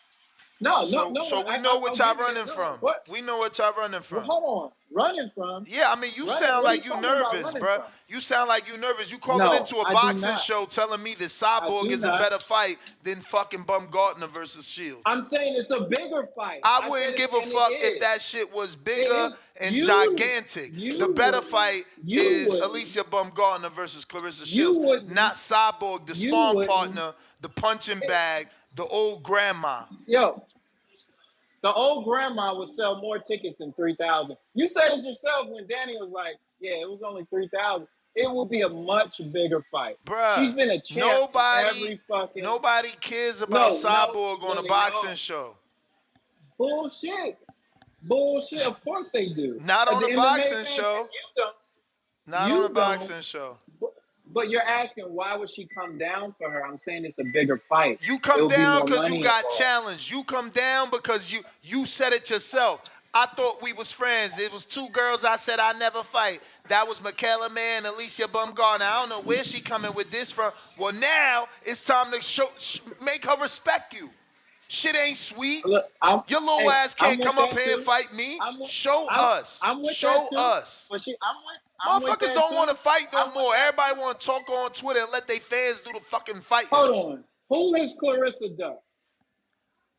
no, no, So no so one. we know I'll what y'all give you that. running No, from. what? We know what y'all running Well, from. hold on. Running from? Yeah, I mean, you Running? sound What are you like you talking about nervous, running bruh. from? You sound like you nervous. You calling No, into a I do boxing not. show telling me that I Cyborg do is a not. better fight than fucking Bumgarner versus Shields. I'm saying it's a bigger fight. I I said wouldn't it, give a and it fuck if is. that shit was It bigger is. and gigantic. The You better wouldn't. fight You is wouldn't. Alicia Bumgarner versus Clarissa You Shields, wouldn't. not Cyborg, the You sparring wouldn't. partner, the punching It, bag, the old grandma. yo, the old grandma would sell more tickets than 3,000. You said it yourself when Danny was like, "Yeah, it was only 3,000." It will be a much bigger fight. Bruh, She's been a champ in nobody, every fucking. nobody cares about No, no, Cyborg on a Willie, boxing no. show. Bullshit. Bullshit. Of course they do. Not on The a MMA boxing fans, and show. you don't. Not on a You don't. boxing show. But you're asking why would she come down for her? I'm saying it's a bigger fight. You It come will be down more because you money got involved. challenged. You come down because you said it yourself. I thought we was friends. It was two girls I said I never fight. That was Michaela May and Alicia Bumgarner. I don't know where she coming with this from. Well, now it's time to make her respect you. Shit ain't sweet. Look, Your little hey, ass I'm can't with come up that here and too. fight me. I'm with, Show I'm, us. I'm with that Show too. us. But I'm with Motherfuckers that don't want to too. fight no I'm with more. that Everybody too. want to talk on Twitter and let their fans do the fucking fighting. Hold on. Who is Clarissa Duck?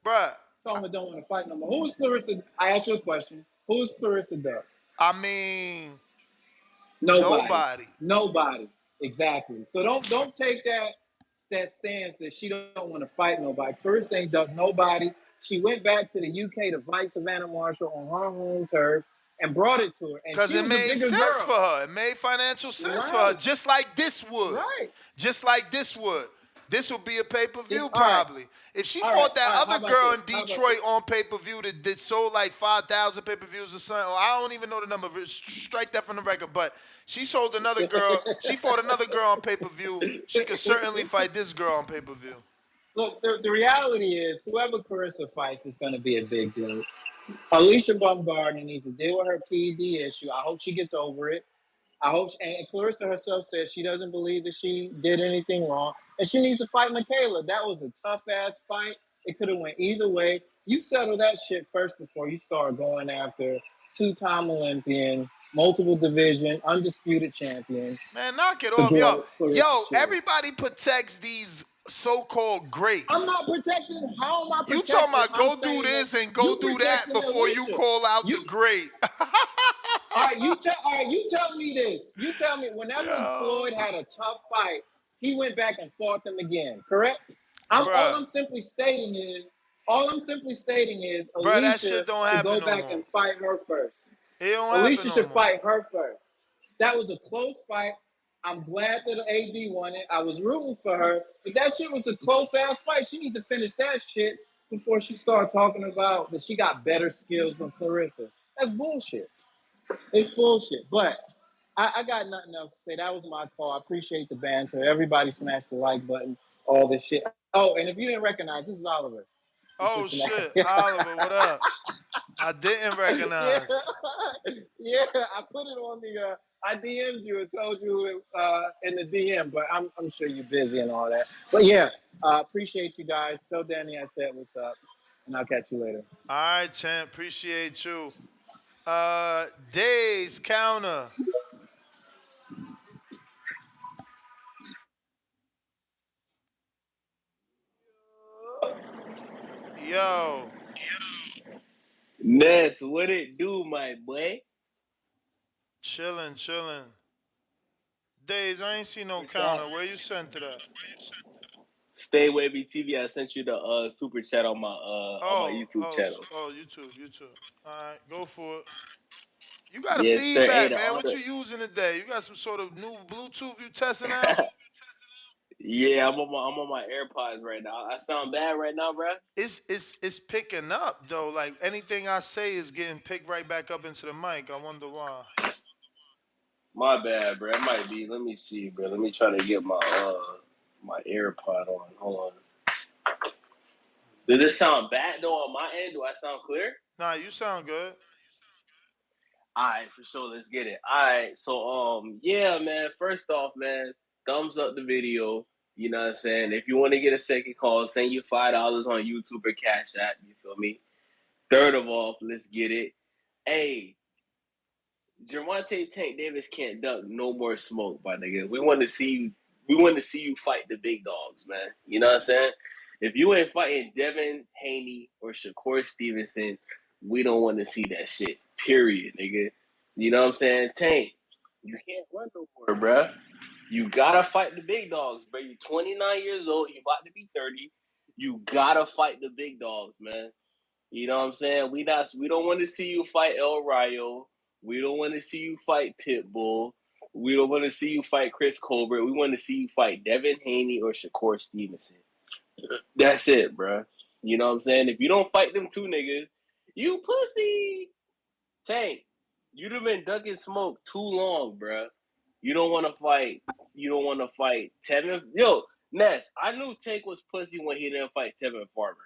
Bruh, Someone don't want to fight no more. Who is Clarissa? I asked you a question. Who is Clarissa Duck? I mean, Nobody. nobody. Nobody. Exactly. So don't take that stance that she don't want to fight nobody. First ain't done nobody. She went back to the UK to fight Savannah Marshall on her home turf and brought it to her. And Because she it was a made bigger sense for girl. her. It made financial sense for her. Right. Just like this would. Right. Just like this would. This would be a pay-per-view All right. probably. If she All right. fought that All right. How other about girl this? in How about this? Detroit on pay-per-view that sold like 5,000 pay-per-views or something, or I don't even know the number. Strike that from the record. But she sold another girl. She fought another girl on pay-per-view. She could certainly fight this girl on pay-per-view. Look, the reality is whoever Carissa fights is going to be a big deal. Alicia Baumgartner needs to deal with her PED issue. I hope she gets over it. I hope, and Clarissa herself says she doesn't believe that she did anything wrong, and she needs to fight Michaela. That was a tough ass fight. It could have went either way. You settle that shit first before you start going after two-time Olympian, multiple division, undisputed champion, Man, knock it off. Yo, Clarissa yo, Shields. everybody protects these so-called I'm greats. not protecting. How am I You talking protecting? about I'm go do saying that this and go you do that protecting before you Alicia. call out You the great. all right? All right. You tell me this. You tell me. Whenever Yo, Floyd had a tough fight, he went back and fought them again. Correct? All bruh, I'm simply stating is. All I'm simply stating is bruh, that Alicia shit don't should happen go no back more. and fight her first. It don't happen Alicia no should more. fight her first. That was a close fight. I'm glad that AD won it. I was rooting for her, but that shit was a close ass fight. She needs to finish that shit before she started talking about that she got better skills than Clarissa. That's bullshit. It's bullshit. But I got nothing else to say. That was my call. I appreciate the banter. Everybody smash the like button. All this shit. Oh, and if you didn't recognize, this is Oliver. It's Oh Cincinnati. shit, Oliver, what up? I didn't Yeah, recognize. yeah. I put it on the. I DM'd you and told you in the DM, but I'm sure you're busy and all that. But yeah, appreciate you guys. Tell Danny I said what's up, and I'll catch you later. All right, champ, appreciate you. Days counter. Yo, Ness, what it do, my boy? chillin', chillin'. Days, I ain't see no What's that? counter. Where you sent it at? Stay Wavy TV. I sent you the super chat on my YouTube channel. YouTube, YouTube. All right, go for it. You got a Yes, sir. Hey, feedback, the man. What honor. you using today? You got some sort of new Bluetooth you testing out? Yeah, I'm on my AirPods right now. I sound bad right now, bruh? It's picking up though. Like anything I say is getting picked right back up into the mic. I wonder why. My bad, bruh. It might be. Let me see, bruh. Let me try to get my AirPod on. Hold on. Does it sound bad though on my end? Do I sound clear? Nah, you sound good. Alright, for sure. Let's get it. Alright, so yeah, man. First off, man, thumbs up the video. You know what I'm saying? If you want to get a second call, send you $5 on YouTube or Cash App. You feel me? Third of all, let's get it. Hey, Gervonta Tank Davis can't duck no more smoke, my nigga. We want to see you. We want to see you fight the big dogs, man. You know what I'm saying? If you ain't fighting Devin Haney or Shakur Stevenson, we don't want to see that shit. Period, nigga. You know what I'm saying? Tank, you can't run no more, bruh. You gotta fight the big dogs, bro. You're 29 years old. You about to be 30. You gotta fight the big dogs, man. You know what I'm saying? We don't want to see you fight El Rayo. We don't want to see you fight Pitbull. We don't want to see you fight Chris Colbert. We want to see you fight Devin Haney or Shakur Stevenson. That's it, bro. You know what I'm saying? If you don't fight them two niggas, you pussy. Tank, you'd have been ducking smoke too long, bro. You don't want to fight. You don't want to fight Tevin. Yo, Ness, I knew Tank was pussy when he didn't fight Tevin Farmer.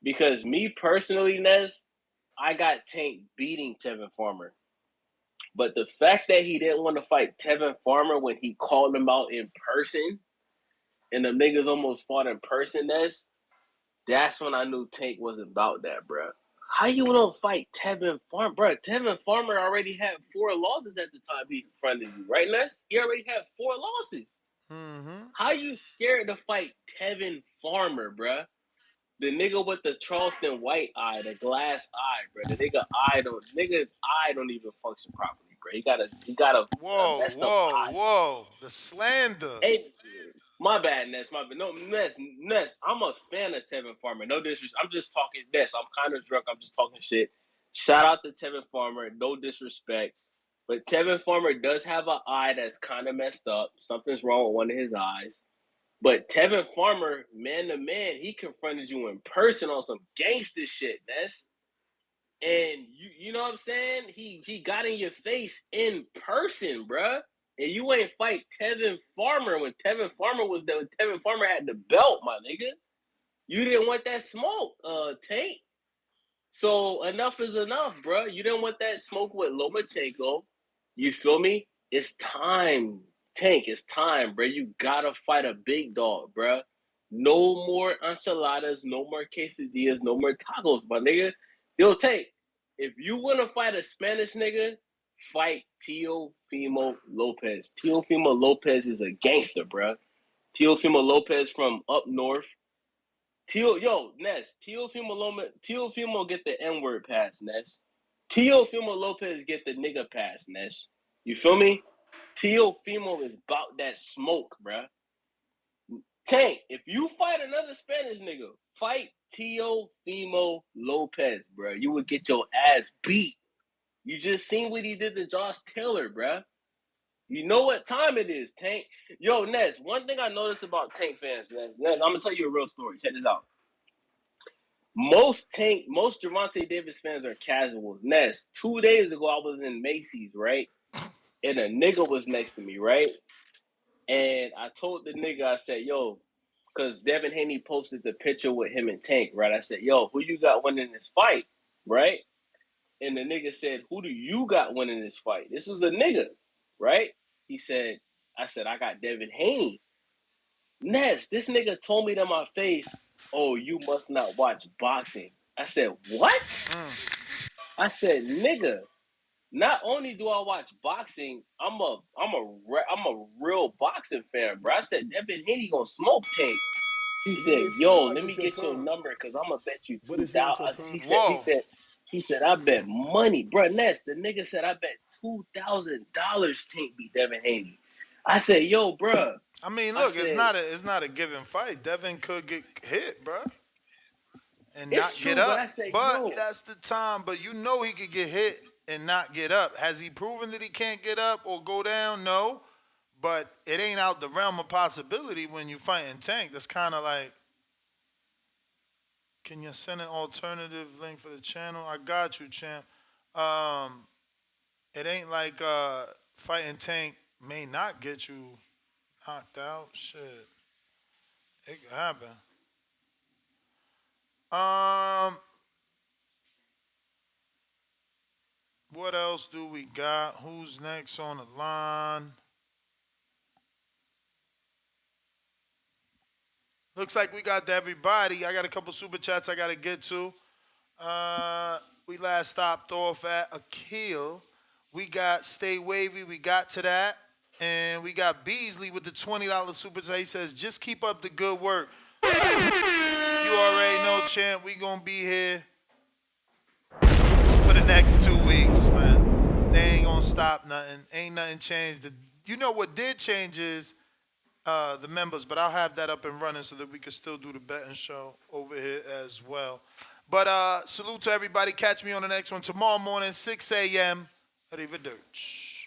Because me personally, Ness, I got Tank beating Tevin Farmer. But the fact that he didn't want to fight Tevin Farmer when he called him out in person, and the niggas almost fought in person, Ness, that's when I knew Tank was about that, bro. How you don't fight Tevin Farmer, bro? Tevin Farmer already had 4 losses at the time he confronted you, right, Ness? He already had 4 losses. Mm-hmm. How you scared to fight Tevin Farmer, bro? The nigga with the Charleston White eye, the glass eye, bro. The nigga eye don't even function properly, bro. He got a Whoa, messed up whoa, eye. whoa. The slander. Hey, my bad, Ness. My bad. No, Ness. I'm a fan of Tevin Farmer. No disrespect. I'm just talking Ness. I'm kind of drunk. I'm just talking shit. Shout out to Tevin Farmer. No disrespect. But Tevin Farmer does have an eye that's kind of messed up. Something's wrong with one of his eyes. But Tevin Farmer, man to man, he confronted you in person on some gangster shit, Ness. And you know what I'm saying? He got in your face in person, bruh. And you ain't fight Tevin Farmer when Tevin Farmer was there. When Tevin Farmer had the belt, my nigga. You didn't want that smoke, Tank. So enough is enough, bruh. You didn't want that smoke with Lomachenko. You feel me? It's time, Tank. It's time, bruh. You gotta fight a big dog, bruh. No more enchiladas, no more quesadillas, no more tacos, my nigga. Yo, Tank, if you want to fight a Spanish nigga, fight Teofimo Lopez. Teofimo Lopez is a gangster, bruh. Teofimo Lopez from up north. Ness, Teofimo get the N-word pass, Ness. Teofimo Lopez get the nigga pass, Ness. You feel me? Teofimo is about that smoke, bruh. Tank, if you fight another Spanish nigga, fight Teofimo Lopez, bruh. You would get your ass beat. You just seen what he did to Josh Taylor, bruh. You know what time it is, Tank. Yo, Ness, one thing I noticed about Tank fans, Ness, I'm gonna tell you a real story. Check this out. Most Gervonta Davis fans are casuals. Ness, 2 days ago, I was in Macy's, right? And a nigga was next to me, right? And I told the nigga, I said, yo, because Devin Haney posted the picture with him and Tank, right? I said, yo, who you got winning this fight, right? And the nigga said, who do you got winning this fight? This was a nigga, right? He said, I said, I got Devin Haney. Ness, this nigga told me to my face, oh, you must not watch boxing. I said, what? I said, nigga, not only do I watch boxing, I'm a real boxing fan, bro. I said, Devin Haney gonna smoke Tank. He Yeah, said, it "Yo, feels like let me it's your get your turn, number because I'm gonna bet you but two it's not your thousand." turn. Whoa. He said, I bet money, bro. Ness, the nigga said, I bet $2,000 Tank beat Devin Haney. I said, yo, bro. I mean, I look, it's said, not a given fight. Devin could get hit, bro, and it's not get true, but up. I said, But yo, that's the time. But you know he could get hit and not get up. Has he proven that he can't get up or go down? No. But it ain't out the realm of possibility when you fighting Tank. That's kind of like, can you send an alternative link for the channel? I got you, champ. Um, it ain't like fighting Tank may not get you knocked out. Shit, it could happen. Um, what else do we got? Who's next on the line? Looks like we got to everybody. I got a couple super chats I got to get to. We last stopped off at Akil. We got Stay Wavy. We got to that. And we got Beasley with the $20 super chat. He says, just keep up the good work. You already know, champ. We going to be here for the next 2 weeks, man. They ain't going to stop nothing. Ain't nothing changed. You know what did change is the members, but I'll have that up and running so that we can still do the betting show over here as well. But salute to everybody. Catch me on the next one tomorrow morning, 6 a.m. Arrivederci.